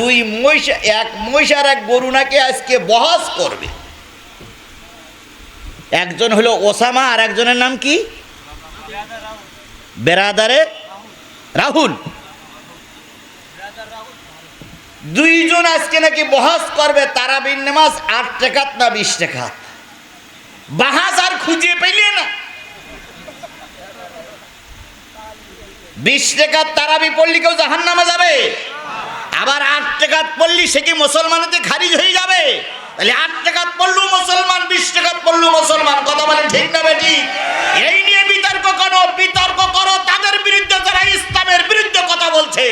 দুই মহিষ, এক মহিষ আর এক গরু নাকি আজকে বহস করবে। একজন হলো ওসামা আর একজনের নাম কি? বেরাদারে রাহুল। দুইজন আজকে নাকি বহস করবে তারাবির নামাজ 8 টাকাত না 20 টাকাত। বাহাস আর খুঁজে পেলে না। 20 টাকাত তারাবি পড়লি কেউ জাহান্নামে যাবে, আবার 8 টাকাত পড়লি সে কি মুসলমানতে খারিজ হয়ে যাবে? তাহলে 8 টাকাত পড়লু মুসলমান, 20 টাকাত পড়লু মুসলমান। কথা বলে ঠিক না বেটি? এই নিয়ে বিতর্ক করো, বিতর্ক করো তাদের বিরুদ্ধে যারা ইসলামের বিরুদ্ধে কথা বলছে।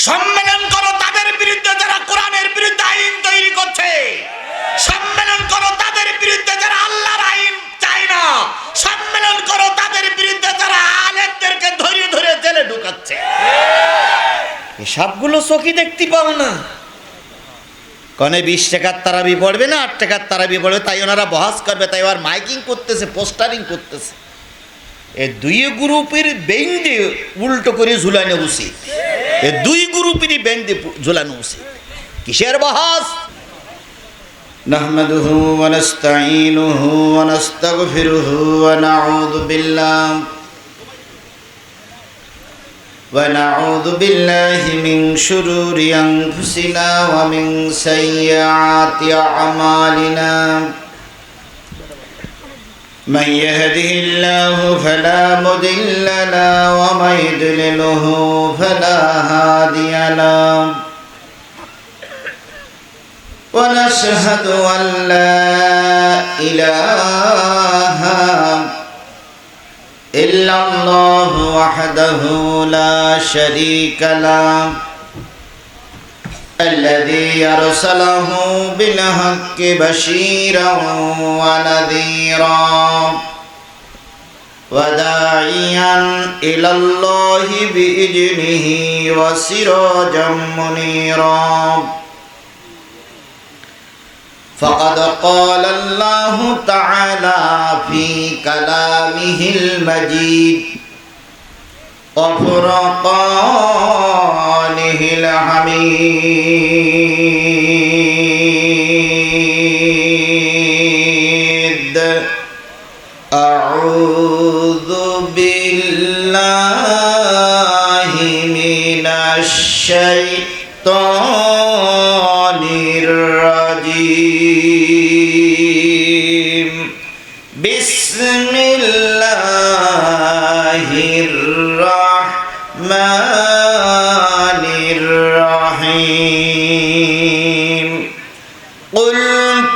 সম্মেলন করো তাদের বিরুদ্ধে যারা কোরআনের বিরুদ্ধে আইন তৈরি করছে। সম্মেলন করো তাদের বিরুদ্ধে যারা আল্লাহর আইন চায় না। সম্মেলন করো তাদের বিরুদ্ধে যারা আলেমদেরকে ধরে ধরে জেলে ঢুকাচ্ছে। সবগুলো চোখে দেখতে পাও না। কনে 20 টাকার তারাবি পড়বে না 8 টাকার তারাবি পড়বে, তাই ওনারা বহাস করবে, তাই আবার মাইকিং করতেছে, পোস্টারিং করতেছে। এই দুই গ্রুপের বেঁধে উল্টো করে ঝুলানো উচিত। এই দুই গ্রুপেরই বেঁধে ঝুলানো উচিত। কিসের বহাস? নাহমাদুহু ওয়া নাস্তাঈনুহু ওয়া নাস্তাগফিরুহু ওয়া নাউযু বিল্লাহি মিন শুরুরি আনফুসিনা ওয়া মিন সাইয়্যাতি আ'মালিনা। من يهده الله فلا مضل له ومن يضلله فلا هادي له ونشهد أن لا إله إلا الله وحده لا شريك له الذي أرسله بالحق بشيرا ونذيرا وداعيا إلى الله بإذنه وسراجا منيرا. فقد قال الله تعالى في كلامه المجيد وفرقانه الحميد. أعوذ بالله من الشيطان الرجيم. بسم الله الرحمن الرحيم. قل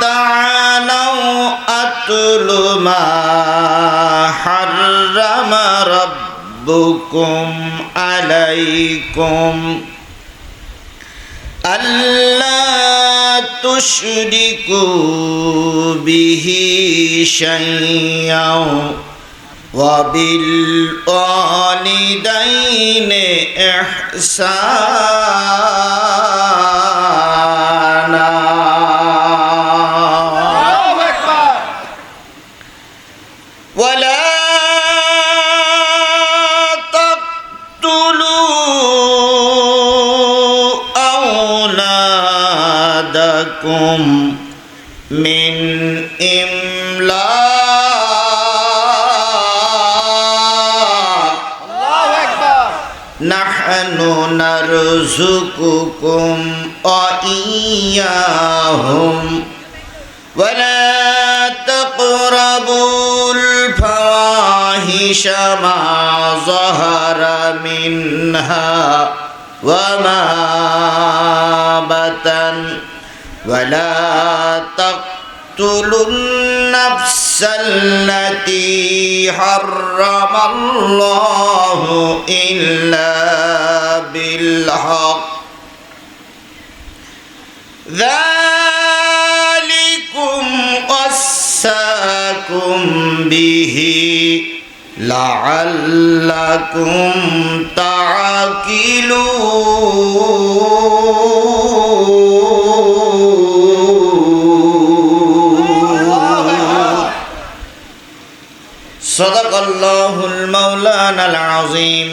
تعالوا أتل ما حرم ربكم عليكم ألا تشركوا به شيئا وبالوالدين إحسانا. ولا تقتلوا أولادكم من إملاق. نحن نرزقكم وإياهم ولا تقربوا الفواحش ما ظهر منها وما بطن ولا تقتلوا النفس التي حرم الله إلا بالحق. ذلكم وصاكم به لعلكم تعقلون. صدق الله المولانا العظيم.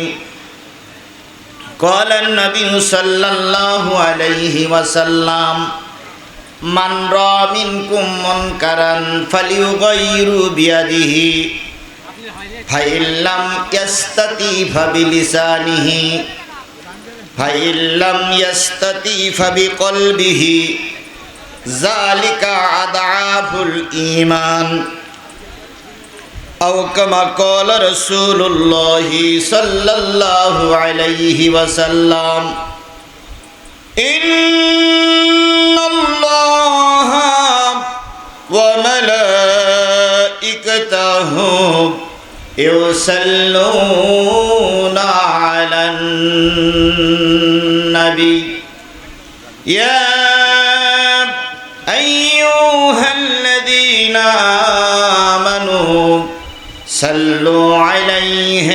قال النبي صلى الله عليه وسلم من رأى منكم منكرا فليغيره بيده فإن لم يستطع فبلسانه فإن لم يستطع فبقلبه ذلك أضعاف الإيمان أو كما قال رسول الله صلى الله عليه وسلم إن الله وملائكته يصلون على النبي يا أيها الذين آمنوا صلوا عليه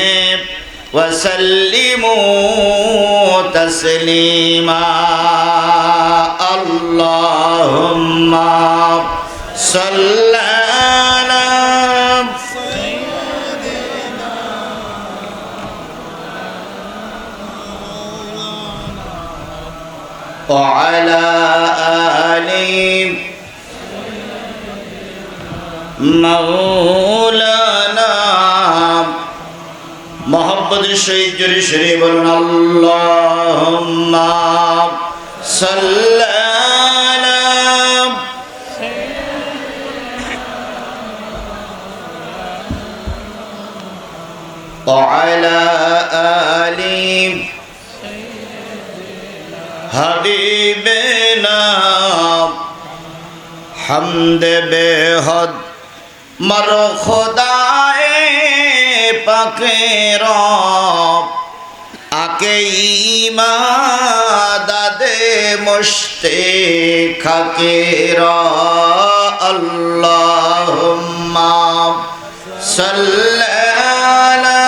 وسلموا تسليما اللهم صل على وعلى آل مولانا محبت الشهيد جري شريف اللهم صل على وعلى آل حبيبنا حمد बेहद मर खुदाए पकेरा आके इमाददे मुश्ते खकेरा अल्लाहुम्मा सल्ली अला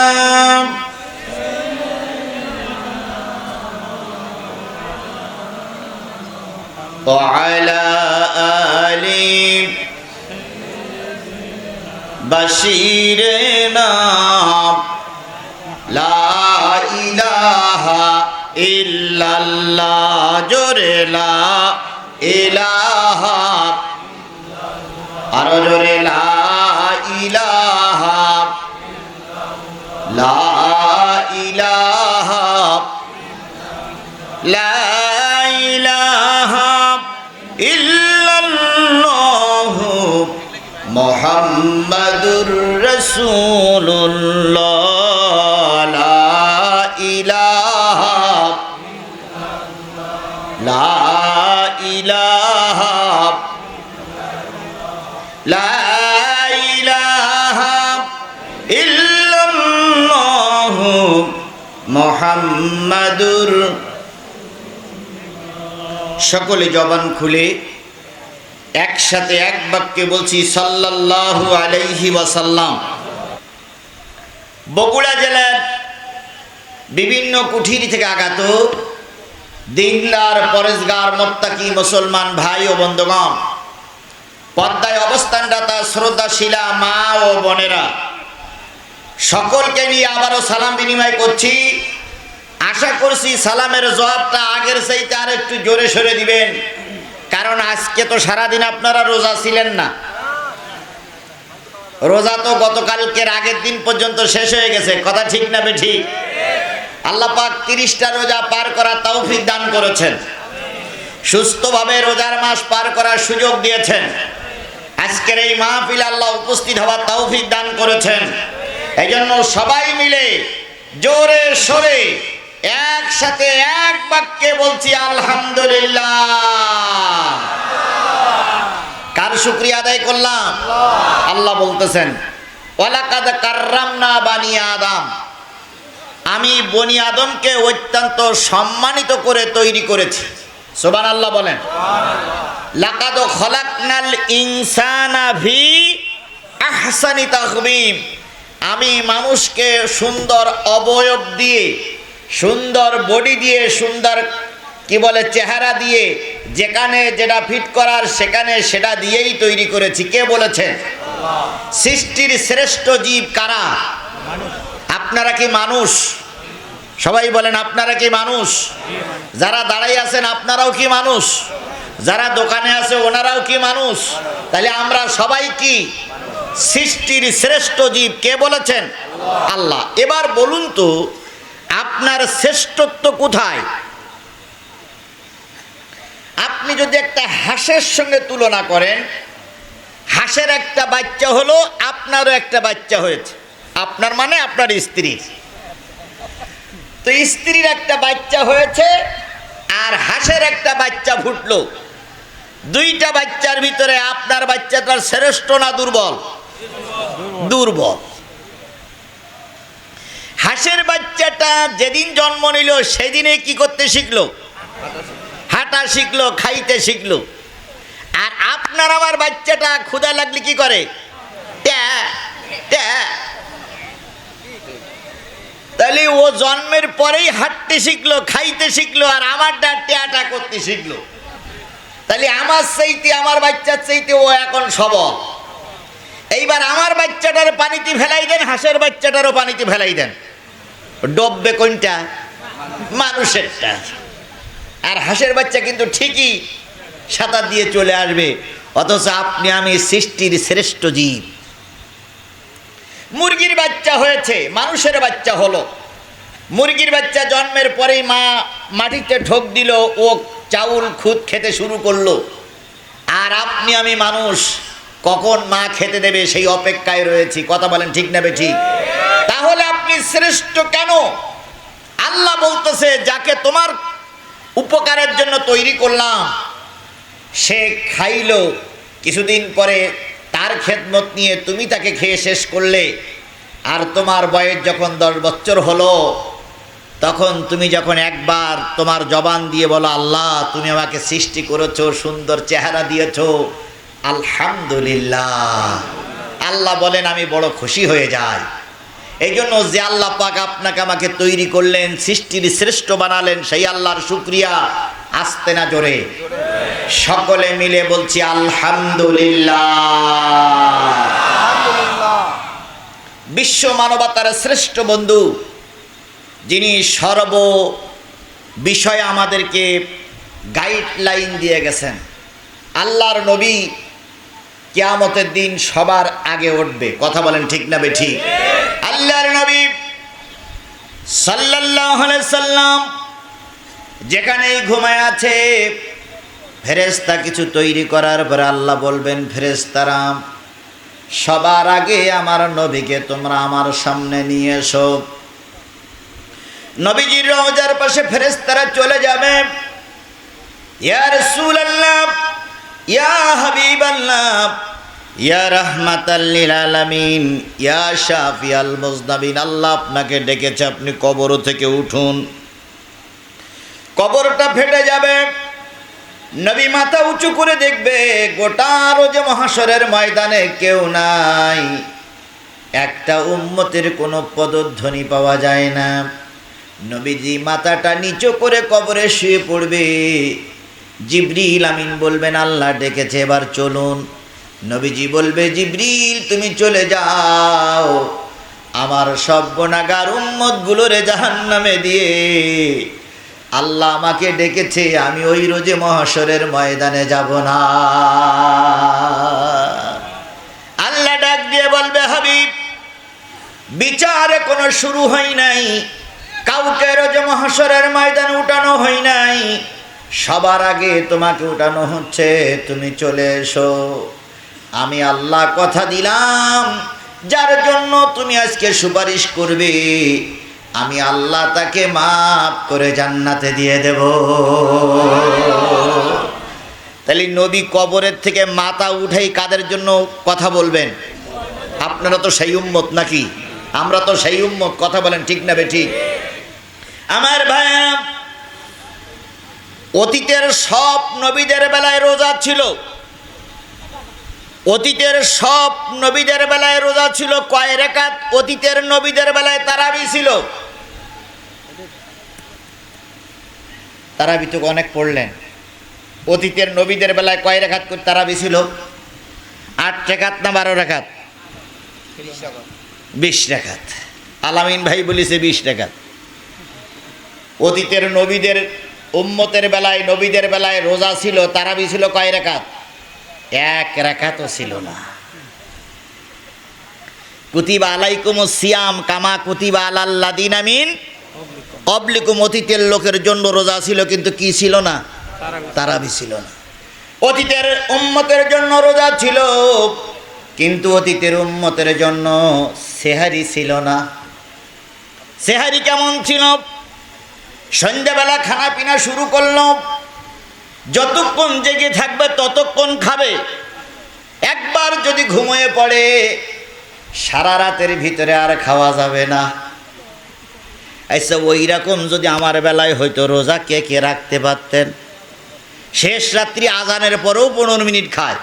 وعلى آل بشيرنا لا إله إلا الله جر لا إله أرجر لا إله لا إله لا إله إلا الله محمد رسول الله لا إله لا إله لا إله إلا الله محمد সকলে জবান খুলে একসাথে এক বাক্যে বলছি সাল্লাল্লাহু আলাইহি ওয়াসাল্লাম। বগুড়া জেলার বিভিন্ন কুঠির থেকে আগত দিনদার পরেশগার মুত্তাকি মুসলমান ভাই ও বন্ধুগণ, পদ্মায় অবস্থানরত শ্রদ্ধাশীলা মা ও বোনেরা, সকলকে নিয়ে আবারও সালাম বিনিময় করছি। আশা করছি সালামের জবাবটা আগের চাইতে আর একটু জোরে সরে দিবেন, কারণ আজকে তো সারাদিন আপনারা রোজা ছিলেন না। রোজা তো গতকালকের আগের দিন পর্যন্ত শেষ হয়ে গেছে, কথা ঠিক না বেঠিক? আল্লাহ পাক 30টা রোজা পার করার তৌফিক দান করেছেন, সুস্থভাবে রোজার মাস পার করার সুযোগ দিয়েছেন। আজকের এই মাহফিলে আল্লাহ উপস্থিত হওয়ার তৌফিক দান করেছেন। এজন্য সবাই মিলে জোরে সরে একসাথে এক বাক্যে বলছি আলহামদুলিল্লাহ। কার শুকরিয়া আদায় করলাম? আল্লাহ বলতেছেন ওয়ালাকাদ কাররামনা বানি আদম, আমি বনি আদমকে অত্যন্ত সম্মানিত করে তৈরি করেছি। সুবহানাল্লাহ বলেন। লাকাদ খলাকনাল ইনসানা ফি আহসানি তাকবীম, আমি মানুষকে সুন্দর অবয়ব দিয়ে, সুন্দর বডি দিয়ে, সুন্দর কি বলে চেহারা দিয়ে, যেখানে যেটা ফিট করার সেখানে সেটা দিয়েই তৈরি করেছি। কে বলেছেন? সৃষ্টির শ্রেষ্ঠ জীব কারা? আপনারা কি মানুষ? সবাই বলেন আপনারা কি মানুষ? যারা দাঁড়াই আছেন আপনারাও কি মানুষ? যারা দোকানে আছে ওনারাও কি মানুষ? তাহলে আমরা সবাই কি? সৃষ্টির শ্রেষ্ঠ জীব কে বলেছেন? আল্লাহ। এবার বলুন তো আপনার শ্রেষ্ঠত্ব কোথায়? আপনি যদি একটা হাঁসের সঙ্গে তুলনা করেন, হাঁসের একটা বাচ্চা হলো, আপনারও একটা বাচ্চা হয়েছে। আপনার মানে আপনার স্ত্রীর। তো স্ত্রীর একটা বাচ্চা হয়েছে আর হাঁসের একটা বাচ্চা ফুটলো। দুইটা বাচ্চার ভিতরে আপনার বাচ্চাটার শ্রেষ্ঠ না দুর্বল? দুর্বল। হাঁসের বাচ্চাটা যেদিন জন্ম নিল সেদিনে কি করতে শিখলো? হাঁটা শিখলো, খাইতে শিখলো। আর আপনার আমার বাচ্চাটা ক্ষুধা লাগলে কি করে? ট্যা ট্যা। তাহলে ও জন্মের পরেই হাঁটতে শিখলো, খাইতে শিখলো, আর আমারটা ট্যাটা করতে শিখলো। তাহলে আমার চাইতে, আমার বাচ্চার চাইতে ও এখন সবল। এইবার আমার বাচ্চাটার পানিতে ফেলাই দেন, হাঁসের বাচ্চাটারও পানিতে ফেলাই দেন, ডুববে কোনটা? মানুষেরটা। আর হাঁসের বাচ্চা কিন্তু ঠিকই সাঁতার দিয়ে চলে আসবে। অথচ আপনি আমি সৃষ্টির শ্রেষ্ঠ জীব। মুরগির বাচ্চা হয়েছে, মানুষের বাচ্চা হলো। মুরগির বাচ্চা জন্মের পরেই মা মাটিতে ঠোক দিল, ও চাউল খুদ খেতে শুরু করলো। আর আপনি আমি মানুষ, কখন মা খেতে দেবে সেই অপেক্ষায় রয়েছি। কথা বলেন ঠিক না বেঠিক? তাহলে আপনি শ্রেষ্ঠ কেন? আল্লাহ বলতেছে যাকে তোমার উপকারের জন্য তৈরি করলাম সে খাইলো, কিছুদিন পরে তার খেদমত নিয়ে তুমি তাকে খেয়ে শেষ করলে। আর তোমার বয়স যখন 10 বছর হলো, তখন তুমি যখন একবার তোমার জবান দিয়ে বলো আল্লাহ তুমি আমাকে সৃষ্টি করেছো, সুন্দর চেহারা দিয়েছো, আলহামদুলিল্লাহ, আল্লাহ বলেন আমি বড় খুশি হয়ে যাই। এই জন্য যে আল্লাহ পাক আপনাকে আমাকে তৈরি করলেন, সৃষ্টির শ্রেষ্ঠ বানালেন, সেই আল্লাহর শুকরিয়া। আসতে না জোরে? সকলে মিলে বলছি আলহামদুলিল্লাহ। বিশ্ব মানবতার শ্রেষ্ঠ বন্ধু, যিনি সর্ব বিষয়ে আমাদেরকে গাইডলাইন দিয়ে গেছেন, আল্লাহর নবী কিয়ামতের দিন সবার আগে উঠবে। কথা বলেন ঠিক না বেঠিক? আল্লাহর নবী সাল্লাল্লাহু আলাইহি সাল্লাম যেখানেই ঘুমায় আছে, ফেরেশতা কিছু তৈরি করার পরে আল্লাহ বলবেন ফেরেশতারা সবার আগে আমার নবীকে তোমরা আমার সামনে নিয়ে এসো। নবীজির রওজার পাশে ফেরেশতারা চলে যাবে। ইয়া রাসূলুল্লাহ, ইয়া হাবিবাল্লাহ, ইয়া রাহমাতাল লিল আলামিন, ইয়া শাফিয়াল মুজনাবিন, আল্লাহ আপনাকে ডেকেছে, আপনি কবর থেকে উঠুন। কবরটা ফেটে যাবে। নবী মাথা উঁচু করে দেখবে গোটা রোজে মহাশরের ময়দানে কেউ নাই, একটা উম্মতের কোনো পদধ্বনি পাওয়া যায় না। নবীজি মাথাটা নিচু করে কবরে শুয়ে পড়বে। জিবরিল আমিন বলবেন আল্লাহ ডেকেছে, এবার চলুন। নবীজি বলবে জিবরিল তুমি চলে যাও, আমার সব গুনাহগার উম্মতগুলোরে জাহান্নামে দিয়ে আল্লাহ আমাকে ডেকেছে, আমি ওই রোজে মহাশরের ময়দানে যাব না। আল্লাহ ডাক দিয়ে বলবে হাবিব বিচার কোনো শুরু হয় নাই, কাউকে রোজে মহাশরের ময়দানে উঠানো হয় নাই, সবার আগে তোমাকে উঠানো হচ্ছে, তুমি চলে এসো। আমি আল্লাহ কথা দিলাম যার জন্য তুমি আজকে সুপারিশ করবে, আমি আল্লাহ তাকে মাফ করে জান্নাতে দিয়ে দেব। তাহলে নবী কবরের থেকে মাথা উঠাই কাদের জন্য কথা বলবেন? আপনারা তো সেই উম্মত নাকি? আমরা তো সেই উম্মত। কথা বলেন ঠিক না বেঠিক? আমার ভাইয়া, অতীতের সব নবীদের বেলায় রোজা ছিল। অতীতের সব নবীদের বেলায় রোজা ছিল কয় রাকাত? অতীতের নবীদের বেলায় তারাবি ছিল। তারাবি তো অনেক পড়লেন। অতীতের নবীদের বেলায় কয় রাকাত করে তারাবি ছিল? 8 রাকাত না 12 রাকাত? 20 রাকাত। আলামিন ভাই বলেছে 20 রাকাত। অতীতের নবীদের উম্মতের বেলায় নবীদের বেলায় রোজা ছিল, তারাবি ছিল কয় রাকাত? এক রাকাতও ছিল না। কুতিবা আলাইকুমুস সিয়াম কামা কুতিবা আলাল্লাযিনা মিন ক্বাবলিকুম, অতীতের লোকের জন্য রোজা ছিল কিন্তু কি ছিল না? তারাবি ছিল না। অতীতের উম্মতের জন্য রোজা ছিল কিন্তু অতীতের উম্মতের জন্য সেহারি ছিল না। সেহারি কেমন ছিল? সন্ধ্যাবেলা খানা পিনা শুরু করলো, যতক্ষণ জেগে থাকবে ততক্ষণ খাবে। একবার যদি ঘুমিয়ে পড়ে সারা রাতের ভিতরে আর খাওয়া যাবে না। আচ্ছা, ওই রকম যদি আমার বেলায় হয়তো রোজা কে কে রাখতে পারতেন? শেষ রাত্রি আজানের পরেও 15 মিনিট খায়,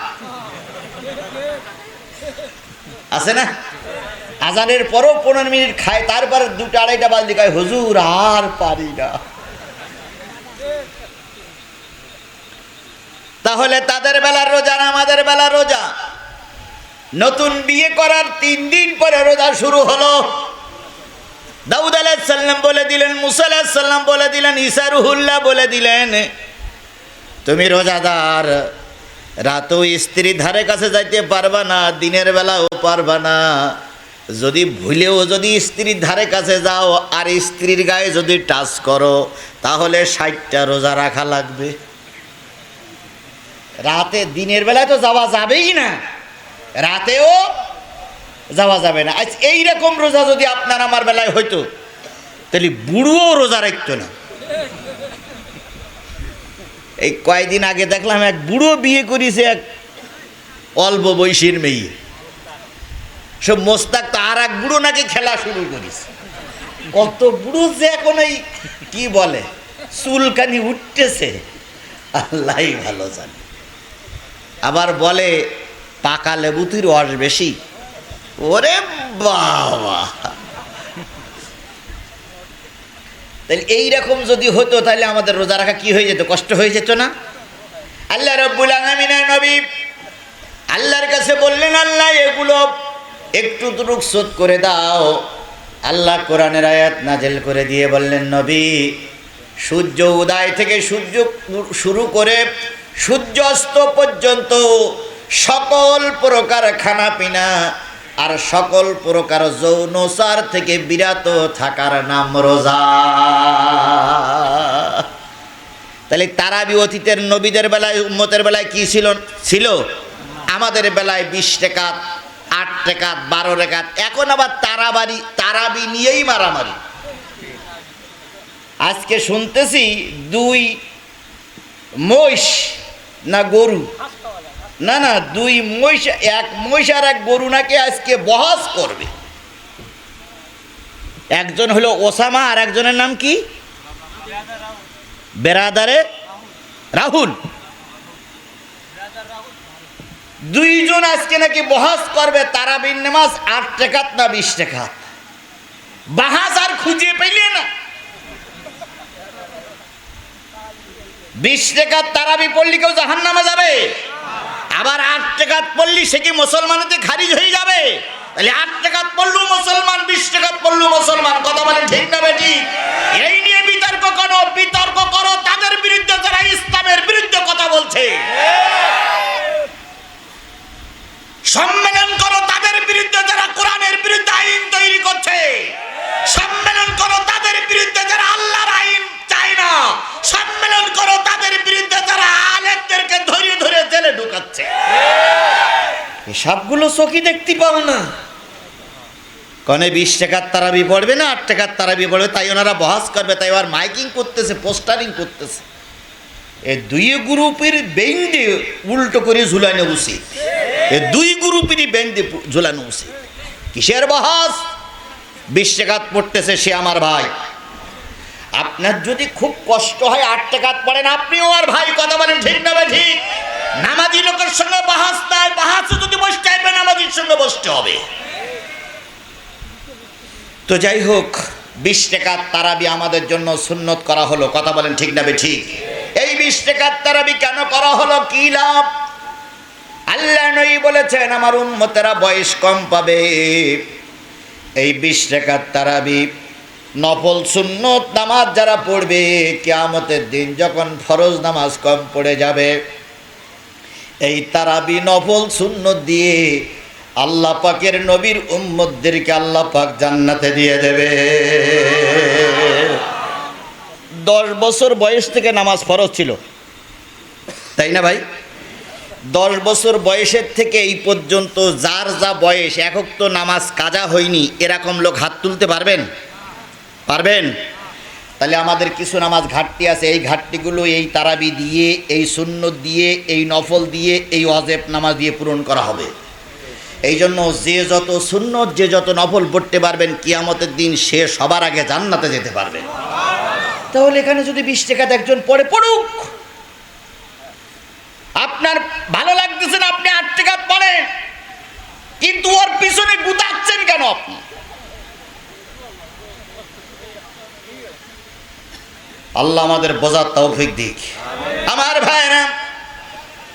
আছে না? আজানের পরেও 15 মিনিট খায়, তারপর 2টা-2:30 বাজে খায়, হুজুর আর পারি না। তাহলে তাদের বেলার রোজা না আমাদের বেলার রোজা? নতুন বিয়ে করার 3 দিন পরে রোজা শুরু হলো। দাউদ আলাইহিস সালাম বলে দিলেন, মুসা আলাইহিস সালাম বলে দিলেন, ঈসা রুহুল্লাহ বলে দিলেন, তুমি রোজাদার, রাতেও স্ত্রীর ধারে কাছে যাইতে পারবা না, দিনের বেলাও পারবা না। যদি ভুলেও যদি স্ত্রীর ধারে কাছে যাও আর স্ত্রীর গায়ে যদি টাচ করো তাহলে 60টা রোজা রাখা লাগবে। রাতে, দিনের বেলায় তো যাওয়া যাবেই না, রাতেও যাওয়া যাবে না। আজ এইরকম রোজা যদি আপনার আমার বেলায় হইতো তাহলে বুড়োও রোজা রাখতো না। এই কয়েকদিন আগে দেখলাম এক বুড়ো বিয়ে করেছে এক অল্প বয়সীর মেয়ে। সব মোস্তাক তো আর এক বুড়ো নাকি খেলা শুরু করেছে। কত বুড়ো যে এখন এই কি বলে চুলকানি উঠতেছে, আল্লাহই ভালো জানে। আবার বলে পাকা লেবুতির রস বেশি। ওরে বাবা! তাহলে এইরকম যদি হতো তাহলে আমাদের রোজা রাখা কি হয়ে যেত? কষ্ট হয়ে যেত না? আল্লাহ রাব্বুল আলামিনের নবী আল্লাহর কাছে বললেন, আল্লাহ এগুলো একটু রুখসত করে দাও। আল্লাহ কোরআনের আয়াত নাজেল করে দিয়ে বললেন, নবী সূর্য উদয় থেকে সূর্য শুরু করে সূর্য অস্ত পর্যন্ত সকল প্রকার খানা পিনা আর সকল প্রকার যৌনচার থেকে বিরত থাকার নাম রোজা। তাহলে তারাবি অতীতের নবীদের বেলায় উম্মতের বেলায় কি ছিল? আমাদের বেলায় 20 রাকাত, 8 রাকাত, 12 রাকাত। এখন আবার তারাবি নিয়েই মারামারি। আজকে শুনতেছি 2 মহিষ না গরু, না 2 মহিষ, 1 মহিষ আর 1 গরু নাকি আজকে বহস করবে। একজন হলো ওসামা আর একজনের নাম কি? বেরাদারে রাহুল। 2 জন আজকে নাকি বহস করবে তারাবির নামাজ 8 রাকাত না 20 রাকাত। বাহাস আর খুঁজে পেলে না। 20 রাকাত তারাবি পড়লে কেউ জাহান্নামে যাবে? আবার 8 রাকাত পড়লি সে কি মুসলমানতে খারিজ হয়ে যাবে? তাহলে 8 রাকাত পড়লো মুসলমান, 20 রাকাত পড়লো মুসলমান। কথা বলেন ঠিক না বেঠিক? এই নিয়ে বিতর্ক করো, বিতর্ক করো তাদের বিরুদ্ধে যারা ইসলামের বিরুদ্ধে কথা বলছে। সম্মেলন করো তাদের বিরুদ্ধে যারা কোরআনের বিরুদ্ধে আইন তৈরি করছে। সম্মেলন করো তাদের বিরুদ্ধে যারা আল্লাহর আইন চায় না। সম্মেলন করো তাদের বিরুদ্ধে যারা আলেমদেরকে ধরে ধরে জেলে ঢুকাচ্ছে। এসবগুলো চোখে দেখতে পাও না। কনে 20 রাকাত তারাবি পড়বে না 8 রাকাত তারাবি পড়বে, তাই ওনারা বহাস করবে, তাই আর মাইকিং করতেছে, পোস্টারিং করতেছে। এই 2 গ্রুপের বেঁধে উল্টো করে ঝুলানো উচিত। এই 2 গ্রুপেরই বেঁধে ঝুলানো উচিত। কিসের বহাস? 20 রাকাত পড়তেছে সে আমার ভাই। আপনার যদি খুব কষ্ট হয় 8 রাকাত পড়েন, আপনিও আর ভাই। কথা বলেন ঠিক না ঠিক? নামাজি লোকের সঙ্গে বাহাস নাই, বাহাসে যদি বসতে হবে নামাজির সঙ্গে বসতে হবে। তো যাই হোক, 20 রাকাত তারাবি আমাদের জন্য সুন্নত করা হলো। কথা বলেন ঠিক না ঠিক? এই 20 রাকাত তারাবি কেন করা হলো? কি লাভ? আল্লাহ নবী বলেছেন আমার উম্মতেরা বয়স কম পাবে। এই 20 রাকাত তারাবি নফল সুন্নত নামাজ যারা পড়বে, কিয়ামতের দিন যখন ফরজ নামাজ কম পড়ে যাবে, এই তারাবি নফল সুন্নত দিয়ে আল্লাহ পাকের নবীর উম্মতদেরকে আল্লাহ পাক জান্নাতে দিয়ে দেবে। 10 বছর বয়স থেকে নামাজ ফরজ ছিল, তাই না ভাই? 10 বছর বয়সের থেকে এই পর্যন্ত যার যা বয়স, একক তো নামাজ কাজা হয়নি, এরকম লোক হাত তুলতে পারবেন? পারবেন? তাহলে আমাদের কিছু নামাজ ঘাটতি আছে, এই ঘাটতিগুলো এই তারাবি দিয়ে, এই সুন্নত দিয়ে, এই নফল দিয়ে, এই ওয়াজিব নামাজ দিয়ে পূরণ করা হবে। এই জন্য যে যত সুন্নত, যে যত নফল পড়তে পারবেন, কিয়ামতের দিন সে সবার আগে জান্নাতে যেতে পারবে। তাহলে এখানে যদি 20 টাকাতে একজন পড়ে, পড়ুক। আপনার ভালো লাগতেছে না, আপনি 8 টাকা পড়েন, কিন্তু ওর পিছনে গুতাচ্ছেন কেন আপনি? আল্লাহ আমাদের বোঝার তৌফিক দিক। আমার ভাইরা,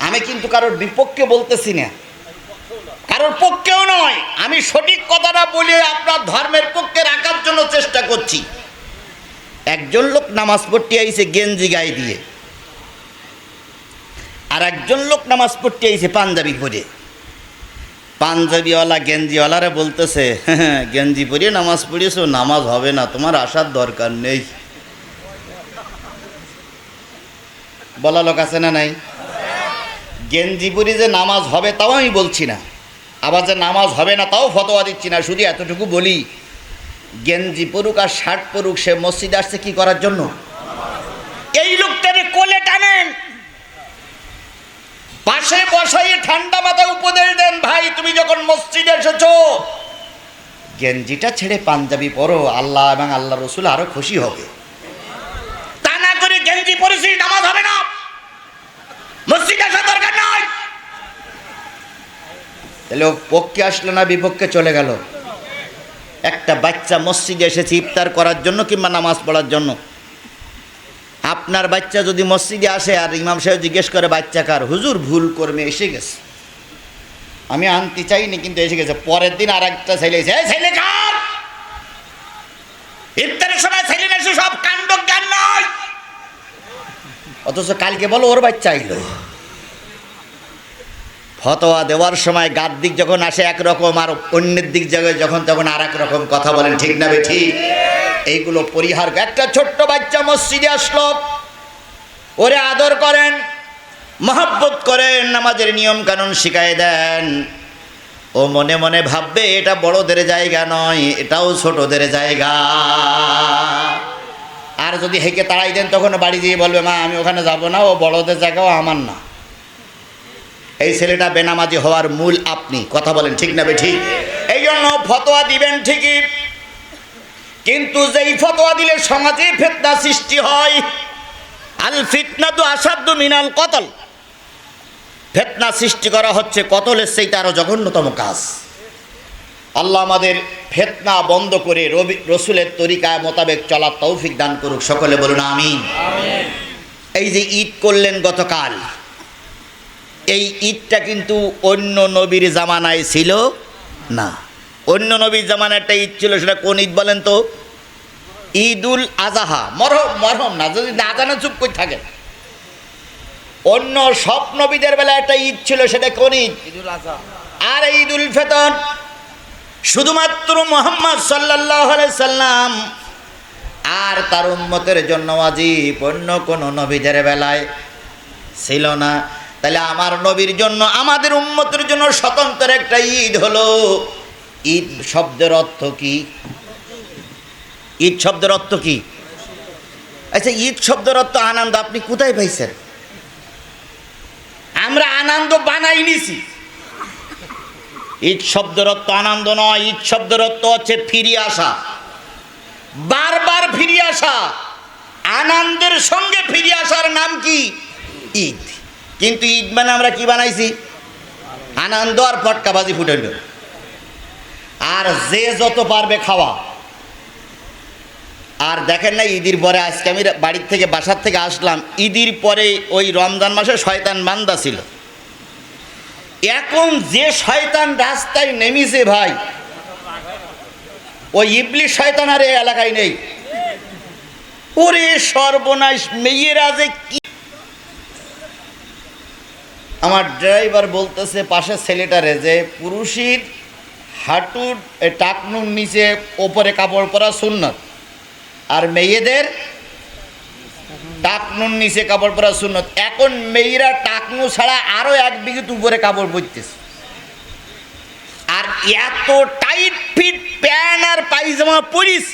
আমি কিন্তু কারোর বিপক্ষে বলতেছি না, কারোর পক্ষেও নয়, আমি সঠিক কথাটা বলে আপনার ধর্মের পক্ষে রাখার জন্য চেষ্টা করছি। একজন লোক নামাজ পড়তে আইছে গেঞ্জি গায়ে দিয়ে, আর একজন লোক নামাজ পড়তে আইছে পাঞ্জাবি পরে। পাঞ্জাবিওয়ালা গেঞ্জিওয়ালারে বলতেছে, হ্যাঁ, গেঞ্জি পরিয়ে নামাজ পড়িয়েছো, নামাজ হবে না, তোমার আসার দরকার নেই। বলা লোক আছে না নাই? গেঞ্জি পরি যে নামাজ হবে তাও আমি বলছি না, আবার যে নামাজ হবে না তাও ফতোয়া দিচ্ছি না। শুধু এতটুকু বলি, গেঞ্জি পরুক আর শার্ট পরুক, সে মসজিদে আসছে কি করার জন্য? এই লোকটারে কোলে টানেন, পাশে বসাইয়ে ঠান্ডা মাথায় উপদেশ দেন, ভাই তুমি যখন মসজিদে এসেছো গেঞ্জিটা ছেড়ে পাঞ্জাবি পরো, আল্লাহ এবং আল্লাহ রসুল আরো খুশি হবে। তা না করে গেঞ্জি পরেছি নামাজ হবে না, মসজিদে আসার দরকার নাই। তাহলে পক্ষে আসলো না, বিপক্ষে চলে গেল। একটা বাচ্চা মসজিদে এসেছে ইফতার করার জন্য কিংবা নামাজ পড়ার জন্য। আপনার বাচ্চা যদি মসজিদে আসে আর ইমাম সাহেব জিজ্ঞেস করে বাচ্চা কার, হুজুর ভুল কর্মে এসে গেছে, আমি আনতে চাইনি কিন্তু এসে গেছে। পরের দিন আর একটা ছেলে এসে, ছেলে কার? ইফতারের সময় ছেলে এসে সব কাণ্ড জ্ঞান নয়, অথচ কালকে বলো ওর বাচ্চা আইলো। ফতোয়া দেওয়ার সময় গার দিক যখন আসে একরকম, আর অন্যের দিক জায়গায় যখন তখন আর এক রকম কথা বলেন, ঠিক না বেঠিক? এইগুলো পরিহার। একটা ছোট্ট বাচ্চা মসজিদে আসলো, ওরে আদর করেন, মহব্বত করেন, নামাজের নিয়ম কানুন শিখাই দেন। ও মনে মনে ভাববে এটা বড়দের জায়গা নয়, এটাও ছোটদের জায়গা। আর যদি হেঁকে তাড়াই দেন, তখন বাড়ি দিয়ে বলবে, মা আমি ওখানে যাব না, ও বড়দের জায়গাও আমার না। এই ছেলেটা বেনামাজি হওয়ার মূল আপনি। কথা বলেন, ঠিক না বেঠিক? এই জন্য ফতোয়া দিবেন ঠিকই, কিন্তু যেই ফতোয়া দিলে সমাজে ফিতনা সৃষ্টি হয়, আল ফিতনাতু আসাদ্দু মিনাল কতল, ফিতনা সৃষ্টি করা হচ্ছে কতলের চেয়ে আরো জঘন্যতম কাজ। আল্লাহ আমাদের ফিতনা বন্ধ করে রসুলের তরিকা মোতাবেক চলার তৌফিক দান করুক। সকলে বলুন আমিন। এই যে ঈদ করলেন গতকাল, এই ঈদটা কিন্তু অন্য নবীর জামানায় ছিল না। অন্য নবীর জামানায় একটা ঈদ ছিল, সেটা কোন ঈদ বলেন তো? ঈদুল আজহা। মরহম না, যদি না জানা চুপ করে থাকেন। অন্য সব নবীদের বেলা একটা ঈদ ছিল, সেটা কোন ঈদ? ঈদুল আজহা। আর ঈদুল ফিতর শুধুমাত্র মুহাম্মদ সাল্লাল্লাহু আলাইহি সাল্লাম আর তার উম্মতের জন্য ওয়াজিব, অন্য কোন নবীদের বেলায় ছিল না। তাহলে আমার নবীর জন্য, আমাদের উম্মতের জন্য স্বতন্ত্র একটা ঈদ হলো। ঈদ শব্দের অর্থ কি? ঈদ শব্দের অর্থ কি? আচ্ছা, ঈদ শব্দের অর্থ আনন্দ। আপনি কোথায় পাইছেন? আমরা আনন্দ বানাই নিছি। ঈদ শব্দের অর্থ আনন্দ নয়, ঈদ শব্দের অর্থ হচ্ছে ফিরে আসা, বারবার ফিরে আসা। আনন্দের সঙ্গে ফিরে আসার নাম কি? ঈদ। কিন্তু ঈদ মানে আমরা কি বানাইছি? আনন্দ আর ফটকাবাজি ফুটাইল, আর যে যত পারবে খাওয়া। আর দেখেন না, ঈদের পরে আজকে আমি বাড়ির থেকে, বাসার থেকে আসলাম, ঈদের পরে ওই রমজান মাসে শয়তান বান্দা ছিল। এখন যে শয়তান রাস্তায় নেমেছে ভাই, ওই ইবলিশ শয়তান আর এই এলাকায় নেই। ওরে সর্বনাশ, মেয়েরা যে কি! আমার ড্রাইভার বলতেছে পাশের ছেলেটারে যে পুরুষের হাঁটুর টাকনুর নিচে ওপরে কাপড় পরা সুন্নত, আর মেয়েদের টাকনুর নিচে কাপড় পরা সুন্নত। এখন মেয়েরা টাকনু ছাড়া আরো এক বিঘত উপরে কাপড় পরতেছে, আর এত টাইট ফিট প্যান্ট আর পায়জামা পরিস।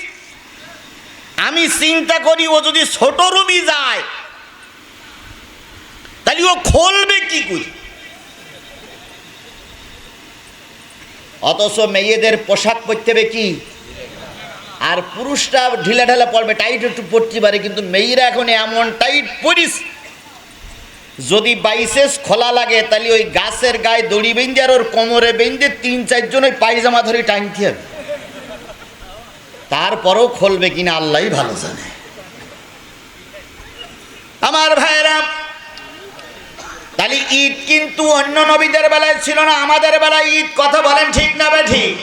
আমি চিন্তা করি ও যদি ছোট রুমে যায় তাহলে ও খুলবে কি করে? অথচ মেয়েদের পোশাক পরতে হবে কি, আর পুরুষরা ঢিলা ঢালা পড়বে, টাইট একটু পড়তে পারে, কিন্তু মেয়েরা এখন এমন টাইট পরিস, যদি বাইসেস খোলা লাগে তাহলে ওই গাছের গায়ে দড়ি বেঁধে আর ওর কোমরে বেঁধে ৩-৪ জন ওই পায়জামা ধরে টানতে হবে। তারপরেও খুলবে কিনা আল্লাহই ভালো জানে। আমার ভাইয়েরা, তাহলে ঈদ কিন্তু অন্য নবীদের বেলায় ছিল না, আমাদের বেলায় ঈদ। কথা বলেন ঠিক না বেঠিক?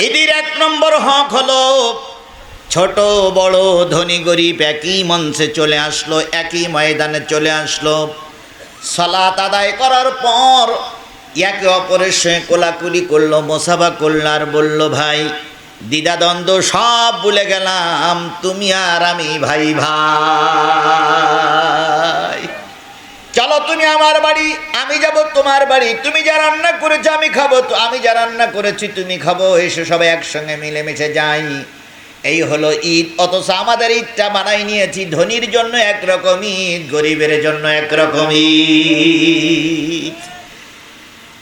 ঈদের ১ নম্বর হক হলো ছোট বড় ধনী গরিব একই মঞ্চে চলে আসলো, একই ময়দানে চলে আসলো। সালাত আদায় করার পর একে অপরের সঙ্গে কোলাকুলি করলো, মোসাফা করলো, আর বলল ভাই দ্বিধাদ্বন্দ্ব সব ভুলে গেলাম, তুমি আর আমি ভাই ভাই। চলো তুমি আমার বাড়ি, আমি যাব তোমার বাড়ি, তুমি যা রান্না করেছো আমি খাবো, তো আমি যা রান্না করেছি তুমি খাবো, এসে সবাই একসঙ্গে মিলেমিশে যাই। এই হলো ঈদ। অথচ আমাদের ঈদটা বানাই নিয়েছি ধনীর জন্য একরকম ঈদ, গরিবের জন্য একরকম ঈদ।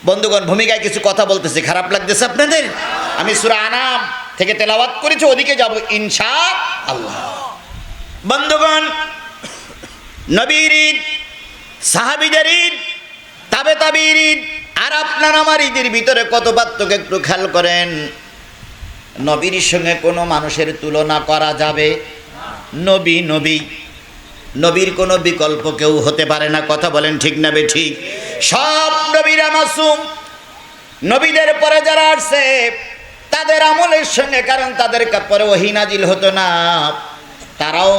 বন্ধুগণ, ভূমিকায় কিছু কথা বলতেছি, খারাপ লাগতেছে আপনাদের? আমি সূরা আনাম থেকে তেলাওয়াত করেছি, ওদিকে যাব ইনশাআল্লাহ। বন্ধুগণ, নবীর ঈদ, সাহাবীদের ঈদ, তাবে তাবির ঈদ আর আপনার আমার ঈদের ভিতরে কত পার্থক্য একটু খেয়াল করেন। নবীর সঙ্গে কোনো মানুষের তুলনা করা যাবে? নবী নবী, নবীর কোনো বিকল্প কেউ হতে পারে না। কথা বলেন ঠিক না বেঠিক? সব নবীরা মাসুম। নবীদের পরে যারা আসছে তাদের আমলের সঙ্গে, কারণ তাদের পরে ওহী নাজিল হতো না, তারাও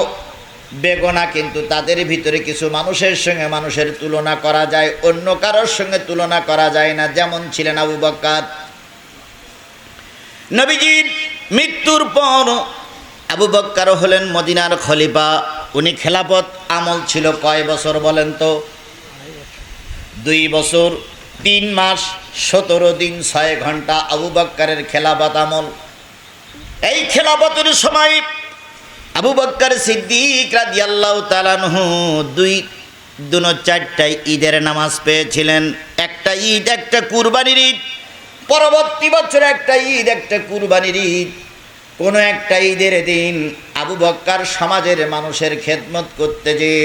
বেগুনা, কিন্তু তাদের ভিতরে কিছু মানুষের সঙ্গে মানুষের তুলনা করা যায়, অন্য কারোর সঙ্গে তুলনা করা যায় না। যেমন ছিলেন আবু বকর। নবীজির মৃত্যুর পর আবু বকর হলেন মদিনার খলিফা। উনি খেলাফত আমল ছিল কয় বছর বলেন তো? 2 বছর 3 মাস 17 দিন 6 ঘন্টা আবু বকরের খেলাফত আমল। এই খেলাফতের সময় আবু বকর সিদ্দিক রাদিয়াল্লাহু তাআলা আনহু 4টা ঈদের নামাজ পেয়েছিলেন। একটা ঈদ, একটা কুরবানির ঈদ। পরবর্তী বছর একটা ঈদ, একটা কুরবানির ঈদ। কোনো একটা ঈদের দিন আবু বকর সমাজের মানুষের খেদমত করতে যেয়ে,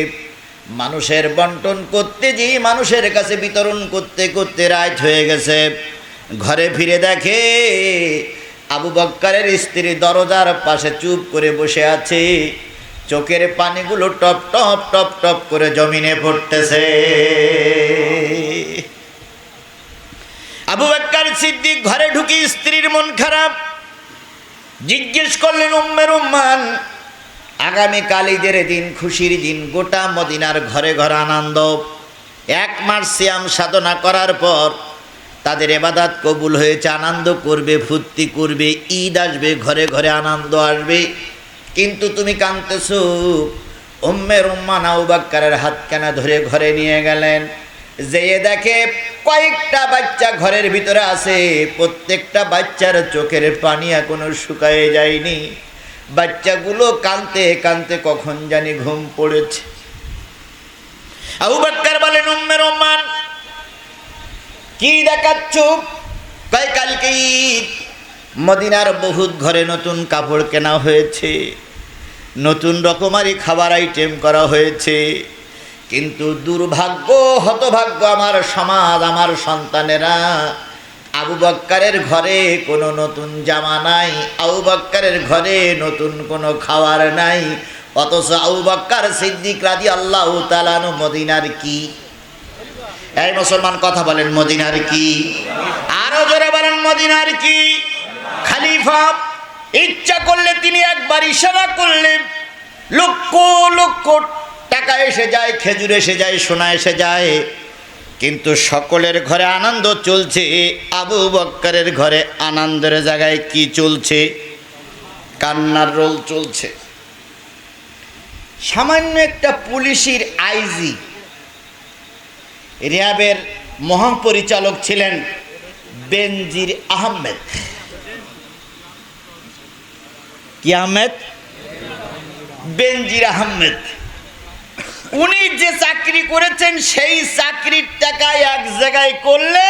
মানুষের বন্টন করতে যেয়ে, মানুষের কাছে বিতরণ করতে করতে রাত হয়ে গেছে। ঘরে ফিরে দেখে আবু বকরের স্ত্রী দরজার পাশে চুপ করে বসে আছে, চোখের পানিগুলো টপ টপ টপ টপ করে জমিনে পড়তেছে। আবু বকর সিদ্দিক ঘরে ঢুকে স্ত্রীর মন খারাপ, জিজ্ঞেস করলেন উম্মে রুম্মান, আগামীকাল ঈদের দিন, খুশির দিন, গোটা মদিনার ঘরে ঘরে আনন্দ। 1 মাস সিয়াম সাধনা করার পর তাদের ইবাদত কবুল হয়েছে, আনন্দ করবে, ফুর্তি করবে, ঈদ আসবে, ঘরে ঘরে আনন্দ আসবে, কিন্তু তুমি কাঁদতেছো। উম্মে রুম্মান আবু বকরের হাত কানা ধরে ঘরে নিয়ে গেলেন। যেয়ে দেখে কয়েকটা বাচ্চা ঘরের ভিতরে আছে, প্রত্যেকটা বাচ্চার চোখের পানি এখনো শুকায়ে যায়নি। বাচ্চাগুলো কাঁদতে কাঁদতে কখন জানি ঘুম পড়েছে। আবু বকর বলেন, উম্মে রুম্মান কি দেখাচ্ছ? কয় কালকে ঈদ, মদিনার বহুত ঘরে নতুন কাপড় কেনা হয়েছে, নতুন রকমারি খাবার আইটেম করা হয়েছে, কিন্তু দুর্ভাগ্য, হতভাগ্য আমার সমাজ, আমার সন্তানেরা, আবু বকরের ঘরে কোনো নতুন জামা নাই, আবু বকরের ঘরে নতুন কোনো খাবার নাই। অথচ আবু বকর সিদ্দিক রাদিয়াল্লাহু তাআলা আনহু মদিনার কি? এই মুসলমান কথা বলেন, মদিনার কি? আরো জোরে বলেন, মদিনার কি? খলিফা। ইচ্ছা করলে তিনি একবার ইশারা করলে লক্ষ লক্ষ টাকা এসে যায়, খেজুর এসে যায়, সোনা এসে যায়, কিন্তু সকলের ঘরে আনন্দ চলছে। আবু বক্করের ঘরে আনন্দের জায়গায় কি চলছে? কান্নার রোল চলছে। সামান্য একটা পুলিশের আইজি, র্যাবের মহাপরিচালক ছিলেন বেনজির আহমেদ। কি আহমেদ? বেনজির আহমেদ। উনি যে চাকরি করেছেন সেই চাকরির টাকা এক জায়গায় করলে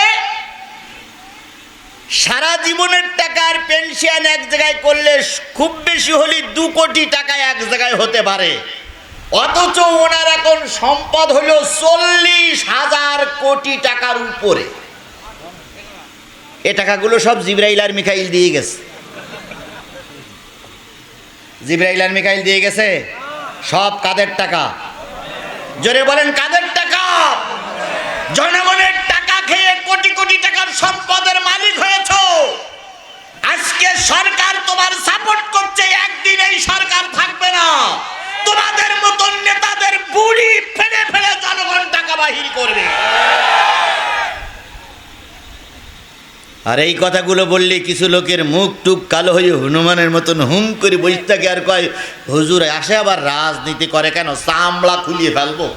সারা জীবনের টাকার পেনশন এক জায়গায় করলে খুব বেশি হলে 2 কোটি টাকা এক জায়গায় হতে পারে। অথচ ওনার এখন সম্পদ হলো 40,000 কোটি টাকার উপরে। এ টাকাগুলো সব জিবরাইল আর মিকাইল দিয়ে গেছে। জিবরাইল আর মিকাইল দিয়ে গেছে। সব কাদের টাকা? জোরে বলেন, কাদের টাকা? জনগণের টাকা খেয়ে কোটি কোটি টাকার সম্পদের মালিক হয়েছ। আজকে সরকার তোমার সাপোর্ট করছে, একদিন এই সরকার থাকবে না। তোমাদের মতন নেতাদের বুড়ি ফেলে ফেলে জনগণ টাকা বাহির করবে। আর এই কথাগুলো বললে কিছু লোকের মুখ টুক কালো হয়ে হনুমানের মতন হুম করে বসে থাকে আর কয়, হুজুর আসে আবার রাজনীতি করে কেন? চামড়া খুলিয়ে ফেলবো।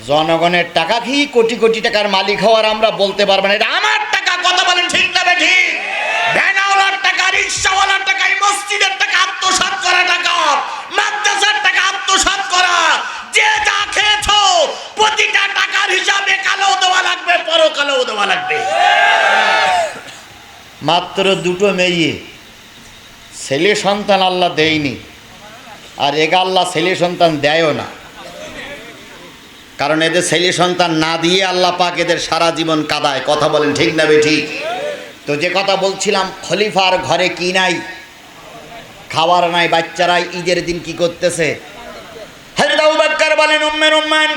জনগণের টাকা কি কোটি কোটি টাকার মালিক হওয়ার আমরা বলতে পারবো না এটা আমার টাকা। কথা বলেন ঠিক না ঠিক? ভ্যানওয়ালার টাকা, রিক্সাওয়ালার টাকা, মসজিদের টাকা আত্মসাৎ করা, টাকা মাদ্রাসার টাকা আত্মসাৎ করা। যে যা খেয়েছো প্রতিটা টাকার হিসাবে কালো দেওয়া লাগবে, পরকালেও দেওয়া লাগবে। মাত্র 2টো মেয়ে, ছেলে সন্তান আল্লাহ দেয়নি, আর এগা আল্লাহ ছেলে সন্তান দেয়ও না। কারণ এদের ছেলে সন্তান না দিয়ে আল্লাহ পাক এদের সারা জীবন কাঁদায়। কথা বলেন ঠিক না ঠিক? তো যে কথা বলছিলাম, খলিফার ঘরে কি নাই? খাবার নাই। বাচ্চারা ঈদের দিন কি করতেছে? হযরত আবু বকর বলেন, উম্মে রুম্মান,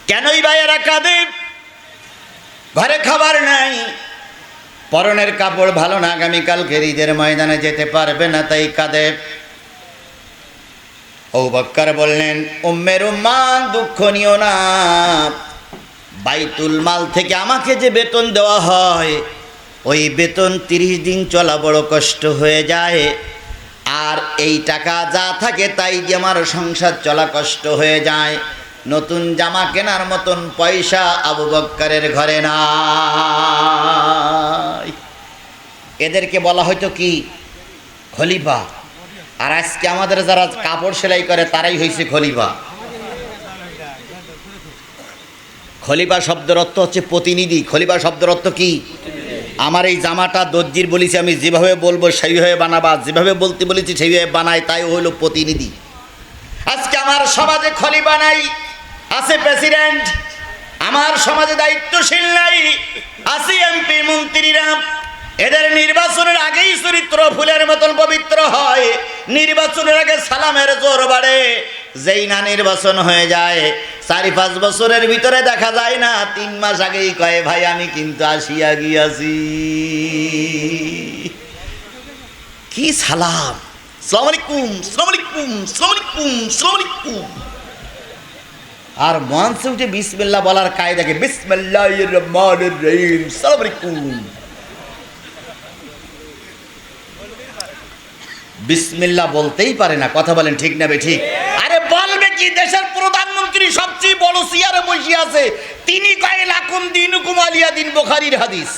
কেনই ভাইয়েরা কাঁদে? ঘরে খাবার নাই, পরনের কাপড় ভালো না, আগামীকালকে ঈদের ময়দানে যেতে পারবে না, তাই কাঁদে। আবু বকর বললেন, উম্মে রুম্মান দুঃখ নিও না, বাইতুল মাল থেকে আমাকে যে বেতন দেওয়া হয় ওই বেতন 30 দিন চলা বড় কষ্ট হয়ে যায়, আর এই টাকা যা থাকে তাই দিয়ে আমার সংসার চলা কষ্ট হয়ে যায়। নতুন জামা কেনার মতন পয়সা আবু বকরের ঘরে নাই। এদেরকে বলা হয়তো কি? খলিফা। আর আজকে আমাদের যারা কাপড় সেলাই করে তারাই হয়েছে খলিফা। খলিফা শব্দের অর্থ হচ্ছে প্রতিনিধি। খলিফা শব্দের অর্থ কি? আমার এই জামাটা দর্জির বলেছি, আমি যেভাবে বলবো সেইভাবে বানাবা, যেভাবে বলতে বলেছি সেইভাবে বানাই, তাই হইল প্রতিনিধি। আজকে আমার সমাজে খলিফা নাই, আছে প্রেসিডেন্ট। আমার সমাজে দায়িত্বশীল নাই, আছে এমপি মন্ত্রীরা। এদের নির্বাচনের আগেই চরিত্র ফুলের মতন পবিত্র হয়, নির্বাচনের আগে সালামের জোর বাড়ে। যেই না নির্বাচন হয়ে যায় 4-5 বছরের ভিতরে দেখা যায় না, 3 মাস আগেই কয়, ভাই আমি কিন্তু আসিয়া গিয়াছি। কি সালাম, আসসালামু আলাইকুম, আসসালামু আলাইকুম, আসসালামু আলাইকুম, আসসালামু আলাইকুম। আর মঞ্চে উঠে বিসমিল্লাহ বলার কায়দাকে বিসমিল্লাহির রহমানির রহিম, আসসালামু আলাইকুম। বিসমিল্লাহ বলতেই পারে না। কথা বলেন ঠিক না ঠিক? আরে বলবে কি? দেশের প্রধানমন্ত্রী সবচেয়ে বড় চেয়ারে বসে আছে, তিনি কয় লাকুম দিনুকুম ওয়ালিয়া দিন, বুখারীর হাদিস।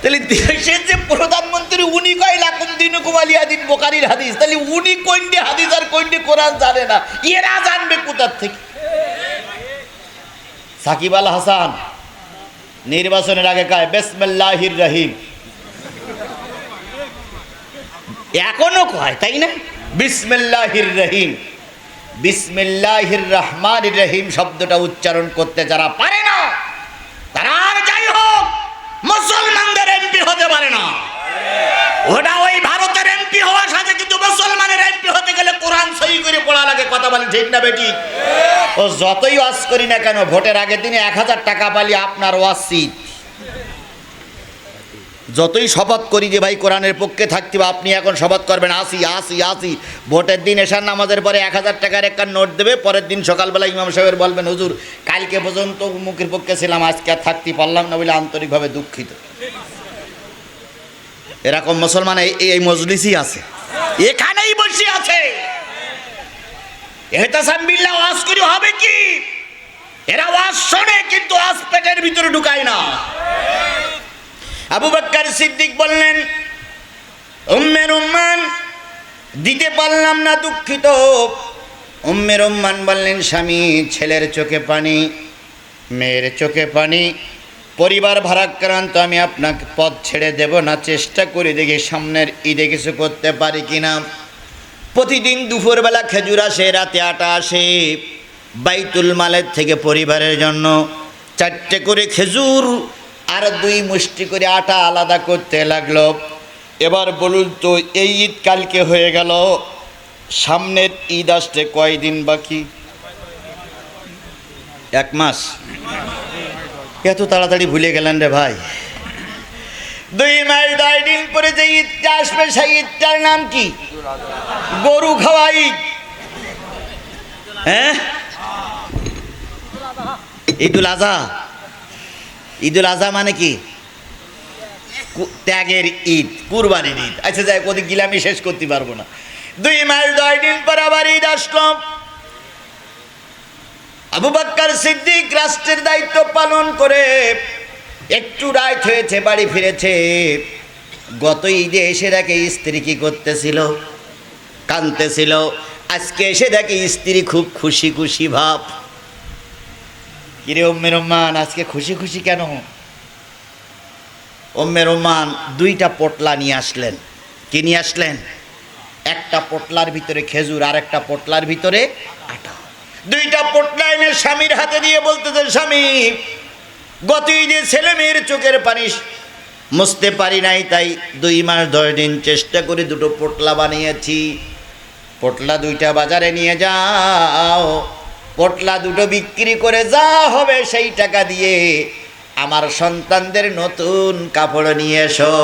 তাহলে দেশের যে প্রধানমন্ত্রী উনি কয় লাকুম দিনুকুম ওয়ালিয়া দিন, বুখারীর হাদিস, তাহলে উনি কোনটি হাদিস আর কোনটি কোরআন জানে না, এরা জানবে কোথা থেকে? সাকিব আল হাসান নির্বাচনের আগে কয় বিসমিল্লাহির রহিম, এখনো কয়, তাই না? বিসমিল্লাহির রহিম, বিসমিল্লাহির রহমানির রহিম শব্দটা উচ্চারণ করতে যারা পারে না, তারা আর যাই হোক মুসলমানদের এমপি হতে পারে না। ওটা ওই ভারতের এমপি হওয়ার সাথে, কিন্তু মুসলমানের এমপি হতে গেলে কোরআন সহি করে পড়া লাগে। কথা বলেন ঠিক না বেটি? ও যতই ওয়াজ করি না কেন, ভোটের আগের দিনে 1000 টাকা পালি আপনার ওয়াজ সিট। যতই শপথ করি যে ভাই কোরআনের পক্ষে থাকতে হবে, আপনি এখন শপথ করবেন আসি আসি আসি, ভোটের দিন এশার নামাজের পরে 1000 টাকার একটা নোট দেবে, পরের দিন সকালবেলা ইমাম সাহেবের বলবেন হুজুর কালকে পর্যন্ত মুখের পক্ষে ছিলাম, আজকে আর থাকতে পারলাম না বলে আন্তরিকভাবে দুঃখিত। এরকম মুসলমান এই মজলিসই আছে, এখানেই বসে আছে। এহতাসাম বিল্লাহ ওয়াজ করি হবে কি? এরা ওয়াজ শোনে কিন্তু ওয়াজ পেটের ভিতরে ঢুকায় না। আবু বকর সিদ্দিক বললেন উম্মে রুম্মান দিতে পারলাম না, দুঃখিত। উম্মে রুম্মান বললেন স্বামী ছেলের চোখে পানি, মেয়ের চোখে পানি, পরিবার ভারাক্রান্ত, আমি আপনাকে পথ ছেড়ে দেব না, চেষ্টা করে দেখি সামনের ঈদে কিছু করতে পারি কিনা। প্রতিদিন দুপুরবেলা খেজুর আসে, রাতে আটা আসে, বাইতুল মালের থেকে পরিবারের জন্য 4টে করে খেজুর আর 2 মুষ্টি করে আটা আলাদা করতে লাগলো। এবার বলুন তো এই ঈদ কালকে হয়ে গেল, সামনের ঈদ আসতে কয়দিন বাকি? 1 মাস। এত তাড়াতাড়ি ভুলে গেলেন রে ভাই। 2 মাস 10 দিন পরে যে ঈদটা আসবে সেই ঈদটার নাম কি? গরু খাওয়া ঈদ। হ্যাঁ, ঈদুল আজহা। ঈদুল আজহা মানে কি? ত্যাগের ঈদ, কুরবানির ঈদ। আচ্ছা যাই, ওদিক গিলে আমি শেষ করতে পারবো না। 2 মাস 10 দিন পর আবার ঈদ আসলো। আবু বকর সিদ্দিক রাষ্ট্রের দায়িত্ব পালন করে একটু রাত হয়েছে, বাড়ি ফিরেছে। গত ঈদে এসে দেখে স্ত্রী কি করতেছিল, কাঁদতেছিল। আজকে এসে দেখে স্ত্রী খুব খুশি খুশি ভাব। কিরে উম্মে রুম্মান আজকে খুশি খুশি কেন? উম্মে রুম্মান 2টা পোটলা নিয়ে আসলেন। কি নিয়ে আসলেন? একটা পোটলার ভিতরে খেজুর আর একটা পোটলার ভিতরে আটা। 2টা পোটলা এনে স্বামীর হাতে দিয়ে বলতেছে স্বামী গত ঈদে ছেলে মেয়ের চোখের পানি মুছতে পারি নাই, তাই 2 মাস 10 দিন চেষ্টা করে 2টো পোটলা বানিয়েছি। পোটলা 2টা বাজারে নিয়ে যাও, পোটলা 2টো বিক্রি করে যা হবে সেই টাকা দিয়ে আমার সন্তানদের নতুন কাপড় নিয়ে এসো।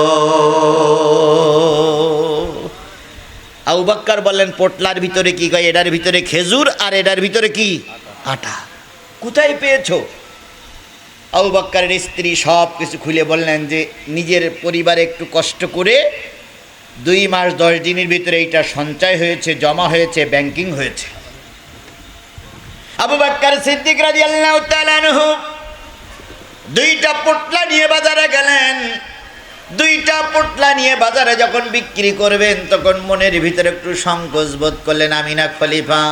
আবু বকর বললেন পোটলার ভিতরে কি? কয় এটার ভিতরে খেজুর আর এটার ভিতরে কি? আটা। কোথায় পেয়েছো? আবু বকরের স্ত্রী সব কিছু খুলে বললেন যে নিজের পরিবারে একটু কষ্ট করে 2 মাস 10 দিনের ভিতরে এইটা সঞ্চয় হয়েছে, জমা হয়েছে, ব্যাংকিং হয়েছে। আবু বকর সিদ্দিক রাদিয়াল্লাহু তাআলা আনহু 2টা পোটলা নিয়ে বাজারে গেলেন। 2টা পোটলা নিয়ে বাজারে যখন বিক্রি করবেন তখন মনের ভিতরে একটু সংকোচ বোধ করলেন। আমি না খলিফা,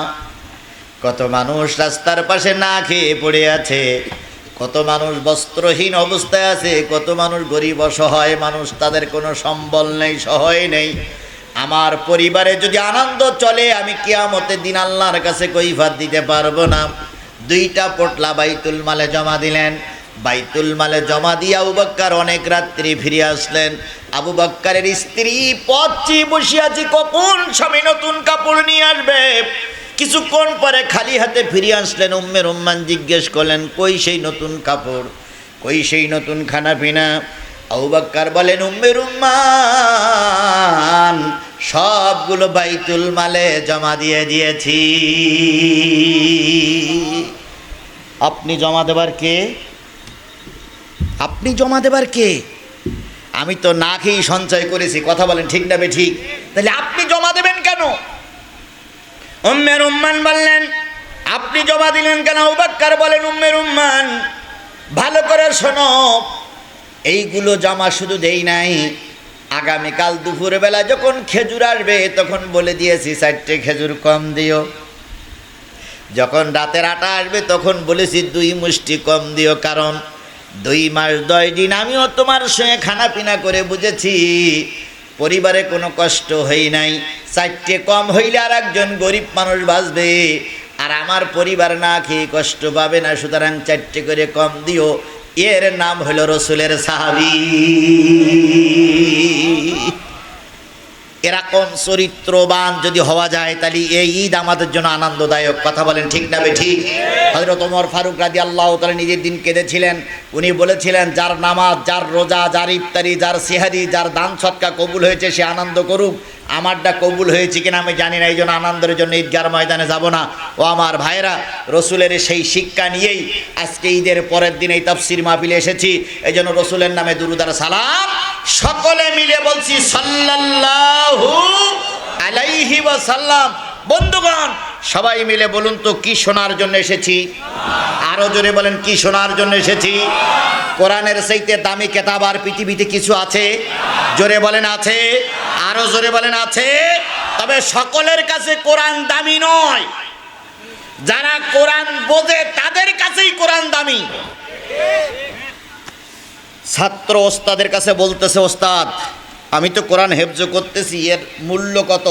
কত মানুষ রাস্তার পাশে না খেয়ে পড়ে আছে, কত মানুষ বস্ত্রহীন অবস্থায় আছে, কত মানুষ গরিব অসহায় মানুষ, তাদের কোনো সম্বল নেই, সহায় নেই। আমার পরিবারে যদি আনন্দ চলে আমি কিয়ামতের দিন আল্লাহর কাছে কৈফিয়ত দিতে পারবো না। 2টা পোটলা বাইতুল মালে জমা দিলেন। বাইতুল মালে জমা দিয়ে আবু বকর অনেক রাত্রি ফিরে আসলেন। আবু বকরের স্ত্রী পথ চেয়ে বসে আছে, কখন স্বামী নতুন কাপড় নিয়ে আসবে। কিছুক্ষণ পরে খালি হাতে ফিরে আসলেন। উম্মে রুম্মান জিজ্ঞেস করলেন কই সেই নতুন কাপড়, কই সেই নতুন খানা পিনা? আবু বকর বলেন উম্মে রুম্মান সবগুলো বাইতুল মালে জমা দিয়ে দিয়েছি। আপনি জমা দেবার কে? আপনি জমা দেবার কে? আমি তো না খেয়েই সঞ্চয় করেছি। কথা বলেন ঠিক না ঠিক? তাহলে আপনি জমা দেবেন কেন? উম্মে রুম্মান বললেন আপনি জমা দিলেন কেন? আবু বকর বলেন উম্মে রুম্মান ভালো করে শোনো, এইগুলো জমা শুধু দেই নাই, আগামীকাল দুপুরবেলা যখন খেজুর আসবে তখন বলে দিয়েছি 4টে খেজুর কম দিও। যখন রাতের আটা আসবে তখন বলেছি 2 মুষ্টি কম দিও, কারণ 2 মাস 10 দিন আমিও তোমার সঙ্গে খানা পিনা করে বুঝেছি পরিবারে কোনো কষ্ট হই নাই। 4টে কম হইলে আর একজন গরিব মানুষ বাঁচবে, আর আমার পরিবার না খেয়ে কষ্ট পাবে না, সুতরাং 4টে করে কম দিও। এর নাম হলো রসুলের সাহাবী। এরকম চরিত্রবান যদি হওয়া যায় তাহলে এই ঈদ আমাদের জন্য আনন্দদায়ক। কথা বলেন ঠিক না ঠিক? হযরত ওমর ফারুক রাদিয়াল্লাহু তাআলা নিজের দিন কেঁদেছিলেন। উনি বলেছিলেন, যার নামাজ, যার রোজা, যার ইফতারি, যার সিহারি, যার দান সদকা কবুল হয়েছে সে আনন্দ করুক। আমারটা কবুল হয়েছে কিনা আমি জানি না, এই জন্য আনন্দের জন্য ঈদগার ময়দানে যাব না। ও আমার ভাইরা, রসুলের সেই শিক্ষা নিয়েই আজকে ঈদের পরের দিন এই তাফসীর মাহফিলে এসেছি। এই জন্য রসুলের নামে দুরূদ আর সালাম সকলে মিলে বলছি সাল্লাল্লাহু আলাইহি ওয়াসাল্লাম। বন্ধুগণ, সবাই মিলে বলুন তো কি শোনার জন্য এসেছি? আরো জোরে বলেন, কি শোনার জন্য এসেছি? কোরআনের চাইতে দামি কিতাব আর পৃথিবীতে কিছু আছে? জোরে বলেন আছে? আরো জোরে বলেন আছে? তবে সকলের কাছে কোরআন দামি নয়, যারা কোরআন বোঝে তাদের কাছেই কোরআন দামি। ছাত্র ওস্তাদের কাছে বলতেছে, ওস্তাদ আমি তো কোরআন হেফজ করতেছি, এর মূল্য কত?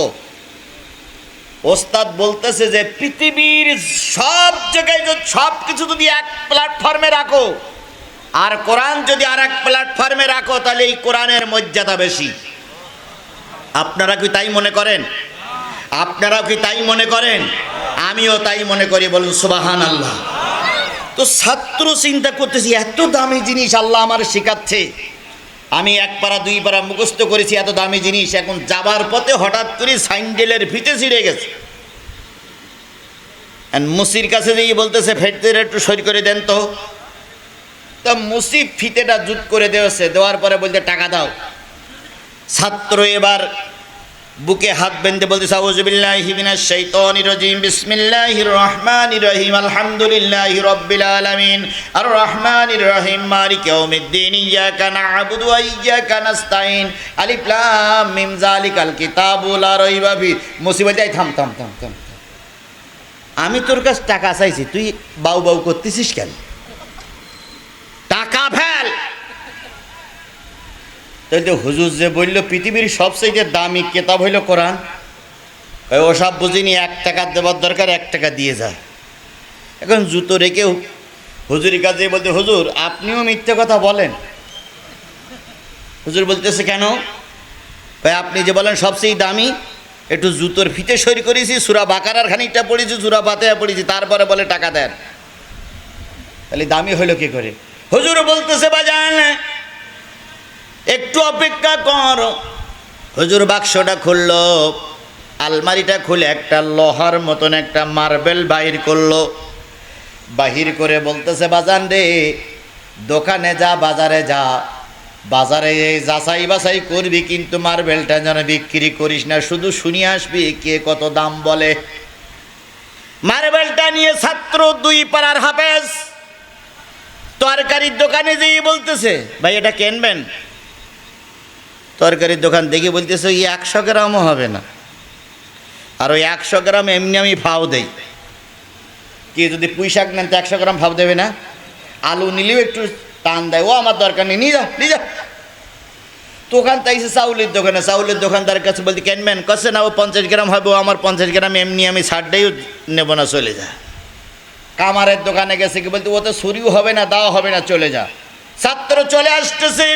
ওস্তাদ বলতেছে যে পৃথিবীর সব জায়গায় সব কিছু যদি এক প্ল্যাটফর্মে রাখো আর কোরআন যদি আর এক প্ল্যাটফর্মে রাখো তাহলে এই কোরআনের মর্যাদা বেশি। আপনারা কি তাই মনে করেন? আপনারা কি তাই মনে করেন? আমিও তাই মনে করি। বলুন সুবহানাল্লাহ। তো ছাত্র চিন্তা করতেছি, এত দামি জিনিস আল্লাহ আমার শেখাচ্ছে, আমি এক পারা দুই পারা মুখস্থ করেছি, এত দামি জিনিস, এখন যাবার পথে হঠাৎ করে সাইন্ডেলের ফিতে ছিঁড়ে গেছে। মুসির কাছে যেয়ে বলতেছে ফেটে একটু সই করে দেন তো। তা মুসি ফিতেটা জুত করে দেওয়াছে, দেওয়ার পরে বলতে টাকা দাও। ছাত্র এবার বুকে হাত বেঁধে বলতেছে আউযু বিল্লাহি মিনাশ শাইতানির রাজিম বিসমিল্লাহির রহমানির রহিম আলহামদুলিল্লাহি রাব্বিল আলামিন আর রহমানির রহিম মালিকি ইয়াউমিদ্দিন ইয়াকা না'বুদু ওয়া ইয়াকা নাস্তাইন আলিফ লাম মিম যালিকাল কিতাবু লা রাইবা ফি। মুসিবত যাই থাম থাম থাম থাম, আমি তোর কাছে টাকা চাইছি, তুই বাউ বাউ করতেছিস কেন? টাকা ফেল। তাই তো হুজুর যে বলল পৃথিবীর সবচেয়ে দামি কিতাব হইল কোরআন, ওসব বুঝিনি, 1 টাকা দেওয়ার দরকার 1 টাকা দিয়ে যা। এখন জুতো রেখে হুজুরের কাছে বলতে, হুজুর আপনিও মিথ্যে কথা বলেন। হুজুর বলতেছে কেন? ভাই আপনি যে বলেন সবচেয়ে দামি, একটু জুতোর ফিতে সই করেছি, সূরা বাকারার খানিকটা পড়েছি, সূরা ফাতিহা পড়েছি, তারপরে বলে টাকা দেন, তাহলে দামি হইল কি করে? হুজুর বলতেছে বাজান একটু অপেক্ষা কর। হুজুর বাক্সটা খুললো, আলমারিটা খুলে একটা লোহার মতন একটা মার্বেল বাহির করলো। বাহির করে বলতেছে বাজান রে, দোকানে যা, বাজারে যা, বাজারে যাচাই বাছাই করবি, কিন্তু মার্বেলটা যেন বিক্রি করিস না, শুধু শুনিয়ে আসবি কে কত দাম বলে। মার্বেলটা নিয়ে ছাত্র 2 পাড়ার হাফেজ তরকারির দোকানে যেয়ে বলতেছে ভাই এটা কিনবেন? তরকারির দোকান দেখে বলতেছে ওই 100 গ্রামও হবে না, আর ওই 100 গ্রাম এমনি আমি ফাও দেই। কি যদি পুঁই শাক নেন তো 100 গ্রাম ফাও দেবে না? আলু নিলেও একটু টান দেয়, ও আমার দরকার নেই, নিয়ে যা নিয়ে যা। দোকান তাইছে চাউলের দোকানে, চাউলের দোকানদারের কাছে বলতে কিনবেন? কাছে না ও 50 গ্রাম হবে, ও আমার 50 গ্রাম এমনি আমি ছাড়টাই নেব না, চলে যা। কামারের দোকানে গেছে কি বলতে, ও তো ছুরিও হবে না, দাও হবে না, চলে যা। ছাত্র চলে আসতেছে,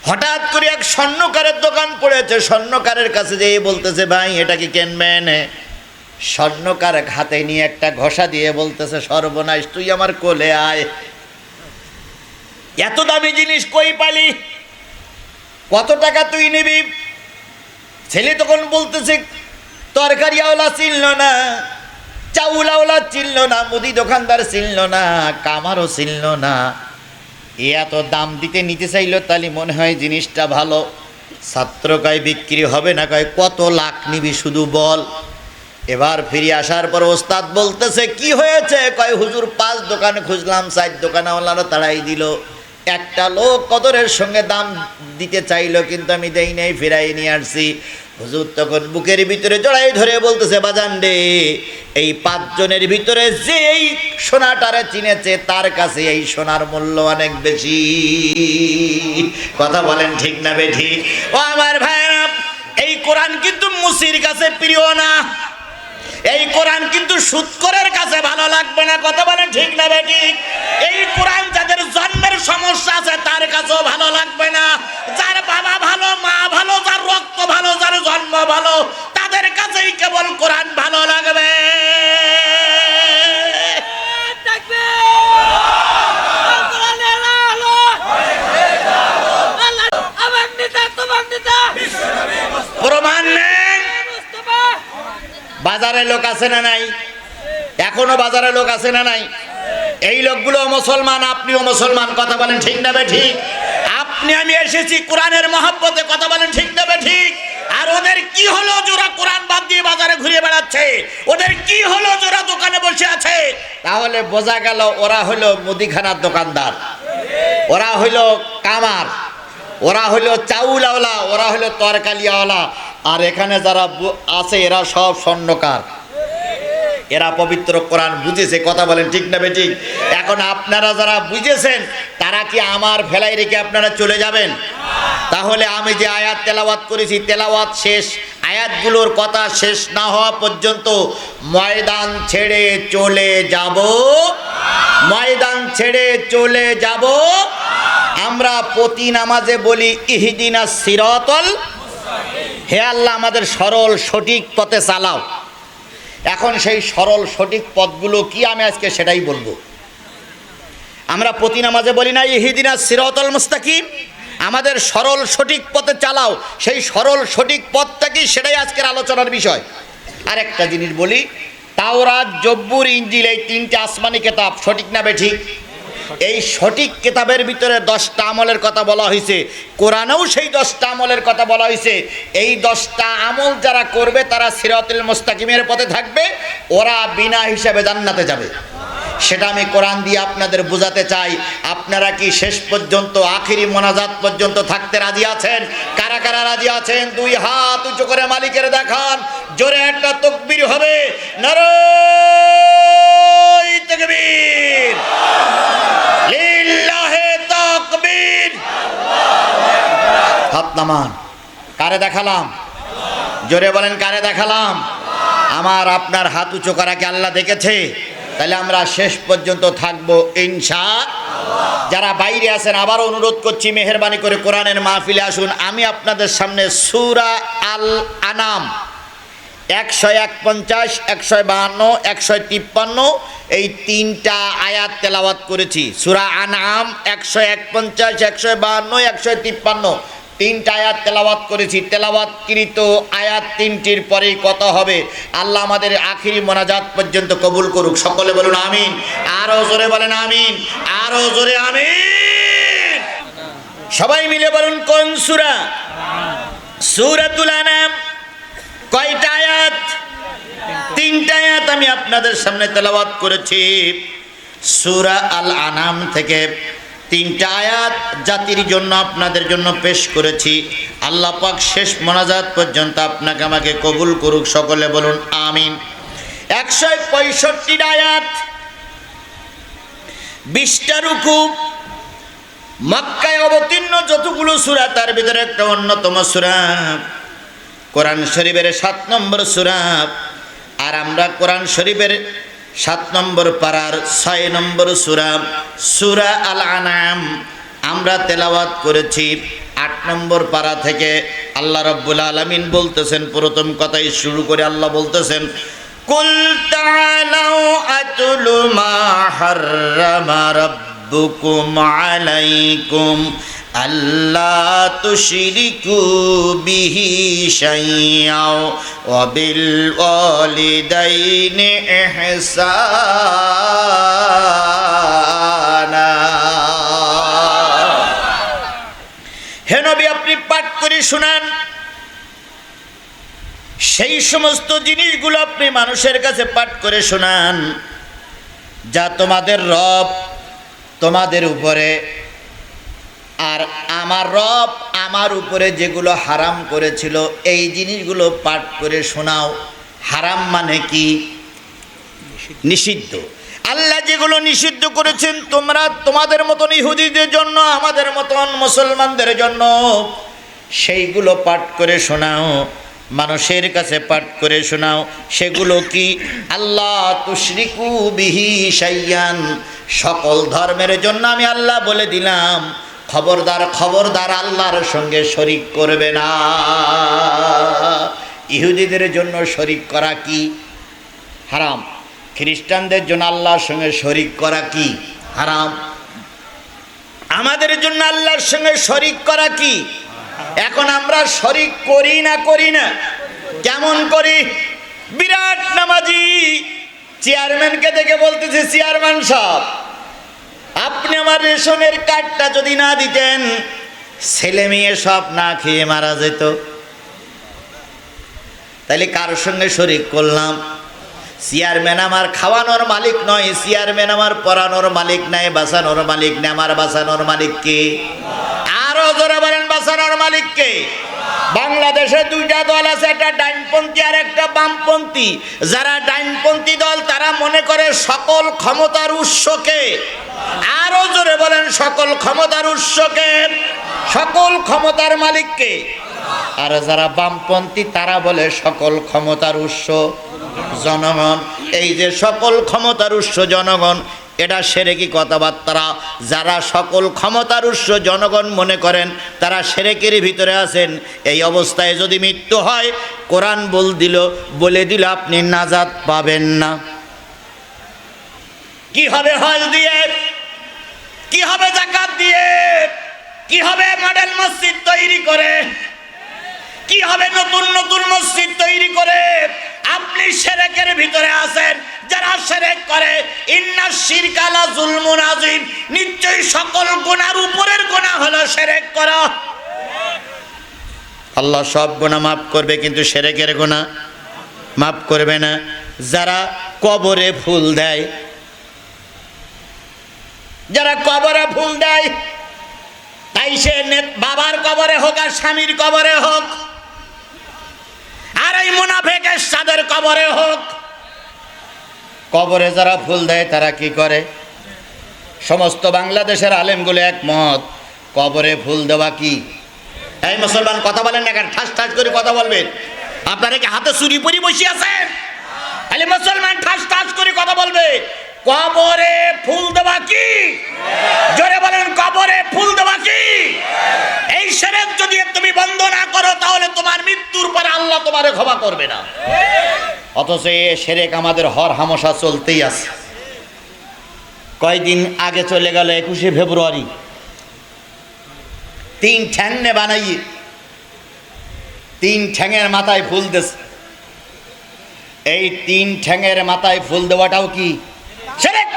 হঠাৎ করে এক স্বর্ণকারের দোকান পড়েছে, স্বর্ণকারের কাছে যেয়ে বলতেছে ভাই এটা কি কিনবেন? স্বর্ণকার হাতে নিয়ে একটা ঘষা দিয়ে বলতেছে সর্বনাশ, তুই আমার কোলে আয়, এত দামি জিনিস কই পালি, কত টাকা তুই নিবি? ছেলে তখন বলতেছে তরকারিওয়ালা চিনল না, চাউলাওয়ালা চিনল না, মুদি দোকানদার চিনল না, কামারও চিনল না, এত দাম দিতে নিতে চাইল, তাহলে মনে হয় জিনিসটা ভালো। ছাত্র কয় বিক্রি হবে না, কয় কত লাখ নিবি শুধু বল। এবার ফিরে আসার পর ওস্তাদ বলতেছে কি হয়েছে? কয় হুজুর 5 দোকানে খুঁজলাম, 4 দোকানওয়ালারা তাড়াই দিল, একটা লোক কদরের সঙ্গে দাম দিতে চাইলো, কিন্তু আমি দেই নাই, ফিরাই নিয়ে আসছি। হুজুর তখন বুকের ভিতরে জড়াই ধরে বলতেছে বাজান রে, এই 5 জনের ভিতরে যে এই সোনাটারে চিনেছে তার কাছে এই সোনার মূল্য অনেক বেশি। কথা বলেন ঠিক না বেঠিক? ও আমার ভাইরা, এই কোরআন কিন্তু মুসির কাছে প্রিয় না, এই কোরআন কিন্তু সুদখোরের কাছে ভালো লাগবে না, কথা বলেন ঠিক না বেঠিক? এই কোরআন যাদের জন্মের সমস্যা আছে তার কাছেও ভালো লাগবে না, যার বাবা ভালো, মা ভালো, যার রক্ত ভালো, যার জন্ম ভালো, তাদের কাছেই কেবল কোরআন ভালো লাগবে। প্রমাণ নেই? বাজারে লোক আছে না নাই? এখনো বাজারে লোক আছে না নাই? এই লোকগুলো মুসলমান, আপনিও মুসলমান, কথা বলেন ঠিক না ঠিক? আপনি আমি এসেছি কোরআনের মহব্বতে, কথা বলেন ঠিক না ঠিক? আর ওদের কি হলো যারা কোরআন বাদ দিয়ে বাজারে ঘুরে বেড়াচ্ছে? ওদের কি হলো যারা দোকানে বসে আছে? তাহলে বোঝা গেল ওরা হলো মুদিখানার দোকানদার, ওরা হলো কামার, ওরা হলো চাউলওয়ালা, ওরা হলো তরকারিওয়ালা। আর এখানে যারা আছে এরা সব স্বর্ণকার, এরা পবিত্র কোরআন বুঝেছে, কথা বলেন ঠিক না বেঠিক? এখন আপনারা যারা বুঝেছেন তারা কি আমার ফেলাই রেখে আপনারা চলে যাবেন? তাহলে আমি যে আয়াত তেলাওয়াত করেছি, তেলাওয়াত শেষ, আয়াতগুলোর কথা শেষ না হওয়া পর্যন্ত ময়দান ছেড়ে চলে যাব, ময়দান ছেড়ে চলে যাব। আমরা প্রতি নামাজে বলি ইহদিনাস সিরাতাল, হে আল্লাহ আমাদের সরল সঠিক পথে চালাও। এখন সেই সরল সঠিক পথগুলো কি আমি আজকে সেটাই বলবো। আমরা প্রতি নামাজে বলি না ইহদিনাস সিরাতাল মুস্তাকিম, আমাদের সরল সঠিক পথে চালাও, সেই সরল সঠিক পথটা কি সেটাই আজকের আলোচনার বিষয়। আরেকটা জিনিস বলি, তাওরাত, জব্বুর, ইনজিল, এই তিনটে আসমানি কিতাব, সঠিক না বেঠিক? এই সঠিক কিতাবের ভিতরে 10টা আমলের কথা বলা হয়েছে, কোরআনেও সেই 10টা আমলের কথা বলা হয়েছে। এই 10টা আমল যারা করবে তারা সিরাতুল মুস্তাকিমের পথে থাকবে, ওরা বিনা হিসাবে জান্নাতে যাবে। সেটা আমি কোরআন দিয়ে আপনাদের বোঝাতে চাই। আপনারা কি শেষ পর্যন্ত আখিরি মোনাজাত পর্যন্ত থাকতে রাজি আছেন? কারা কারা রাজি আছেন? 2 হাত উঁচু করে মালিকের দেখান, জোরে একটা তাকবীর হবে, নারায়ে তাকবীর, লিল্লাহে তাকবীর। হাত নামান। কারে দেখালাম? জোরে বলেন, কারে দেখালাম? আমার আপনার হাত উঁচু করা কি আল্লাহ দেখেছে? তাহলে আমরা শেষ পর্যন্ত থাকবো ইনশাআল্লাহ। যারা বাইরে আছেন আবারও অনুরোধ করছি, মেহেরবানি করে কোরআনের মাহফিলে আসুন। আমি আপনাদের সামনে সূরা আল আনাম 151, 152, 153 এই 3টা আয়াত তেলাওয়াত করেছি। সূরা আনআম 151, 152, 153 3টা আয়াত তেলাওয়াত করেছি। তেলাওয়াতকৃত আয়াত 3টির পরেই কথা হবে। আল্লাহ আমাদের আখিরি মোনাজাত পর্যন্ত কবুল করুক, সকলে বলুন আমিন। আরো জোরে বলেন আমিন, আরো জোরে আমিন। সবাই মিলে বলুন কোন সূরা? সূরাতুল আনাম। কয়টা আয়াত? 3টা আয়াত আমি আপনাদের সামনে তেলাওয়াত করেছি। সূরা আল আনাম থেকে 3টা আয়াত জাতির জন্য আপনাদের জন্য পেশ করেছি। আল্লাহ পাক শেষ মোনাজাত পর্যন্ত আপনাকে আমাকে কবুল করুক, সকলে বলুন আমিন। 165টা আয়াত, 20টা রুকু। মক্কায় অবতীর্ণ যতগুলো সূরা তার ভিতরে একটা অন্যতম সূরা, কোরআন শরীফের 7 নম্বর সূরা। আর আমরা কোরআন শরীফের 7 নম্বর পারার 6 নম্বর সূরা, সূরা আল আনাম আমরা তেলাওয়াত করেছি 8 নম্বর পারা থেকে। আল্লাহ রাব্বুল আলামিন বলতেছেন, প্রথম কথাই শুরু করে আল্লাহ বলতেছেন, কুল তাআলাউ আতুলু মা হাররামা রাব্বুকুম আলাইকুম আল্লা তুশরিকু বিহি শাইআ ওয়া বিল ওয়ালিদাইনি ইহসানা। হে নবী, আপনি পাঠ করে শোনান সেই সমস্ত জিনিসগুলো, আপনি মানুষের কাছে পাঠ করে শোনান যা তোমাদের রব তোমাদের উপরে আর আমার রব আমার উপরে যেগুলো হারাম করেছিল এই জিনিসগুলো পাঠ করে শোনাও। হারাম মানে কি? নিষিদ্ধ। আল্লাহ যেগুলো নিষিদ্ধ করেছেন তোমরা তোমাদের মতন ইহুদিদের জন্য, আমাদের মতন মুসলমানদের জন্য, সেইগুলো পাঠ করে শোনাও। মানুষের কাছে পাঠ করে শোনাও। সেগুলো কি? আল্লাহ তুশরিকু বিহি শাইয়ান, সকল ধর্মের জন্য আমি আল্লাহ বলে দিলাম, খবরদার খবরদার আল্লাহর সঙ্গে শরিক করবে না। ইহুদিদের জন্য শরিক করা কি? হারাম। খ্রিস্টানদের জন্য আল্লাহর সঙ্গে শরিক করা কি? হারাম। আমাদের জন্য আল্লাহর সঙ্গে শরিক করা কি? এখন আমরা শরিক করি না করি না? কেমন করি? বিরাট নামাজি চেয়ারম্যানকে দেখে বলতেছে, চেয়ারম্যান সাহেব, আপনি আমার রেশনের কার্ডটা যদি না দিতেন ছেলে মেয়ে সব না খেয়ে মারা যেত। তাইলে কার সঙ্গে শরিক করলাম? চেয়ারম্যান আমার খাওয়ানোর মালিক নয়, চেয়ারম্যান আমার পড়ানোর মালিক নয়, বাঁচানোর মালিক নয়। আমার বাঁচানোর মালিক কে? আরো জোরে বলেন, বাঁচানোর মালিক কে? বাংলাদেশে দুইটা দল আছে, একটা ডাইনপন্থী আর একটা বামপন্থী। যারা ডাইনপন্থী দল তারা মনে করে সকল ক্ষমতার উৎসকে। আরো জোরে বলেন, সকল ক্ষমতার উৎসকে, সকল ক্ষমতার মালিককে। আর যারা বামপন্থী তারা বলে সকল ক্ষমতার উৎস জনগণ। এই যে সকল ক্ষমতার উৎস জনগণ, এটা শিরকি কথাবার্তা। যারা সকল ক্ষমতার উৎস জনগণ মনে করেন তারা শিরকের ভিতরে আছেন। এই অবস্থায় যদি মৃত্যু হয়, কোরআন বলে দিল আপনি নাজাত পাবেন না। কি হবে হজ দিয়ে? কি হবে যাকাত দিয়ে? কি হবে মডেল মসজিদ তৈরি করে? কি হবে নতুন নতুন মসজিদ তৈরি করে? আপনি শিরকের ভিতরে আছেন। যারা শিরক করে, ইন্নাশ শিরকা লা যুলমুন আযীম, নিশ্চয়ই সকল গুনার উপরের গুনাহ হলো শিরক করা। আল্লাহ সব গুনাহ মাফ করবে, কিন্তু শিরকের গুনাহ মাফ করবে না। যারা কবরে ফুল দেয়, যারা কবরে ফুল দেয়, তাই সে বাবার কবরে হোক আর স্বামীর কবরে হোক, আর এই মুনাফিকের সাদের কবরে হোক, কবরে যারা ফুল দেয় তারা কি করে? সমস্ত বাংলাদেশের আলেমগুলো একমত, কবরে ফুল দেওয়া কি? এই মুসলমান কথা বলেন না কেন? ঠাস ঠাস করে কথা বলবেন। আপনারা কি হাতে চুরি পরি বসে আছেন? আলে মুসলমান ঠাস ঠাস করে কথা বলবে। কবরে ফুল দেওয়া কি? জোরে বলেন, কবরে ফুল দেওয়া কি? এই শিরক যদি তুমি বন্ধ না করো তাহলে তোমার মৃত্যুর পরে আল্লাহ তোমারে ক্ষমা করবে না। অথচ এই শিরক আমাদের হর হামেশা চলতেই আছে। কয়দিন আগে চলে গেল 21শে ফেব্রুয়ারি, 3 ঠ্যাং নে বানাইয়ে 3 ঠ্যাঙের মাথায় ফুল দিয়েছে। এই 3 ঠ্যাঙের মাথায় ফুল দেওয়াটাও কি শিরক?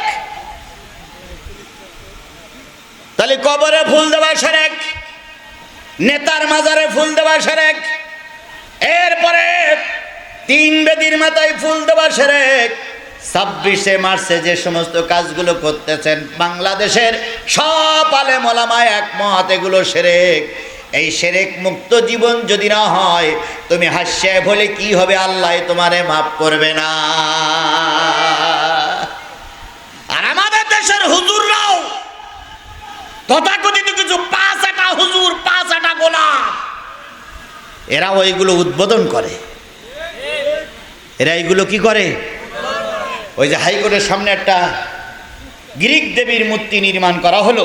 তাহলে কবরে ফুল দেওয়া শিরক, নেতার মাজারে ফুল দেওয়া শিরক, এরপরে 3 বেদির মাথায় ফুল দেওয়া শিরক। 26শে মার্চে যে সমস্ত কাজগুলো করতেছেন বাংলাদেশের সব আলেম ওলামা একমত, এগুলো শিরক। এই শিরক মুক্ত জীবন যদি না হয়, তুমি হাসিয়ে বলে কি হবে? আল্লাহ তোমারে মাফ করবে না। আর আমাদের দেশের হুজুররাও তথাকথিত কিছু 5 হুজুর, 5 গোলাম, এরা ওইগুলো উদ্বোধন করে। এরা এইগুলো কি করে? ওই যে হাইকোর্টের সামনে একটা গ্রিক দেবীর মূর্তি নির্মাণ করা হলো,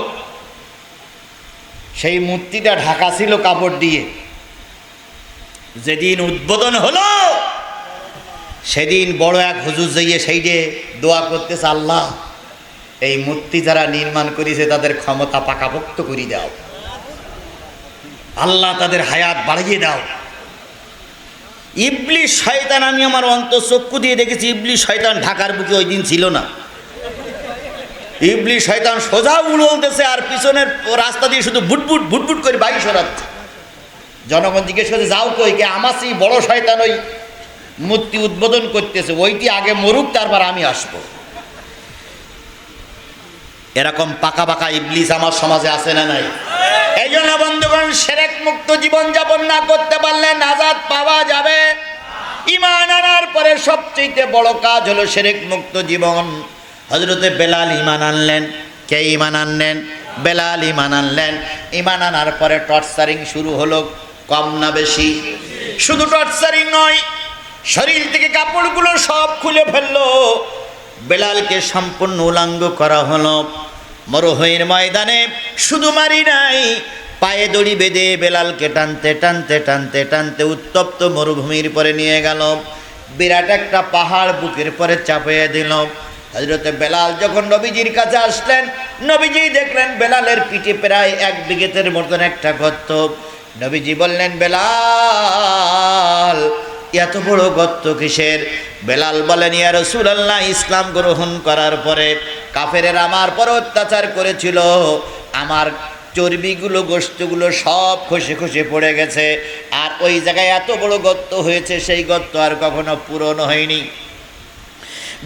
সেই মূর্তিটা ঢাকা ছিল কাপড় দিয়ে। যেদিন উদ্বোধন হলো সেদিন বড় এক হুজুর যাইয়ে সেইটে দোয়া করতেছে, আল্লাহ এই মূর্তি যারা নির্মাণ করেছে তাদের ক্ষমতা পাকাপোক্ত করে দাও, আল্লাহ তাদের হায়াত বাড়িয়ে দাও। ইবলিস শয়তান, আমি আমার অন্তঃচক্ষু দিয়ে দেখেছি, ইবলিস শয়তান ঢাকার বুকে ওই দিন ছিল না। ইবলিস শয়তান সোজা উড়লতেছে আর পিছনের রাস্তা দিয়ে শুধু বুটবুট বুটবুট করে বাইক সরাচ্ছে। জনগণ জিজ্ঞেস করছে, যাও কই? কে? আমার সেই বড় শয়তান ওই মূর্তি উদ্বোধন করতেছে, ওইটি আগে মরুক তারপর আমি আসবো। এরকম পাকা পাকা ইবলিস আমার সমাজে আছে না নাই? এই জন্য বন্ধুগণ, শিরক মুক্ত জীবন যাপন না করতে পারলে নাজাত পাওয়া যাবে। ঈমান আনার পরে সবচেয়ে বড় কাজ হলো শিরক মুক্ত জীবন। হযরতে বেলাল ঈমান আনলেন। কে ঈমান আনলেন? বেলাল ঈমান আনলেন। ঈমান আনার পরে টর্চারিং শুরু হলো, কম না বেশি? শুধু টর্চারিং নয়, শরীর থেকে কাপড়গুলো সব খুলে ফেললো, বেলালকে সম্পূর্ণ উলঙ্গ করা হলো। মরুভূমির ময়দানে শুধু মারি নাই, পায়ে দড়ি বেঁধে বেলালকে টানতে টানতে টানতে টানতে উত্তপ্ত মরুভূমির পরে নিয়ে গেল। বিরাট একটা পাহাড় বুকের পরে চাপিয়ে দিল। হযরতে বেলাল যখন নবীজির কাছে আসলেন, নবীজি দেখলেন বেলালের পিঠে প্রায় 1 বিঘতের মতন একটা গর্ত। নবীজি বললেন, বেলাল এত বড় গর্ত কিসের? বেলাল বলেন, ইয়া রাসূলুল্লাহ, ইসলাম গ্রহণ করার পরে কাফেরেরা আমার পর অত্যাচার করেছিল, আমার চর্বিগুলো গোশতগুলো সব খসে খসে পড়ে গেছে, আর ওই জায়গায় এত বড় গর্ত হয়েছে, সেই গর্ত আর কখনো পূরণ হয়নি।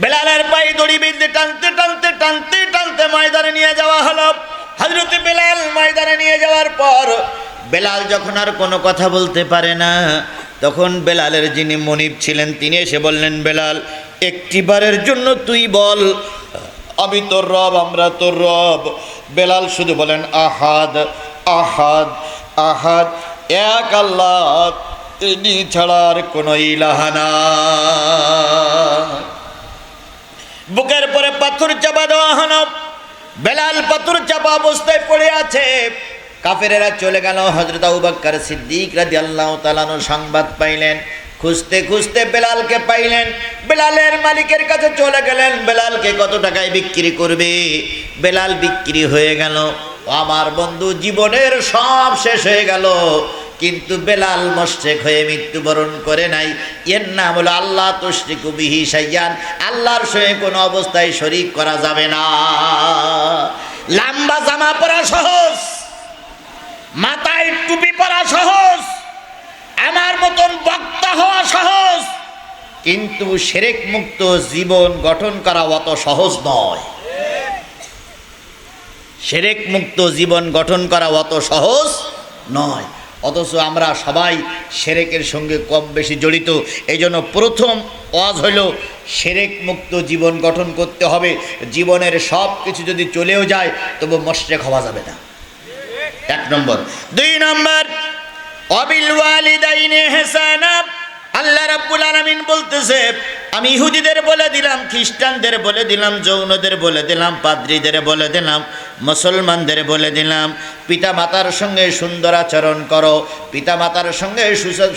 বেলালের পায়ে দড়ি বেঁধে টানতে টানতে টানতে টানতে ময়দানে নিয়ে যাওয়া হলো। হযরতে বেলাল ময়দানে নিয়ে যাওয়ার পর বেলাল যখন আর কোনো কথা বলতে পারে না, তখন বেলালের যিনি মনিব ছিলেন তিনি এসে বললেন, বেলাল একটিবারের জন্য তুই বল, আমি তোর রব, আমরা তোর রব। বেলাল শুধু বলেন, আহাদ আহাদ আহাদ, এক আল্লাহ, তিনি ছাড়ার কোনো ইলাহা নাই। বুকের পরে পাথর চাপা দেওয়া হলো। বেলাল পাথর চাপা অবস্থায় পড়ে আছে। কাফেরেরা চলে গেল। হযরত আবু বকর সিদ্দিক রাদিয়াল্লাহু তাআলা সংবাদ পাইলেন, খুঁজতে খুঁজতে বেলালকে পাইলেন। বেলালের মালিকের কাছে চলে গেলেন, বেলালকে কত টাকায় বিক্রি করবে? বেলাল বিক্রি হয়ে গেল। আমার বন্ধু, জীবনের সব শেষ হয়ে গেল, কিন্তু বেলাল মুশরিক হয়ে মৃত্যুবরণ করে নাই। এর নাম হলো আল্লাহ তুশরিকু বিহি শাইয়ান, আল্লাহর সঙ্গে কোনো অবস্থায় শরীক করা যাবে না। লম্বা জামা পরা সহজ, মাথায় টুপি পরা সহজ, আমার মতন বক্তা হওয়া সহজ, কিন্তু শিরক মুক্ত জীবন গঠন করা অত সহজ নয়। শিরক মুক্ত জীবন গঠন করা অত সহজ নয়। অথচ আমরা সবাই শিরকের সঙ্গে কম বেশি জড়িত। এই জন্য প্রথম ওয়াজ হইল শিরক মুক্ত জীবন গঠন করতে হবে। জীবনের সব কিছু যদি চলেও যায়, তবু মুশরিক হওয়া যাবে না, 1 নম্বর। 2 নম্বর, অবিল ওয়ালিদাইনি ইহসানা। আল্লাহ রাব্বুল আলামিন বলতেছে, আমি ইহুদিদের বলে দিলাম, খ্রিস্টানদের বলে দিলাম, জৈনদের বলে দিলাম, পাদ্রীদের বলে দিলাম, মুসলমানদের বলে দিলাম, পিতামাতার সঙ্গে সুন্দর আচরণ করো। পিতামাতার সঙ্গে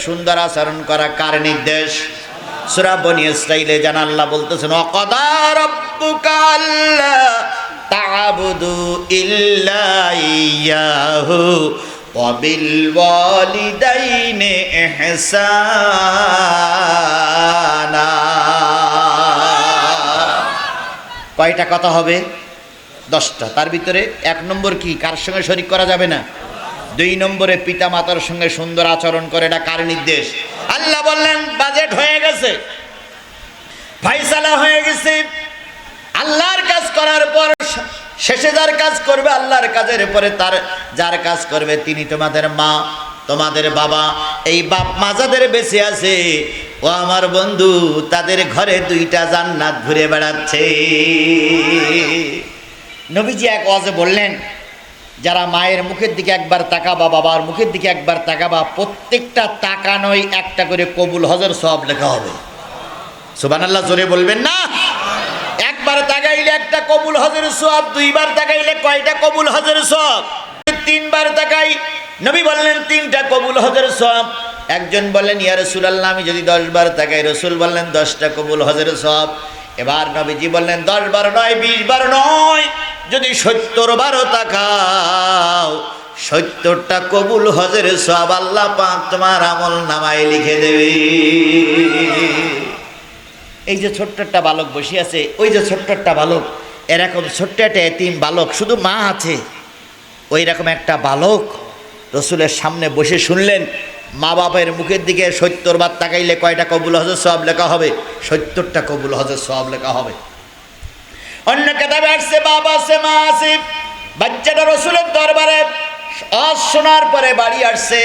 সুন্দর আচরণ করা কার নির্দেশ? সূরা বনী ইসরাঈলে জান আল্লাহ বলতেছেন, ওয়াকাদা রাব্বুকা আল্লা তা'বুদু ইল্লা ইয়্যাহু ওয়াবিল ওয়ালিদাইনি ইহসানা। কয়টা কথা হবে? 10টা। তার ভিতরে 1 নম্বর কি? কার সঙ্গে শরীক করা যাবে না। 2 নম্বরে পিতা মাতার সঙ্গে সুন্দর আচরণ করে। এটা কার নির্দেশ? আল্লাহ বললেন, বাজেট হয়ে গেছে, ফায়সালা হয়ে গেছে। আল্লাহর কাজ করার পর শেষে যার কাজ করবে আল্লাহর কাজের পরে তার যার কাজ করবে তিনি তোমাদের মা, তোমাদের বাবা। এই বাপ মা যাদের বেঁচে আছে, ও আমার বন্ধু, তাদের ঘরে 2টা জান্নাত ঘুরে বেড়াচ্ছে। নবীজি এক ওয়াজে বললেন, যারা মায়ের মুখের দিকে একবার তাকাবা, বাবার মুখের দিকে একবার তাকাবা, প্রত্যেকটা তাকানোই একটা করে কবুল হজের সওয়াব লেখা হবে। সুবহানাল্লাহ, জোরে বলবেন না? একবার তাকাইলে একটা কবুল হজের সওয়াব, 2 বার তাকাইলে কয়টা কবুল হজের সওয়াব? 3 বার তাকাই। নবী বললেন 3টা কবুল হজের সওয়াব। একজন বললেন, ইয়া রাসূলুল্লাহ, আমি যদি 10 বার তাকাই? রাসূল বললেন 10টা কবুল হজের সওয়াব। এবার নবীজি বললেন 10 বার নয়, 20 বার নয়, যদি 70 বারও তাকাও, 70টা কবুল হজের সওয়াব আল্লাহ পাক তোমার আমল নামায় লিখে দেবে। এই যে ছোট্ট একটা বালক বসে আছে, ওই যে ছোট্ট একটা বালক, এরকম ছোট্ট একটা এতিম বালক, শুধু মা আছে, ওই রকম একটা বালক রসুলের সামনে বসে শুনলেন, মা বাবার মুখের দিকে 70 বার তাকাইলে কয়টা কবুল হজের সওয়াব লেখা হবে? 70টা কবুল হজের সওয়াব লেখা হবে। অন্য কিতাবে আসছে, বাবা আছে, মা আছে, বাচ্চাটা রসুলের দরবারে আজ শোনার পরে বাড়ি আসছে।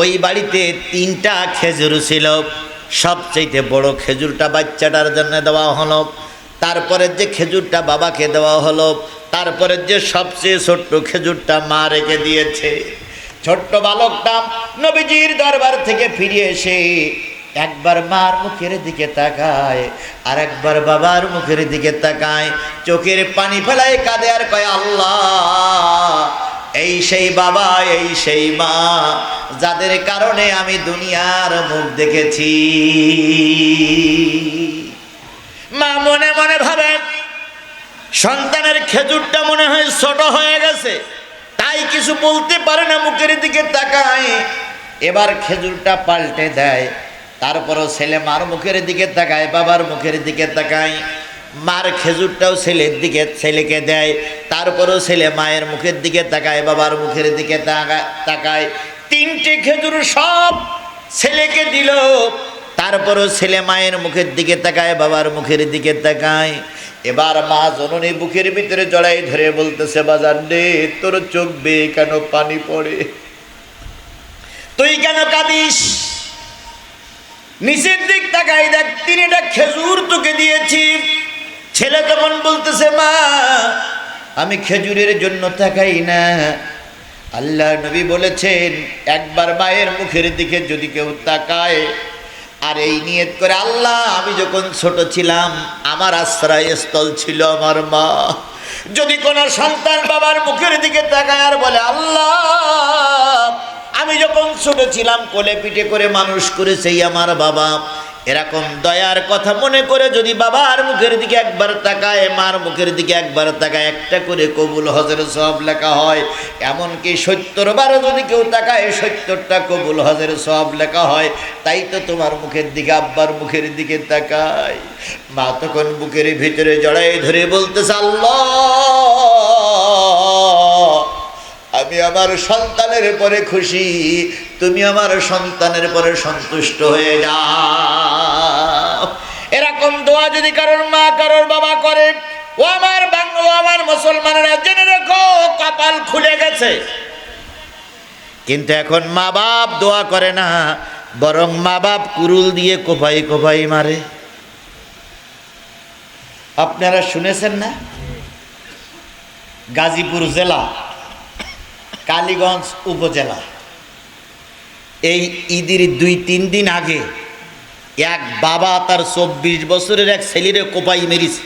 ওই বাড়িতে 3টা খেজুর ছিল। সবচেয়ে বড় খেজুরটা বাচ্চাটার জন্য দেওয়া হলো, তারপরে যে খেজুরটা বাবাকে দেওয়া হলো, তারপরে যে সবচেয়ে ছোট্ট খেজুরটা মা রেখে দিয়েছে। ছোট্ট বালকটা নবীজির দরবার থেকে ফিরে এসে একবার মার মুখের দিকে তাকায়, আর একবার বাবার মুখের দিকে তাকায়, চোখের পানি ফেলায় কাঁদে আর কয়, আল্লাহ, এই সেই বাবা, এই সেই মা, যাদের কারণে আমি দুনিয়ার মুখ দেখেছি। মা মনে মনে ভাবে, সন্তানের খেজুরটা মনে হয় ছোট হয়ে গেছে, তাই কিছু বলতে পারে না, মুখের দিকে তাকায়। এবার খেজুরটা পাল্টে দেয়, তারপরও ছেলে মার মুখের দিকে তাকায়, বাবার মুখের দিকে তাকায়। মার খেজুরটাও ছেলেকে দেয়, তারপরও ছেলে মায়ের মুখের দিকে তাকায়, বাবার মুখের দিকে তাকায়। তিনটে খেজুর সব ছেলেকে দিল, তারপরও ছেলে মায়ের মুখের দিকে তাকায়, বাবার মুখের দিকে তাকায়। এবার মা জননী বুকের ভিতরে জড়াই ধরে বলতেছে, বাজার রে, তোর চোখ বেয়ে কেন পানি পড়ে, তুই কেন কাঁদিস? নিচের দিক তাকাই দেখ, তিনটা খেজুর তোকে দিয়েছি। ছেলে তখন বলতেছে, মা, আমি খেজুরের জন্য তাকাই না, আল্লাহ নবী বলেছেন একবার মায়ের মুখের দিকে যদি কেউ তাকায় আর এই নিয়ত করে, আল্লাহ, আমি যখন ছোট ছিলাম আমার আশ্রয়স্থল ছিল আমার মা, যদি কোনো সন্তান বাবার মুখের দিকে তাকায় আর বলে, আল্লাহ, আমি যখন ছোট ছিলাম কোলে পিঠে করে মানুষ করেছে আমার বাবা, এরকম দয়ার কথা মনে করে যদি বাবার মুখের দিকে একবার তাকায়, মার মুখের দিকে একবার তাকায়, একটা করে কবুল হজের সওয়াব লেখা হয়। এমনকি 70 বারও যদি কেউ তাকায়, 70টা কবুল হজের সওয়াব লেখা হয়। তাই তো তোমার মুখের দিকে, আব্বার মুখের দিকে তাকায়। মা তখন বুকের ভিতরে জড়াই ধরে বলতেছে, আল্লাহ, আমি আমার সন্তানের পরে খুশি, তুমি আমার সন্তানের পরে সন্তুষ্ট হয়ে যাও। এরকম দোয়া যদি কারোর মা কারোর বাবা করে, ও আমার বাংলা, ও আমার মুসলমানেরা, জেনে রেখো, কপাল খুলে গেছে। কিন্তু এখন মা বাপ দোয়া করে না, বরং মা বাপ কুরুল দিয়ে কোপাই কোপাই মারে। আপনারা শুনেছেন না, গাজীপুর জেলা, কালীগঞ্জ উপজেলা, এই ঈদের 2-3 দিন আগে এক বাবা তার 24 বছরের এক ছেলেরে কোপাই মেরেছে।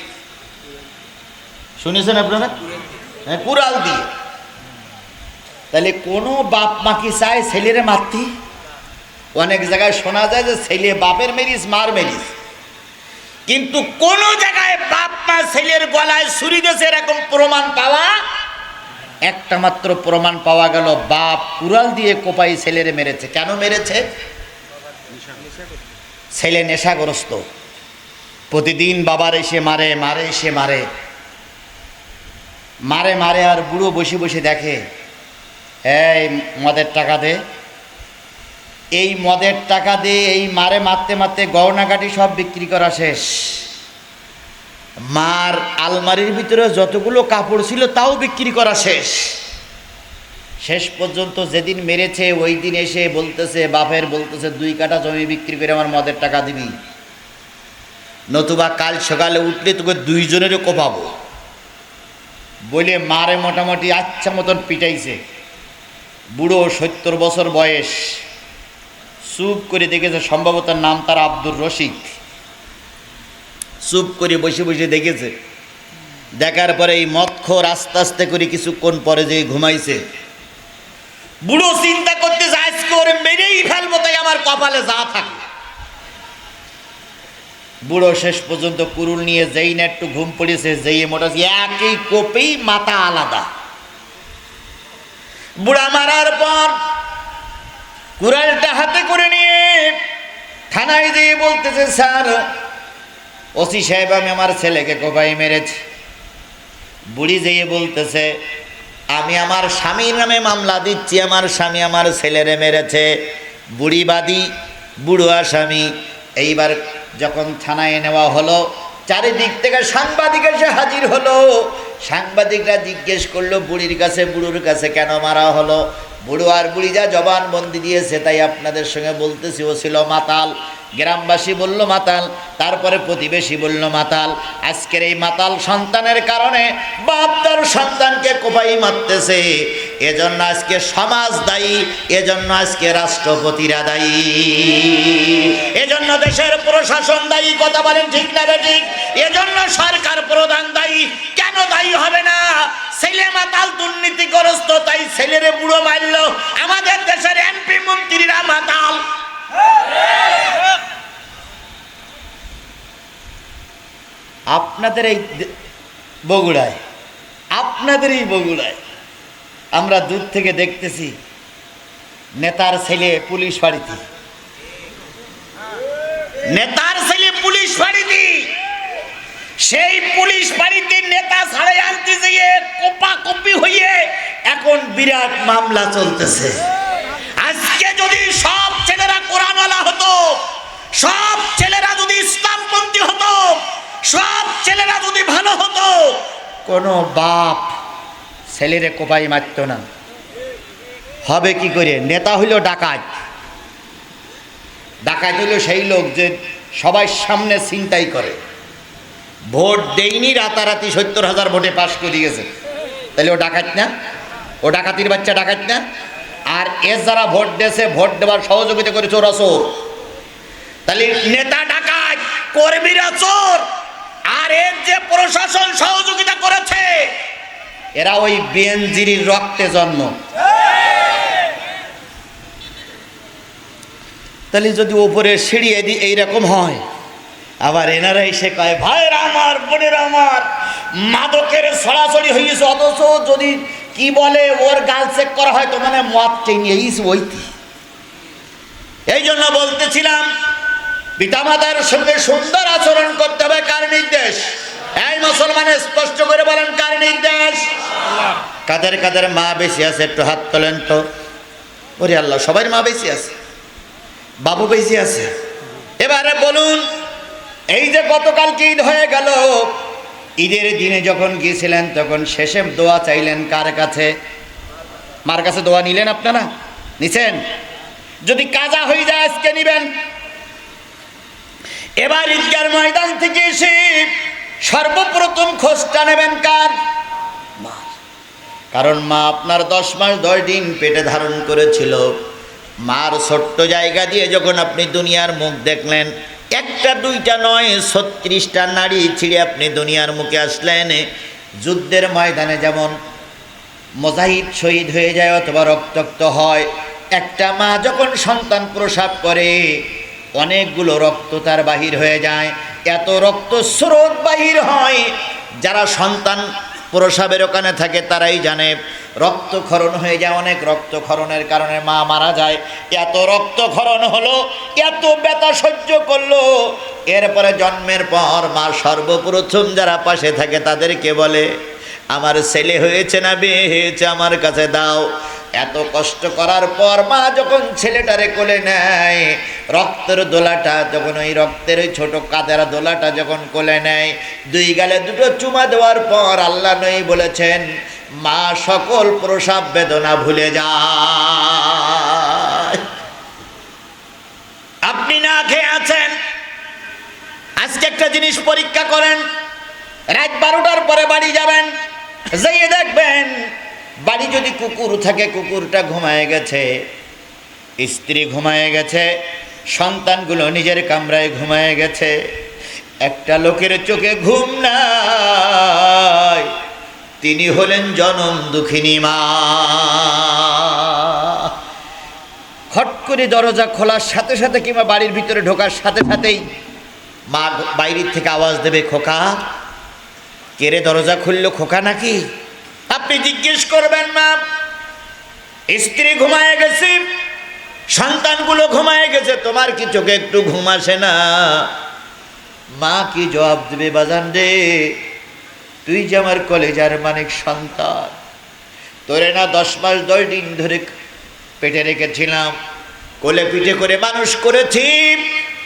শুনেছেন আপনারা? হ্যাঁ, কুড়াল দিয়ে। তাহলে কোনো বাপ মা কি চায় ছেলেরে মারতে? অনেক জায়গায় শোনা যায় যে ছেলে বাপের মেরিস, মার মেরিস, কিন্তু কোন জায়গায় বাপ মা ছেলের গলায় ছুরি দিয়েছে এরকম প্রমাণ পাওয়া, একটা মাত্র প্রমাণ পাওয়া গেল, বাপ কুড়াল দিয়ে কোপাই ছেলেরে মেরেছে। কেন মেরেছে? ছেলে নেশাগ্রস্ত, প্রতিদিন বাবার এসে মারে, মারে এসে মারে, মারে মারে, আর বুড়ো বসে বসে দেখে, এই মদের টাকা দে, এই মদের টাকা দিয়ে এই মারে মারতে মারতে গহনাগাটি সব বিক্রি করা শেষ। মার আলমারির ভিতরে যতগুলো কাপড় ছিল তাও বিক্রি করা শেষ। শেষ পর্যন্ত যেদিন মেরেছে ওই দিন এসে বলতেছে, বাপের বলতেছে, 2 কাঠা জমি বিক্রি করে আমার মদের টাকা দিবি, নতুবা কাল সকালে উঠলে তোকে 2 জনেরও কোপাবো বলে মারে মোটামুটি আচ্ছা মতন পিটাইছে। বুড়ো 70 বছর বয়স, চুপ করে দেখেছে, সম্ভবত নাম তার আব্দুর রশিদ। চুপ করে বসে বসে দেখেছে, দেখার পরে এই মদখোর আস্তে আস্তে করে কিছুক্ষণ পরে যে ঘুমাইছে। বুড়ো চিন্তা করতেছে, আজকে ওরে মেরেই ফেলবো, তাই আমার কপালে যা থাকে। বুড়ো শেষ পর্যন্ত কুরুল নিয়ে যেই না একটু ঘুম পড়েছে, যেই মোটা একই কোপেই মাথা আলাদা। বুড়া মারার পর কুড়ালটা হাতে করে নিয়ে থানায় যেয়ে বলতেছে, স্যার, ওসি সাহেব, আমি আমার ছেলেকে কোপাই মেরেছি। বুড়ি যেয়ে বলতেছে, আমি আমার স্বামীর নামে মামলা দিচ্ছি, আমার স্বামী আমার ছেলেরে মেরেছে। বুড়িবাদী, বুড়ো আসামি। এইবার যখন থানায় নেওয়া হলো, চারিদিক থেকে সাংবাদিক এসে হাজির হলো। সাংবাদিকরা জিজ্ঞেস করলো বুড়ির কাছে, বুড়োর কাছে কেন মারা হলো? বুড়ো আর বুড়ি যা জবানবন্দি দিয়েছে তাই আপনাদের সঙ্গে বলতেছি। ও ছিল মাতাল, গ্রামবাসী বলল মাতাল, তারপরে প্রতিবেশী বলল মাতাল। আজকের এই মাতাল সন্তানের কারণে বাপ তার সন্তানকে কোপাই মারতেছে। এজন্য আজকে সমাজ দায়ী, এজন্য আজকে রাষ্ট্রপতিরা দায়ী, এজন্য দেশের প্রশাসন দায়ী। কথা বলেন ঠিক না বেঠিক? এজন্য সরকার প্রধান দায়ী। কেন দায়ী হবে না? ছেলে মাতাল দুর্নীতিগ্রস্ত, তাই ছেলেরে বুড়ো মারল। আমাদের দেশের এমপি মন্ত্রীরা মাতাল। আপনাদের এই বগুড়ায়, আপনাদের এই বগুড়ায় আমরা দূর থেকে দেখতেছি নেতার ছেলে পুলিশ ফাঁড়িতে, নেতার ছেলে পুলিশ ফাঁড়িতে, সেই পুলিশ বাড়িতে নেতা ছাড়াই আনতে গিয়ে কোপাকুপি হয়ে এখন বিরাট মামলা চলতেছে। আজকে যদি সব ছেলেরা কোরআনওয়ালা হতো, সব ছেলেরা যদি ইসলামপন্থী হতো, সব ছেলেরা যদি ভালো হতো, কোনো বাপ ছেলেরে কোপাই মারত না। হবে কি করে? নেতা হইল ডাকাত। ডাকাত হইল সেই লোক যে সবাই সামনে ছিনতাই করে। ভোট দেয়নি, রাতারাতি ৭০,০০০ ভোটে পাশ করে গেছে, তাহলে ও ডাকাত না? ও ডাকাতির বাচ্চা ডাকাত না? আর এর যারা ভোট দিয়েছে, ভোট দেওয়ার সহযোগিতা করে চোর চোর। তাহলে নেতা ডাকাত, কর্মীরা চোর, আর এর যে প্রশাসন সহযোগিতা করেছে এরা ওই বিএনজির রক্তে জন্ম। তাহলে যদি উপরে সিঁড়ি এইরকম হয়, আবার এনারা এসে কয় ভাইরা আমার, বোনেরা আমার, মাদকের ছড়াছড়ি হয়েছে, অথচ যদি কি বলে ওর গাল চেক করা হয় তো মানে মদ চেয়ে ওইটি। এই জন্য বলতেছিলাম পিতামাতার সঙ্গে সুন্দর আচরণ করতে হবে। কার নির্দেশ? এই মুসলমান স্পষ্ট করে বলেন, কার নির্দেশ? কাদের কাদের মা বেশি আছে একটু হাত তোলেন তো। ওরে আল্লাহ, সবার মা বেশি আছে, বাবু বেশি আছে। এবারে বলুন, এই যে গতকালকে ঈদ হয়ে গেল, ঈদের দিনে যখন গিয়েছিলেন তখন শেষে দোয়া চাইলেন কার কাছে? মার কাছে দোয়া নিলেন? আপনারা নিছেন? যদি কাজা হয়ে যায় আজকে নিবেন। এবার ঈদগার ময়দান থেকে এসে সর্বপ্রথম খোঁজটা নেবেন কার? মা। কারণ মা আপনার 10 মাস 10 দিন পেটে ধারণ করেছিল। মার ছোট্ট জায়গা দিয়ে যখন আপনি দুনিয়ার মুখ দেখলেন, একটা দুইটা নয় 36টা নারী ছিঁড়ে আপনি দুনিয়ার মুখে আসলেন। যুদ্ধের ময়দানে যেমন মুজাহিদ শহীদ হয়ে যায় অথবা রক্তাক্ত হয়, একটা মা যখন সন্তান প্রসব করে অনেকগুলো রক্ত তার বাহির হয়ে যায়। এত রক্ত স্রোত বাহির হয়, যারা সন্তান প্রসবের ওখানে থাকে তারাই জানে রক্তক্ষরণ হয়ে যায়। অনেক রক্তক্ষরণের কারণে মা মারা যায়। এত রক্তক্ষরণ হলো, এত ব্যথা সহ্য করলো। এরপরে জন্মের পর মা সর্বপ্রথম যারা পাশে থাকে তাদেরকে বলে, আমার ছেলে হয়েছে না মেয়ে হয়েছে আমার কাছে দাও। এত কষ্ট করার পর মা যখন ছেলেটারে কোলে নেয়, রক্তের দোলাটা যখন, ওই রক্তের ওই ছোট কাদের দোলাটা যখন কোলে নেয়, 2 গালে 2টো চুমা দেওয়ার পর আল্লাহ নবী বলেছেন মা সকল প্রসব বেদনা ভুলে যায়। আপনি না খেয়ে আছেন, আজকে একটা জিনিস পরীক্ষা করেন। রাত 12টার পরে বাড়ি যাবেন, যাইয়ে দেখবেন বাড়ি যদি কুকুর থাকে কুকুরটা ঘুমায় গেছে, স্ত্রী ঘুমায় গেছে, সন্তানগুলো নিজের কামরায় ঘুমায় গেছে। একটা লোকের চোখে ঘুম নাই, তিনি হলেন জনম দুঃখিনী মা। খট করে দরজা খোলার সাথে সাথে কিংবা বাড়ির ভিতরে ঢোকার সাথে সাথেই মা বাইরের থেকে আওয়াজ দেবে, খোকা। কেড়ে দরজা খুললো, খোকা নাকি? আপনি জিজ্ঞেস করবেন মা, স্ত্রী ঘুমায় গেছে, সন্তানগুলো ঘুমায় গেছে, তোমার কি চোখে একটু ঘুম আসে না? মা কি জবাব দেবে? বাজান রে, তুই যে আমার কলেজার মানিক সন্তান, তোরে না 10 মাস 10 দিন ধরে পেটে রেখেছিলাম, কোলে পিঠে করে মানুষ করেছি,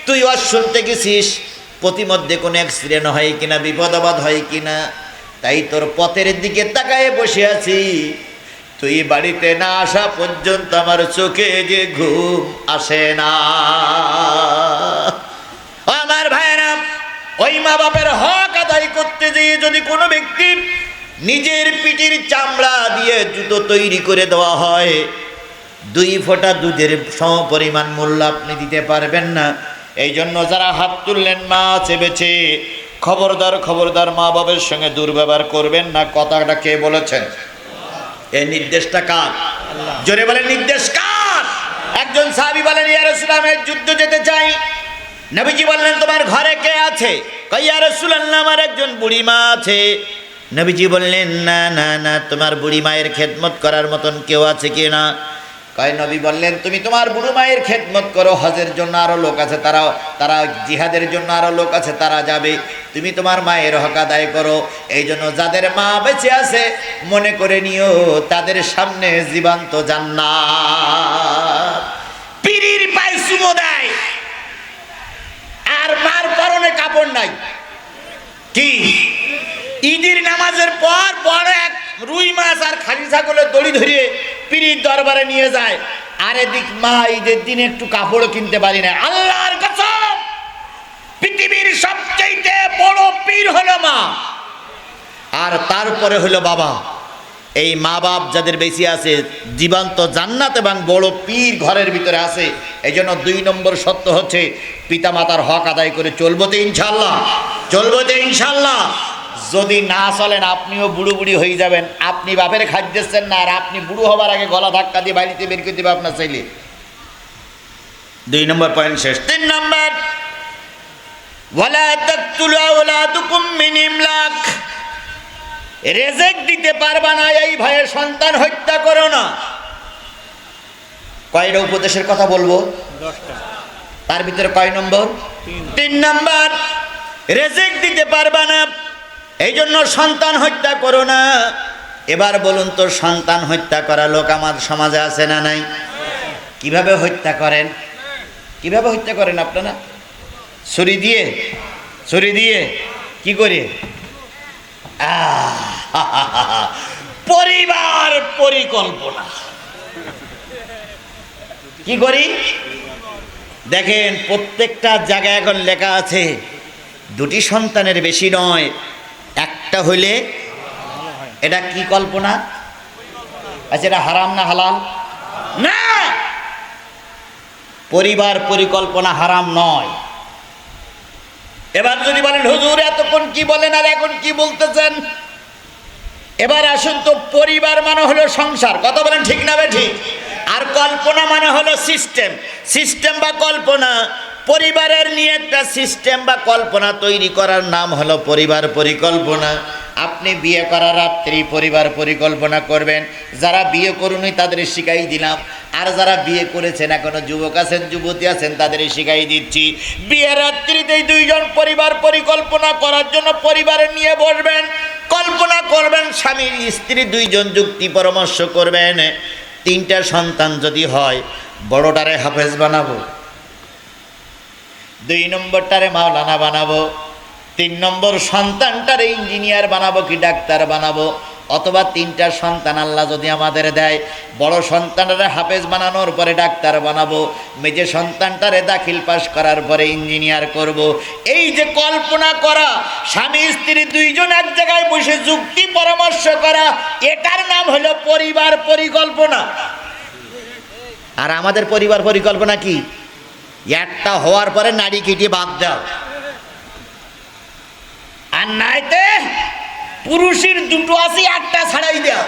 তুই ওয়াজ শুনতে গেছিস প্রতিমধ্যে কোনো অ্যাক্সিডেন্ট হয় কিনা, বিপদ আপদ হয় কিনা, তাই তোর পথের দিকে তাকায়ে বসে আছি। তুই বাড়িতে না আসা পর্যন্ত আমার চোখে যে ঘুম আসে না। আমার ভাইয়েরা, ওই মা বাপের হক আদায় করতে গিয়ে যদি কোনো ব্যক্তি নিজের পিঠির চামড়া দিয়ে জুতো তৈরি করে দেওয়া হয়, 2 ফোঁটা দুধের সমপরিমাণ মূল্য আপনি দিতে পারবেন না। এই জন্য যারা হাত তুললেন মা চেবেছে, খবরদার খবরদার মা বাবার সঙ্গে দুর্ব্যবহার করবেন না। কথাটা কে বলেছেন? এই নির্দেশটা কার? জোরে বলেন, নির্দেশ কার? একজন সাহাবী বলেন, ইয়া রাসূলুল্লাহ আমি যুদ্ধ যেতে চাই। নবীজি বললেন, তোমার ঘরে কে আছে? কয়, ইয়া রাসূলুল্লাহ আমার একজন বুড়ি মা আছে। নবীজি বললেন, না না না, তোমার বুড়ি মায়ের খেদমত করার মতন কেউ আছে কি না? কয়, নবী বললেন, তুমি তোমার বুড়ো মায়ের খেদমত করো, হজের জন্য আরো লোক আছে, তারা জিহাদের জন্য আরো লোক আছে, তারা যাবে, তুমি তোমার মায়ের হক আদায় করো। এই জন্য যাদের মা বেঁচে আছে মনে করে নিও তাদের সামনে জীবন্ত জান্নাত। পীরির পায়ে চুমো দেয় আর মার পরনে কাপড় নাই। কি ঈদের নামাজের পর বড় এক রুই মাছ আর খালি ছাগলের দড়ি ধরিয়ে পীরের দরবারে নিয়ে যায়, আর এদিক মা ঈদের দিনে একটু কাপড়ও কিনতে পারি না। আল্লাহর কসম, পৃথিবীর সবচেয়ে বড় পীর হলো মা, আর তারপরে হলো বাবা। এই মা বাপ যাদের বেশি আছে জীবন্ত জান্নাত এবং বড় পীর ঘরের ভিতরে আছে। এই জন্য 2 নম্বর সত্য হচ্ছে পিতা মাতার হক আদায় করে চলবো তো ইনশাল্লাহ, চলবো তো ইনশাল্লাহ। যদি না চলেন আপনিও বুড়ো বুড়ি হয়ে যাবেন। আপনি বাপের খাদ্যেছেন না, আর আপনি বুড়ো হবার আগে গলা ধাক্কা দিয়ে বাড়িতে বের করে দেবে আপনার ছেলে। 2 নম্বর পয়েন্ট শেষ। 3 নম্বর, ওয়ালা তাকতুলু আওলাদুকুম মিন ইমলাক। রেজেক দিতে পারবা না এই ভয়ে সন্তান হত্যা করো না। কয়টা উপদেশের কথা বলবো? 10টা। তার ভিতরে কয় নম্বর? 3 নম্বর, রেজেক দিতে পারবা না এই জন্য সন্তান হত্যা করো না। এবার বলুন তো, সন্তান হত্যা করা লোক আমাদের সমাজে আছে না নাই? কিভাবে হত্যা করেন? কিভাবে হত্যা করেন আপনারা? ছুরি দিয়ে? ছুরি দিয়ে কি করে? পরিবার পরিকল্পনা। কি করি দেখেন, প্রত্যেকটা জায়গায় এখন লেখা আছে 2টি সন্তানের বেশি নয়, একটা হইলে। এটা কি কল্পনা? আচ্ছা, এটা হারাম না হালাল? না, পরিবার পরিকল্পনা হারাম নয়। এবার যদি বলেন হুজুর এতক্ষণ কি বলেন আর এখন কি বলতেছেন, এবার আসুন তো। পরিবার মানে হলো সংসার, কথা বলেন ঠিক না ঠিক? আর কল্পনা মানে হলো সিস্টেম। সিস্টেম বা কল্পনা, পরিবারের নিয়ে একটা সিস্টেম বা কল্পনা তৈরি করার নাম হলো পরিবার পরিকল্পনা। আপনি বিয়ে করার রাত্রি পরিবার পরিকল্পনা করবেন। যারা বিয়ে করুনি তাদের শিখাই দিলাম, আর যারা বিয়ে করেছেন এখনো যুবক আছেন যুবতী আছেন তাদের শিখাই দিচ্ছি। বিয়ের রাত্রিতেই 2 জন পরিবার পরিকল্পনা করার জন্য পরিবার নিয়ে বসবেন, কল্পনা করবেন। স্বামী স্ত্রী 2 জন যুক্তি পরামর্শ করবেন। 3টা সন্তান যদি হয়, বড়টারে হাফেজ বানাবো, 2 নম্বরটারে মাওলানা বানাবো, 3 নম্বর সন্তানটারে ইঞ্জিনিয়ার বানাবো কি ডাক্তার বানাবো। অথবা 3টা সন্তান আল্লাহ যদি আমাদের দেয়, বড় সন্তানটারে হাফেজ বানানোর পরে ডাক্তার বানাবো, মেজে সন্তানটারে দাখিল পাস করার পরে ইঞ্জিনিয়ার করব। এই যে কল্পনা করা, স্বামী স্ত্রী 2 জন এক জায়গায় বসে যুক্তি পরামর্শ করা, এটার নাম হলো পরিবার পরিকল্পনা। আর আমাদের পরিবার পরিকল্পনা কি? একটা হওয়ার পরে নারী কেটে বাদ দাও, আর নাইতে পুরুষের 2টো আছে, একটা ছাড়াই দাও।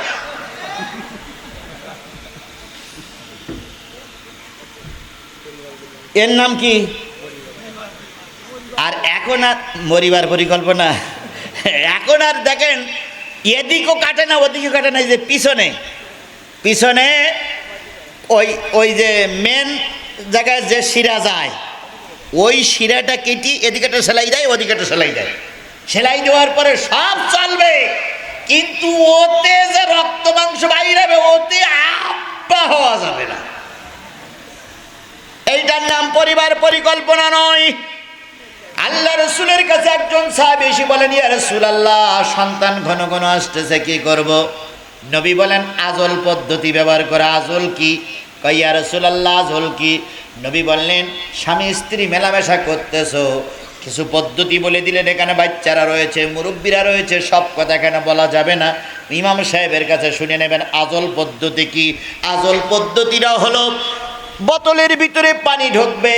এর নাম কি? আর এখন আর মরিবার পরিকল্পনা। এখন আর দেখেন এদিকও কাটে না ওদিকেও কাটে না, যে পিছনে পিছনে ওই যে মেন জায়গায় যে শিরা যায়, ওই শিরাটা কেটে এদিকে একটা সেলাই দেয় ওদিকে একটা সেলাই দেয়। সেলাই দেওয়ার পরে সব চলবে, কিন্তু ওতে যে রক্ত মাংস বাইরে হবে ওতে আব্বা হওয়া যাবে না। এইটার নাম পরিবার পরিকল্পনা নয়। আল্লাহ রসুলের কাছে একজন সাহাবী এসে বলেন, ইয়া রাসূলুল্লাহ সন্তান ঘন ঘন আসতেছে, কি করব? নবী বলেন, আজল পদ্ধতি ব্যবহার করা। আজল কি? কয় ইয়া রাসূলুল্লাহ আজল কি? নবী বললেন, স্বামী স্ত্রী মেলামেশা করতেছো, কিছু পদ্ধতি বলে দিলেন, এখানে বাচ্চারা রয়েছে, মুরব্বীরা রয়েছে, সব কথা এখানে বলা যাবে না। ইমাম সাহেবের কাছে শুনে নেবেন আজল পদ্ধতি কি। আজল পদ্ধতিটা হলো, বোতলের ভিতরে পানি ঢুকবে,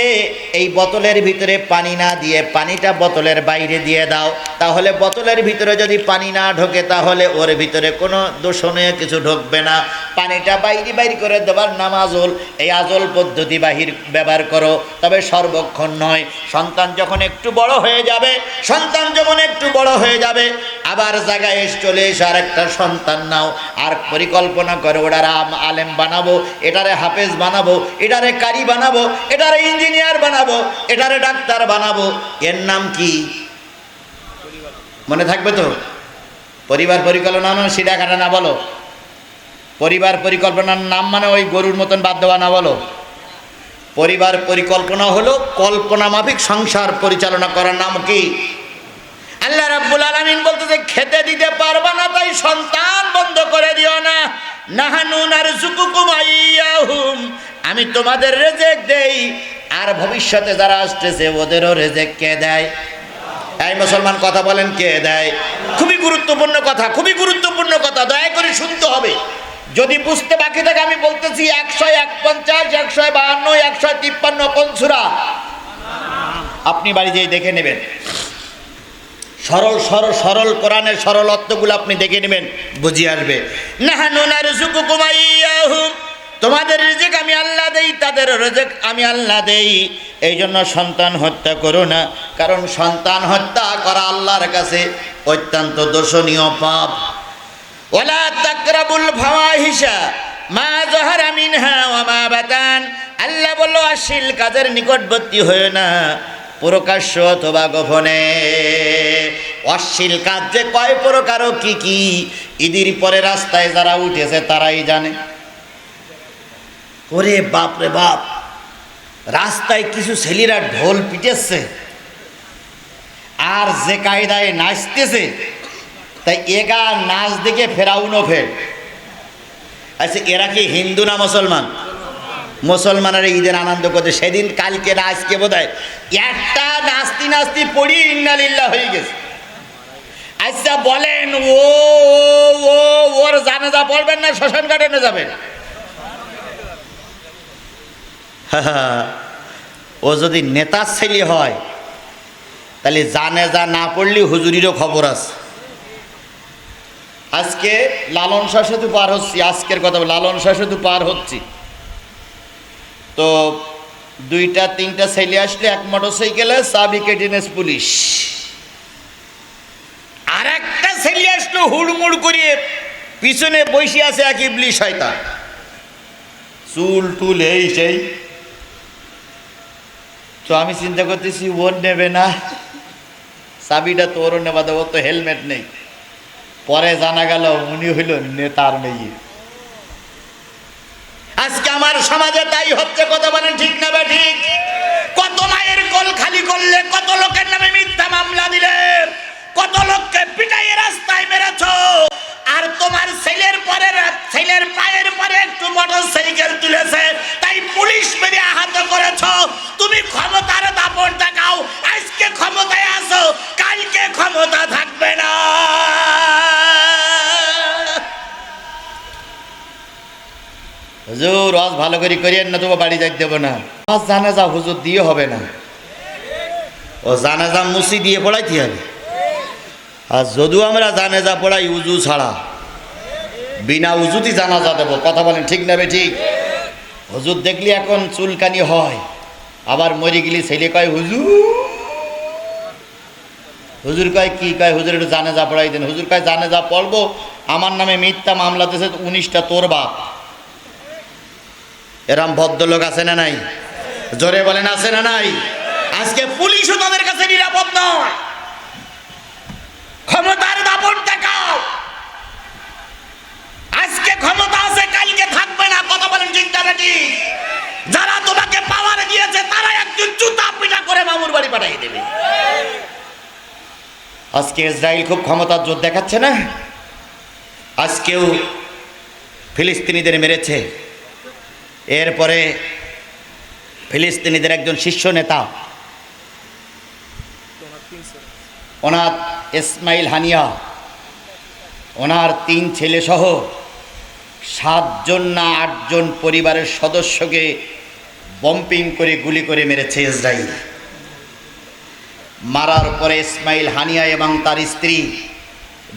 এই বোতলের ভিতরে পানি না দিয়ে পানিটা বোতলের বাইরে দিয়ে দাও, তাহলে বোতলের ভিতরে যদি পানি না ঢোকে তাহলে ওর ভিতরে কোনো দূষণীয় কিছু ঢুকবে না। পানিটা বাইরে করে দেবার নাম আজল। এই আজল পদ্ধতি ব্যবহার করো, তবে সর্বক্ষণ নয়। সন্তান যখন একটু বড় হয়ে যাবে, আবার জায়গায় চলে এসে আর একটা সন্তান নাও, আর পরিকল্পনা করে ওটারে আলেম বানাবো, এটারে হাফেজ বানাবো, এটারে কারি বানাবো, এটারে ইঞ্জিনিয়ার বানাবো, এটারে ডাক্তার বানাবো। এর নাম কি মনে থাকবে তো? পরিবার পরিকল্পনা মানে সিধা কাটা না বলো। পরিবার পরিকল্পনার নাম মানে ওই গরুর মতন বাদ দেওয়া না বলো। পরিবার পরিকল্পনা হলো কল্পনা মাফিক সংসার পরিচালনা করার নাম কি? আল্লাহ রাব্বুল আলামিন বলতেছে খেতে দিতে পারবা না তাই সন্তান বন্ধ করে দিও না। নাহানু নারযুকুকুম আইয়াহুম, আমি তোমাদের রিজিক দেই, আর ভবিষ্যতে যারা আসতেছে ওদেরও রিজিক কে দেয়? এই মুসলমান কথা বলেন, কে দেয়? খুবই গুরুত্বপূর্ণ কথা, খুবই গুরুত্বপূর্ণ কথা, দয়া করে শুনতে হবে। যদি বুঝতে বাকি থাকে আমি বলতেছি 151, 152, 153 কোন সূরা? আপনি বাড়ি যেয়ে দেখে নেবেন। সরল কোরআনের সরল অর্থগুলো আপনি দেখে নেবেন, বুঝিয়ে আসবে। নাহানু নারযুকুকুম আইয়াহুম, তোমাদের রিজিক আমি আল্লাহ দেই, তাদের রিজিক আমি আল্লাহ দেই। এই জন্য সন্তান হত্যা করো না, কারণ সন্তান হত্যা করা আল্লাহর কাছে অত্যন্ত দোষণীয় পাপ। ওয়ালা তাকরাবুল ফাওয়াহিশা মা যাহারা মিনহা ওয়া মা বাতান, আল্লাহ বলল অশ্লীল কাজের নিকটবর্তী হয়ো না, প্রকাশ্য অথবা গোপনে। অশ্লীল কাজ যে কয় প্রকার ও কি কি, ঈদের পরে রাস্তায় যারা উঠেছে তারাই জানে। ওরে বাপ রে বাপ, রাস্তায় কিছু ছেলেরা ঢোল পিটেছে আর যে কায়দায় নাচতেছে, তাই এগা নাচ দেখে ফেরাউনও ফের। আচ্ছা, এরা কি হিন্দু না মুসলমান? মুসলমানের ঈদের আনন্দ করতে সেদিন কালকে না আজকে বোধ হয় একটা নাস্তি নাস্তি পড়ি ইন্নালিল্লাহ হয়ে গেছে। আচ্ছা বলেন, ওর জানাজা পড়বেন না শ্মশান ঘাটে যাবেন? ও যদি নেতার ছেলে হয় তাহলে জানাজা না পড়লে হুজুরিরও খবর আছে। আজকে লালন শাহ সেতু পার হচ্ছি, আজকের কথা লালন শাহ সেতু পার হচ্ছি, তো 2-3টা ছেলে আসলে এক মোটরসাইকেলে চাবি কেটে নেস পুলিশ, আর একটা ছেলে আসলো হুড়মুড় করিয়ে পিছনে বসে আছে এক ইবলিশ শয়তান, চুল টুল এই সেই। তো আমি চিন্তা করতেছি ওর নেবে না, চাবিটা তো ওরও নেবা দেবো, তো হেলমেট নেই। পরে জানা গেল উনি হইল নেতার মেয়ে। আজকে আমার সমাজে তাই হচ্ছে, কথা বলেন ঠিক না বা ঠিক? কত মায়ের কোল খালি করলে, কত লোকের নামে মিথ্যা মামলা দিলে, কত লোককে পিটাইয়ে রাস্তায় মেরেছ, আর তোমার ছেলের পায়ের পরে একটু মোটরসাইকেল তুলেছে তাই পুলিশ মেরে আহত করেছ। তুমি ক্ষমতার দাপট দেখাও, আজকে ক্ষমতায় আছো, কালকে ক্ষমতা থাকবে না। হুজুর আজ ভালো করে করিয়েন না, তোমার বাড়ি যাইতে দেবো না। আজ জানাজা হুজুর দিয়ে হবে না, ও জানাজা মুসি দিয়ে পড়াইতে হবে। আর যদিও আমরা জানাজা পড়াই উজু ছাড়া, বিনা উজুতি জানাজা দেবো, কথা বলেন ঠিক না বে ঠিক? হুজুর দেখলি এখন চুলকানি হয়, আবার মরে গেলি ছেলে কয় হুজুর কয় কি কয়, হুজুর একটু জানাজা পড়াই দেন। হুজুর কয় জানাজা পড়বো, আমার নামে মিথ্যা মামলা দিয়েছে 19টা তোর বাপ। এরম ভদ্রলোক আছে না নাই? জোরে বলেন আছে না নাই? আজকে পুলিশও তাদের কাছে নিরাপদ নয়। ক্ষমতার দাপট দেখাও, আজকে ক্ষমতা আছে কালকে থাকবে না, কথা বলেন ঠিক না ঠিক? যারা তোমাকে পাওয়ার দিয়েছে তারা একদিন জুতা পিটা করে মামুর বাড়ি পাঠিয়ে দেবে। আজকে ইসরায়েল খুব ক্ষমতার জোর দেখাচ্ছে না? আজকেও ফিলিস্তিনিদের মেরেছে, এরপরে ফিলিস্তিনিদের একজন শীর্ষ নেতা ওনার ইসমাইল হানিয়া ওনার 3 ছেলে সহ 7 জন না 8 জন পরিবারের সদস্যকে বম্পিং করে গুলি করে মেরেছে ইসরায়েল। মারার পরে ইসমাইল হানিয়া এবং তার স্ত্রী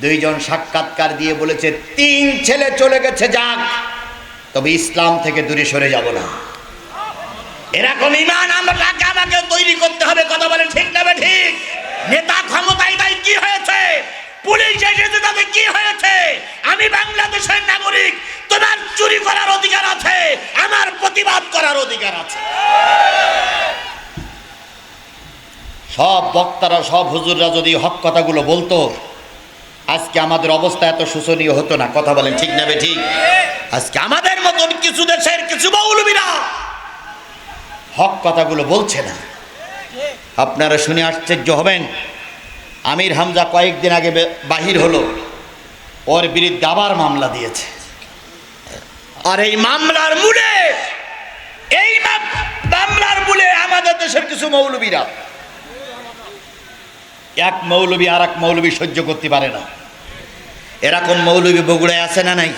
2 জন সাক্ষাৎকার দিয়ে বলেছে 3 ছেলে চলে গেছে যাক, তবে ইসলাম থেকে দূরে সরে যাব না। এরকম ইমান আমাকে তৈরি করতে হবে। কথা বলে ঠিক না ঠিক? নেতা ক্ষমতায় তাই কি হয়েছে, পুলিশ এসেছে তাতে কি হয়েছে? আমি বাংলাদেশের নাগরিক, তোমার চুরি করার অধিকার আছে, আমার প্রতিবাদ করার অধিকার আছে। সব বক্তারা সব হুজুররা যদি হক কথাগুলো বলতো, আজকে আমাদের অবস্থা এত শোচনীয় হতো না। কথা বলেন ঠিক না ঠিক? আজকে আমাদের মতন কিছু দেশের কিছু মৌলবীরা হক কথাগুলো বলছে না। আপনারা শুনে আশ্চর্য হবেন, আমির হামজা কয়েকদিন আগে বাহির হলো, ওর বিরুদ্ধে আবার মামলা দিয়েছে। আর এই মামলার মূলে আমাদের দেশের কিছু মৌলবীরা, এক মৌলবী আর এক মৌলবী সহ্য করতে পারে না। এরকম মৌলবী বগুড়ায় আছে না নাই?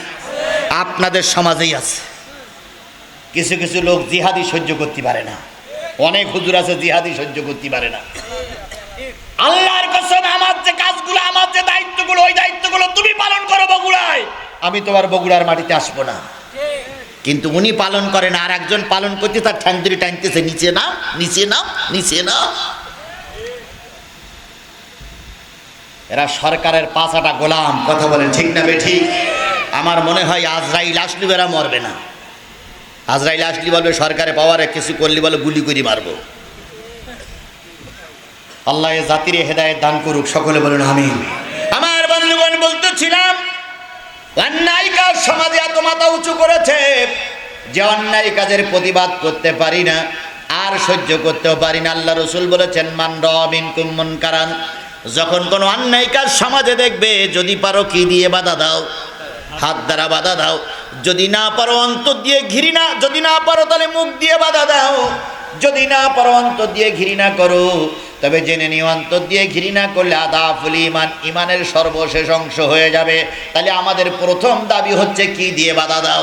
আপনাদের সমাজেই আছে। কিছু কিছু লোক জিহাদি সহ্য করতে পারে না, অনেক হুজুর আছে জিহাদি সহ্য করতে পারে না। আল্লাহর কসম, আমার যে কাজগুলো, আমার যে দায়িত্বগুলো, ওই দায়িত্বগুলো তুমি পালন করো বগুড়ায়, আমি তোমার বগুড়ার মাটিতে আসবো না। কিন্তু উনি পালন করেন, আর একজন পালন করতে তার ঠ্যাংদুরি টানতেছে, নিচে নাও, নিচে নাও, নিচে নাও। এরা সরকারের পাঁচাটা গোলাম। কথা বলেন ঠিক না ঠিক? আমার মনে হয় আজরাইল আসলে এরা মরবে না। আজরাইল আসলি বলবে সরকারে পাওয়ারে কিছু করলি বলে গুলি করে মারবো। আল্লাহ এ জাতির হেদায়েত দান করুক, সকলে বলুন আমিন। আমার বন্ধুগণ, বলতেছিলাম অন্যায় কাজ সমাজে এত মাথা উঁচু করেছে যে অন্যায় কাজের প্রতিবাদ করতে পারি না, আর সহ্য করতেও পারি না। আল্লাহ রসুল বলেছেন, মান রাআ মিনকুম মুনকারান, যখন কোনো অন্যায় কাজ সমাজে দেখবে, যদি পারো কি দিয়ে বাধা দাও? হাত দ্বারা বাধা দাও। যদি না পারো অন্তর দিয়ে ঘৃণা, যদি না পারো তাহলে মুখ দিয়ে বাধা দাও। যদি না পারো অন্তর দিয়ে ঘৃণা করো, তবে জেনে নিও অন্তর দিয়ে ঘৃণা করলে আদাফুল ইমান, ইমানের সর্বশেষ অংশ হয়ে যাবে। তাহলে আমাদের প্রথম দাবি হচ্ছে কি দিয়ে বাধা দাও?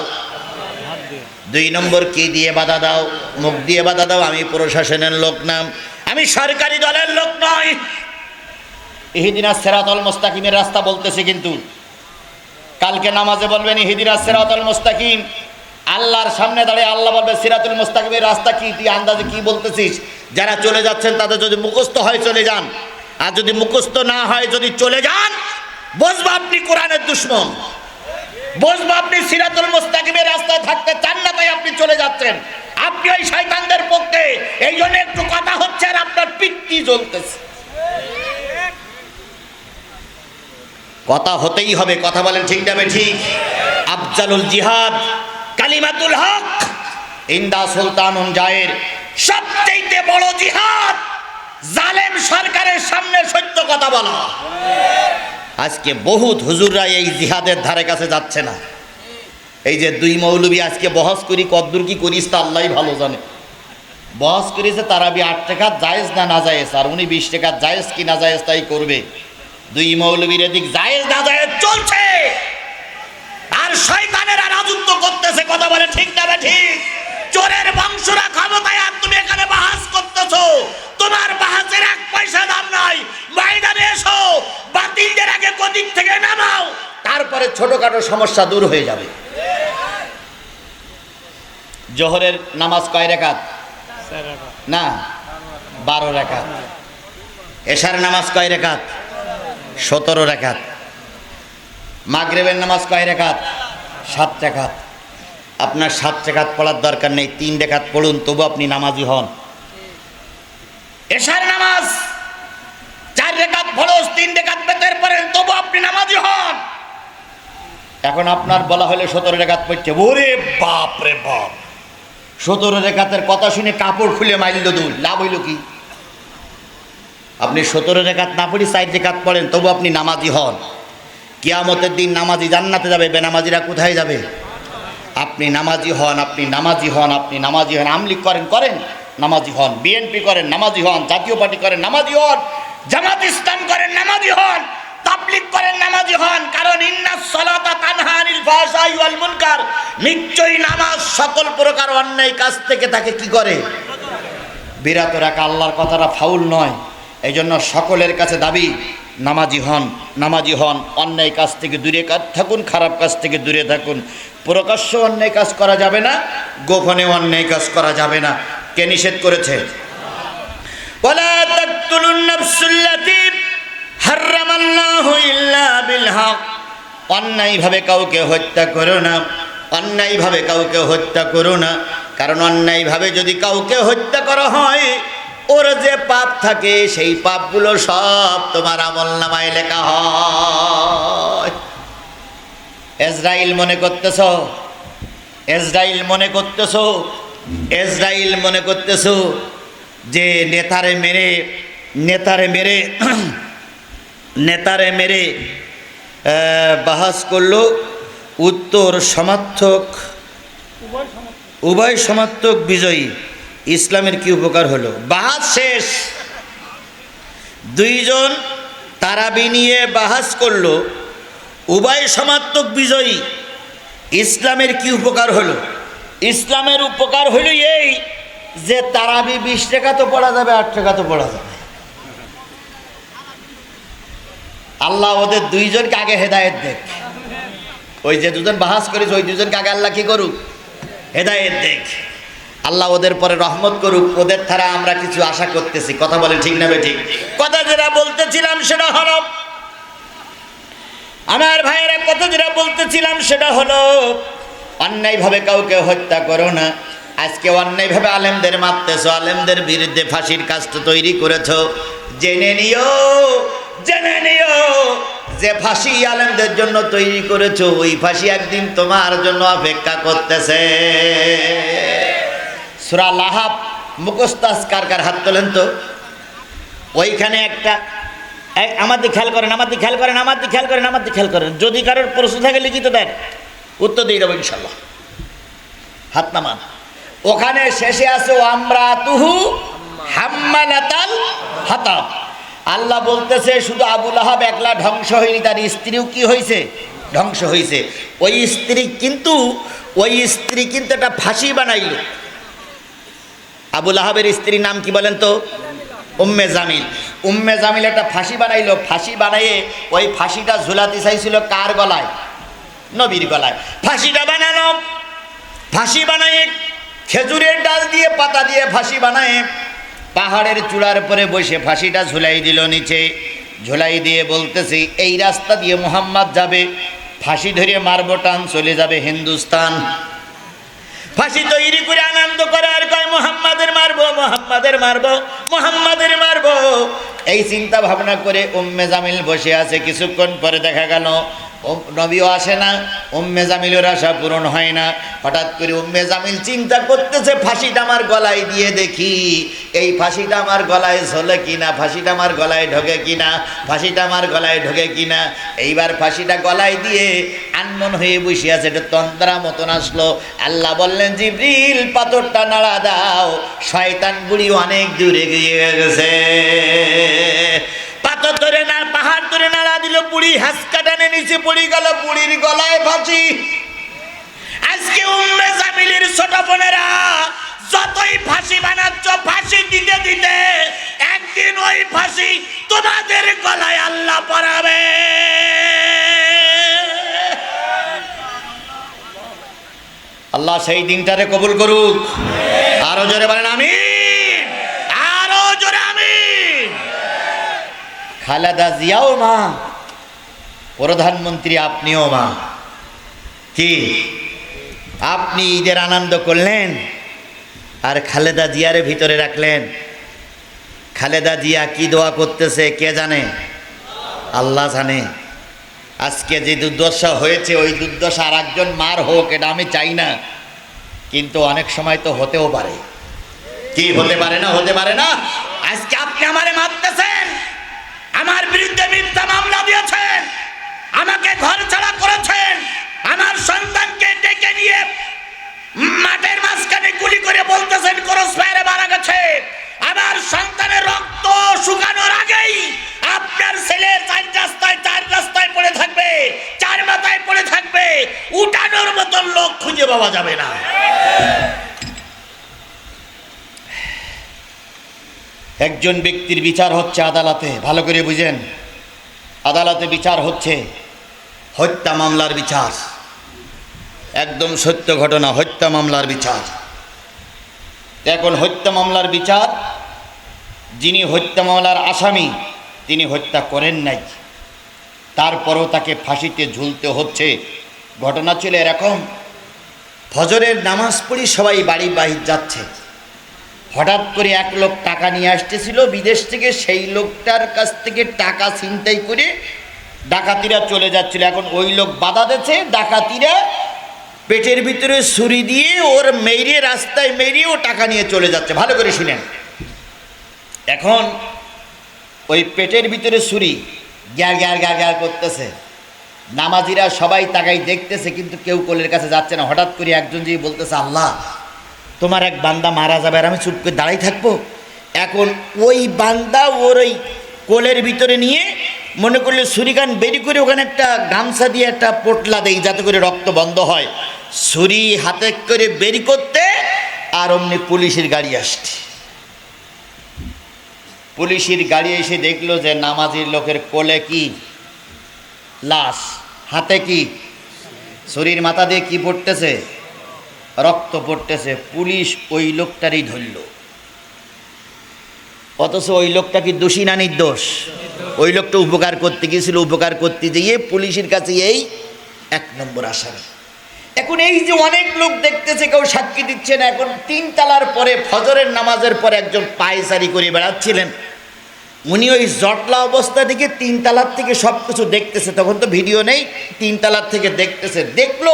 2 নম্বর কি দিয়ে বাধা দাও? মুখ দিয়ে বাধা দাও। আমি প্রশাসনের লোক না, আমি সরকারি দলের লোক নই। ইহদিনাস সিরাতাল মুস্তাকিমের রাস্তা বলতেছে, কিন্তু কালকে নামাজে বলবেন ইহদিনাস সিরাতাল মুস্তাকিম। আল্লাহর সামনে দাঁড়িয়ে আল্লাহ বলবে সিরাতুল মুস্তাকিমের রাস্তা কি? তুই আন্দাজে কি বলতেছিস? যারা চলে যাচ্ছেন তাদের যদি মুখস্থ হয় চলে যান, আর যদি মুখস্থ না হয় যদি চলে যান, বুঝবো আপনি কোরআনের দুশমন, বুঝবো আপনি সিরাতুল মুস্তাকিমের রাস্তায় থাকতে চান না, তাই আপনি চলে যাচ্ছেন। আপনি ওই শয়তানদের পক্ষে, এই জন্য একটু কথা হচ্ছে আর আপনার পিত্তি জ্বলতেছে। কথা হতেই হবে। কথা বলেন ঠিক না ঠিক? আফজালুল জিহাদ কালিমাতুল হক ইনদা সুলতানুন জায়ের, সবচেয়ে বড় জিহাদ জালেম সরকারের সামনে সত্য কথা বলা। আজকে বহুত হুজুররা এই জিহাদের ধারে কাছে যাচ্ছে না। এই যে 2 মৌলবী আজকে বহস করি, কদ্দুর কি করিস তা আল্লাহই ভালো জানে। বহস করেছে তারাবি 8 টাকা জায়েজ না নাজায়েজ, আর উনি 20 টাকা জায়েজ কি নাজায়েজ তাই করবে। 2 মৌলবীর এদিক জায়েজ না জায়েজ চলছে, আর শয়তানেরা রাজত্ব করতেছে। কথা বলে ঠিক না ঠিক? চোরের বংশরা ক্ষমতায়, আর তুমি এখানে বাহাস করতেছো। তোমার বাহাসের 1 পয়সা দাম নাই। ময়দানে এসো, বাতিলদের আগে গদিক থেকে নামাও, তারপরে ছোটখাটো সমস্যা দূর হয়ে যাবে। জোহরের নামাজ কয় রাকাত? না, 12 রাকাত। এশার নামাজ কয় রাকাত? 17 রাকাত। মাগরিবের নামাজ কয় রাকাত? 7 রাকাত। আপনার 7 রাকাত পড়ার দরকার নেই, 3 রাকাত পড়ুন, তবু আপনি নামাজি হন। এশার নামাজ 4 রাকাত ফরজ, 3 রাকাত বেতের পড়েন, তবু আপনি নামাজি হন। এখন আপনার বলা হলে 17 রাকাত পড়ছে, ওরে বাপ রে বাপ, 17 রাকাতের কথা শুনে কাপড় খুলে মাইল দূর, লাভ হইল কি? আপনি 17 রাকাত না পড়ি 4 রাকাত পড়েন, তবু আপনি নামাজি হন। কিয়ামতের দিন নামাজি জান্নাতে যাবে, বেনামাজিরা কোথায় যাবে? আপনি নামাজি হন, আপনি নামাজি হন, আপনি নামাজি হন। আমলিগ করেন, নামাজি হন। বিএনপি করেন, নামাজি হন। জাতীয় পার্টি করেন, নামাজি হন। জামাত ইসলাম করেন নামাজি হন, তাবলীগ করেন নামাজি হন, কারণ ইন্নাস সালাতা তানহা আনিল ফাহশাই ওয়াল মুনকার, নিশ্চয়ই নামাজ সকল প্রকার অন্যায় কাজ থেকে তাকে কি করে, বিরত রাখা। আল্লাহর কথাটা ফাউল নয়। এই জন্য সকলের কাছে দাবি নামাজি হন, নামাজি হন, অন্যায় কাজ থেকে দূরে থাকুন, খারাপ কাজ থেকে দূরে থাকুন। প্রকাশ্য অন্যায় কাজ করা যাবে না, গোপনে অন্যায় কাজ করা যাবে না। কে নিষেধ করেছে? ওয়ালা তাকতুলুন নাফসুল্লাতী হারামাল্লাহু ইল্লা বিল হক, অন্যায়ভাবে কাউকে হত্যা করো না, অন্যায়ভাবে কাউকে হত্যা করো না। কারণ অন্যায়ভাবে যদি কাউকে হত্যা করা হয়, ওর যে পাপ থাকে সেই পাপগুলো সব তোমার আমলনামায় লেখা হয়। ইসরাইল মনে করতেছ, ইসরাইল মনে করতেছ, ইসরাইল মনে করতেছ যে নেতারে মেরে নেতারে মেরে বাহাস করলো, উত্তর সমার্থক উভয় সমার্থক বিজয়ী, ইসলামের কি উপকার হলো? বাহাস শেষ, দুইজন তারাবি নিয়ে বাহাস করলো, উভয় সমার্থক বিজয়ী, ইসলামের কি উপকার হলো? ইসলামের উপকার হলো এই যে তারাবি 20 টাকা তো পড়া যাবে, 8 টাকা তো পড়া যাবে। আল্লাহ ওদের দুইজনকে আগে হেদায়েত দেখ। ওই যে দুজন বাহাস করেছে ওই দুজনকে আগে আল্লাহ কি করুক, হেদায়েত দেখ। আল্লাহ ওদের পরে রহমত করুক। ওদের দ্বারা আমরা কিছু আশা করতেছি। কথা বলেন ঠিক না বেঠিক? কথা যেটা বলতেছিলাম সেটা হলো, আমার ভাইয়েরা কথা যেটা বলতেছিলাম সেটা হলো, অন্যায়ভাবে কাউকে হত্যা করো না। আজকে অন্যায়ভাবে আলেমদের মারতেছো, আলেমদের বিরুদ্ধে ফাঁসির কাজটা তৈরি করেছো। জেনে নিও, জেনে নিও যে ফাঁসি আলেমদের জন্য তৈরি করেছো, ওই ফাঁসি একদিন তোমার জন্য অপেক্ষা করতেছে। সূরা লাহাব মুখস্থ কার কার হাত তোলেন তো? ওইখানে একটা আমাদের খেয়াল করেন, আমাদের খেয়াল করেন, আমাদের খেয়াল করেন, আমাদের খেয়াল করেন। যদি কারোর প্রশ্ন থাকে লিখিত দেন, উত্তর দিয়ে দেবো ইনশাল্লাহ। হাত নামান। ওখানে শেষে আছে আমরাতুহু হাম্মালাতাল হাতাব। আল্লাহ বলতেছে শুধু আবু লাহাব একলা ধ্বংস হয়নি, তার স্ত্রীও কি হয়েছে? ধ্বংস হয়েছে। ওই স্ত্রী কিন্তু একটা ফাঁসি বানাইল। আবু লাহাবের স্ত্রীর নাম কি বলেন তো? উম্মে জামিল। উম্মে জামিল একটা ফাঁসি বানাইলো। ফাঁসি বানাইয়ে ওই ফাঁসিটা ঝুলাতে চাইছিল কার গলায়? নবীর গলায়। ফাঁসিটা বানানো, ফাঁসি বানায় খেজুরের ডাল দিয়ে পাতা দিয়ে ফাঁসি বানায় পাহাড়ের চূড়ার পরে বসে ফাঁসিটা ঝুলাই দিল নিচে। ঝুলাই দিয়ে বলতেছি এই রাস্তা দিয়ে মুহাম্মদ যাবে, ফাঁসি ধরে মারবো, টান চলে যাবে হিন্দুস্তান। ফাঁসি তৈরি করে আনন্দ করে আর কয় মুহাম্মাদের মারবো, মুহাম্মাদের মারবো, মুহাম্মাদের মারবো। এই চিন্তা ভাবনা করে উম্মে জামিল বসে আছে। কিছুক্ষণ পরে দেখা গেল নবীও আসে না, উম্মে জামিলের আশা পূরণ হয় না। হঠাৎ করে উম্মে জামিল চিন্তা করতেছে ফাঁসিটা আমার গলায় দিয়ে দেখি, এই ফাঁসিটা আমার গলায় ঝোলে কিনা, ফাঁসিটা আমার গলায় ঢোকে কিনা, ফাঁসিটা আমার গলায় ঢোকে কিনা। এইবার ফাঁসিটা গলায় দিয়ে আনমন হয়ে বসে আছে। এটা তন্দ্রা মতন আসলো। আল্লাহ বললেন জিবরিল পাথরটা নাড়া দাও, শয়তান বুড়ি অনেক দূরে গিয়ে গেছে। পাথর ধরে না, পাহাড় ধরে নাড়া দিল, বুড়ি হাসকা টানে নিচে পড়ে গেল, বুড়ির গলায় ফাঁসি। আজকে উম্মে জামিলের ছোট বোনেরা যতই ফাঁসি বানাচ্ছ, ফাঁসি দিতে দিতে একদিন ওই ফাঁসি তোমাদের গলায় আল্লাহ পরাবে। আল্লাহ সেই দিনটারে কবুল করুক। আরো জোরে বলেন আমিন, আরো জোরে আমিন। খালেদা জিয়াও মা, প্রধানমন্ত্রী আপনিও মা। কি আপনি ঈদের আনন্দ করলেন আর খালেদা জিয়ারে ভিতরে রাখলেন? খালেদা জিয়া কি দোয়া করতেছে কে জানে? আল্লাহ জানে। আজকে যে দুর্দশা হয়েছে ওই দুর্দশা আর একজন মার হোক, এটা আমি চাই না, কিন্তু অনেক সময় তো হতেও পারে। কি হতে পারে না? হতে পারে না। আজকে আপনি আমারে মারতেছেন, আমার বিরুদ্ধে মিথ্যা মামলা দিয়েছেন, আমাকে ঘর ছাড়া করেছেন, আমার সন্তানকে ডেকে নিয়ে মাঠের মাঝখানে গুলি করে বলতেছেন ক্রস ফায়ারে মারা গেছে। আমার সন্তানের রক্ত শুকানোর আগেই পাওয়া যাবে না। একজন ব্যক্তির বিচার হচ্ছে আদালতে, ভালো করে বুঝেন, আদালতে বিচার হচ্ছে হত্যা মামলার বিচার, একদম সত্য ঘটনা, হত্যা মামলার বিচার। এখন হত্যা মামলার বিচার, যিনি হত্যা মামলার আসামি তিনি হত্যা করেন নাই, তারপরও তাকে ফাঁসিতে ঝুলতে হচ্ছে। ঘটনা ছিল এরকম, ফজরের নামাজ পড়ি সবাই বাড়ি বাহির যাচ্ছে, হঠাৎ করে এক লোক টাকা নিয়ে আসতেছিল বিদেশ থেকে, সেই লোকটার কাছ থেকে টাকা ছিনতাই করে ডাকাতিরা চলে যাচ্ছিল। এখন ওই লোক বাধা দিচ্ছে, ডাকাতিরা পেটের ভিতরে ছুরি দিয়ে ওর মেরে, রাস্তায় মেরে ও টাকা নিয়ে চলে যাচ্ছে। ভালো করে শুনেন, এখন ওই পেটের ভিতরে ছুরি গ্যার গ্যার গ্যার গ্যার করতেছে, নামাজিরা সবাই তাকাই দেখতেছে, কিন্তু কেউ কোলের কাছে যাচ্ছে না। হঠাৎ করে একজন যে বলতেছে, আল্লাহ তোমার এক বান্দা মারা যাবে, আর আমি চুপ করে দাঁড়াই থাকবো? এখন ওই বান্দা ওর ওই কোলের ভিতরে নিয়ে মনে করলে ছুরিকান বেরি করে ওখানে একটা গামছা দিয়ে একটা পোটলা দেই যাতে করে রক্ত বন্ধ হয়। ছুরি হাতে করে বেরি করতে, আর অমনি পুলিশের গাড়ি আসছে। পুলিশের গাড়ি এসে দেখলো যে নামাজির লোকের কোলে কি লাশ, হাতে কি ছুরির মাথা দিয়ে কি পড়তেছে, রক্ত পড়তেছে। পুলিশ ওই লোকটারই ধরল, অথচ ওই লোকটা কি দোষী না নির্দোষ? ওই লোকটা উপকার করতে গিয়েছিল, উপকার করতে গিয়ে পুলিশের কাছে এই 1 নম্বর আসামি। এখন এই যে অনেক লোক দেখতেছে, কেউ সাক্ষী দিচ্ছে না। এখন 3 তালার পরে, ফজরের নামাজের পরে একজন পায়চারি করে বেড়াচ্ছিলেন, উনি ওই জটলা অবস্থা দিকে 3 তালার থেকে সব কিছু দেখতেছে। তখন তো ভিডিও নেই, 3 তালার থেকে দেখতেছে। দেখলো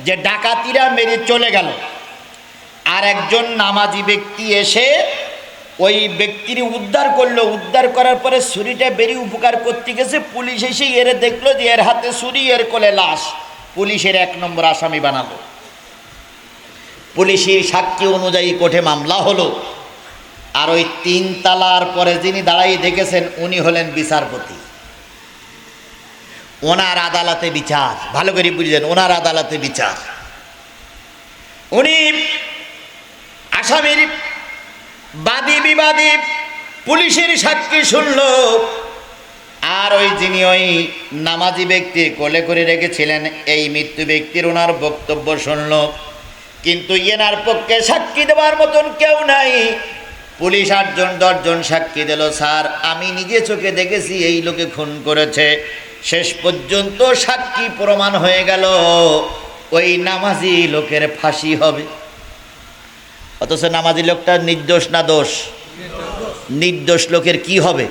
যে ডাকাতিরা মেরে চলে গেল, আর একজন নামাজি ব্যক্তি এসে ওই ব্যক্তির উদ্ধার করলো। উদ্ধার করার পরে ছুরিটা বেরিয়ে উপকার করতে গেছে, পুলিশ এসে এর দেখলো যে এর হাতে ছুরি, এর কোলে লাশ। পুলিশের 1 নম্বর আসামি বানালো। পুলিশের সাক্ষী অনুযায়ী কোর্টে মামলা হলো। আর ওই 3 তালার পরে যিনি দাঁড়াই দেখেছেন উনি হলেন বিচারপতি। ওনার আদালতে বিচার, ভালো করে বুঝলেন, ওনার আদালতে বিচার। উনি আসামির বাদী বিবাদী পুলিশের সাক্ষী শুনল, আর ওই যিনি ওই নামাজি ব্যক্তি কোলে করে রেখেছিলেন এই মৃত্যু ব্যক্তির ওনার বক্তব্য শুনল। কিন্তু এনার পক্ষে সাক্ষী দেওয়ার মতন কেউ নাই। পুলিশ 8 জন 10 জন সাক্ষী দিল, স্যার আমি নিজে চোখে দেখেছি এই লোকে খুন করেছে। শেষ পর্যন্ত সাক্ষী প্রমাণ হয়ে গেল ওই নামাজি লোকের ফাঁসি হবে। অথচ নামাজি লোকটা নির্দোষ না দোষ? নির্দোষ লোকের কি হবে?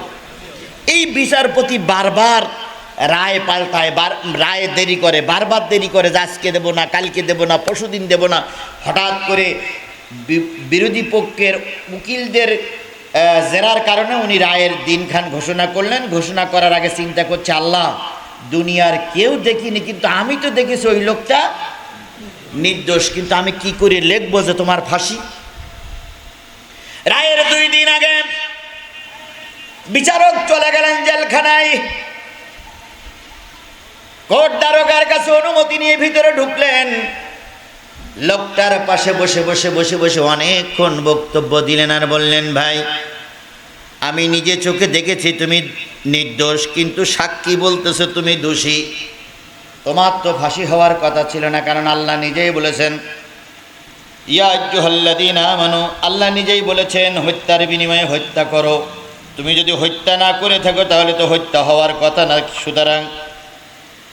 এই বিচারপতি বারবার রায় পাল্টায়, রায় দেরি করে, বারবার দেরি করে, যে আজকে দেবো না, কালকে দেবো না, পরশুদিন দেবো না। হঠাৎ করে বিরোধী পক্ষের উকিলদের জেরার কারণে উনি রায়ের দিনখান ঘোষণা করলেন। ঘোষণা করার আগে চিন্তা করছে, আল্লাহ দুনিয়ার কেউ দেখিনি, কিন্তু আমি তো দেখেছি ওই লোকটা নির্দোষ, কিন্তু আমি কি করে লিখবো যে তোমার ফাঁসি? রায়ের 2 দিন আগে বিচারক চলে গেলেন জেলখানায়। কোর্ট দারোগার কাছে অনুমতি নিয়ে ভিতরে ঢুকলেন। লোকটার পাশে বসে বসে বসে বসে অনেকক্ষণ বক্তব্য দিলেন, আর বললেন, ভাই আমি নিজে চোখে দেখেছি তুমি নির্দোষ, কিন্তু সাক্ষী বলতেছে তুমি দোষী। তোমার তো ফাঁসি হওয়ার কথা ছিল না, কারণ আল্লাহ নিজেই বলেছেন, ইয়া আইয়ুহাল্লাযীনা আমানু, আল্লাহ নিজেই বলেছেন হত্যার বিনিময়ে হত্যা করো। তুমি যদি হত্যা না করে থাকো তাহলে তো হত্যা হওয়ার কথা না। সুতরাং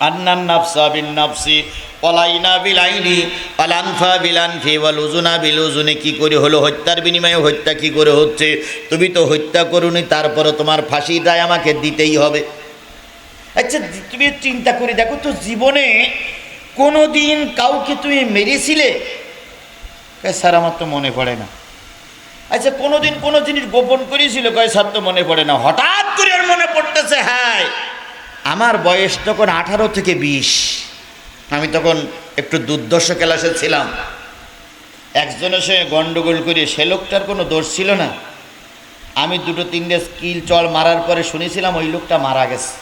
আন্নান নাফসা বিন নাফসি ওয়াল আইনা বিল আইনি ওয়াল আনফা বিল আনফি ওয়াল উযুনা বিল উযুনি, কি করে হলো? হত্যার বিনিময়ে হত্যা কি করে হচ্ছে? তুমি তো হত্যা করোনি, তারপরে তোমার ফাঁসির রায় আমাকে দিতেই হবে। আচ্ছা তুমি চিন্তা করে দেখো তো, জীবনে কোনো দিন কাউকে তুমি মেরেছিলে? স্যার আমার তো মনে পড়ে না। আচ্ছা কোনোদিন কোনো জিনিস গোপন করেছিল? কয় স্যার তো মনে পড়ে না। হঠাৎ করে ওর মনে পড়তেছে, হ্যাঁ আমার বয়স তখন 18 থেকে 20, আমি তখন একটু দুর্দর্শ ক্লাসে ছিলাম। একজনের সঙ্গে গন্ডগোল করে, সে লোকটার কোনো দোষ ছিল না। আমি 2-3টে স্কিল চল মারার পরে শুনেছিলাম ওই লোকটা মারা গেছে।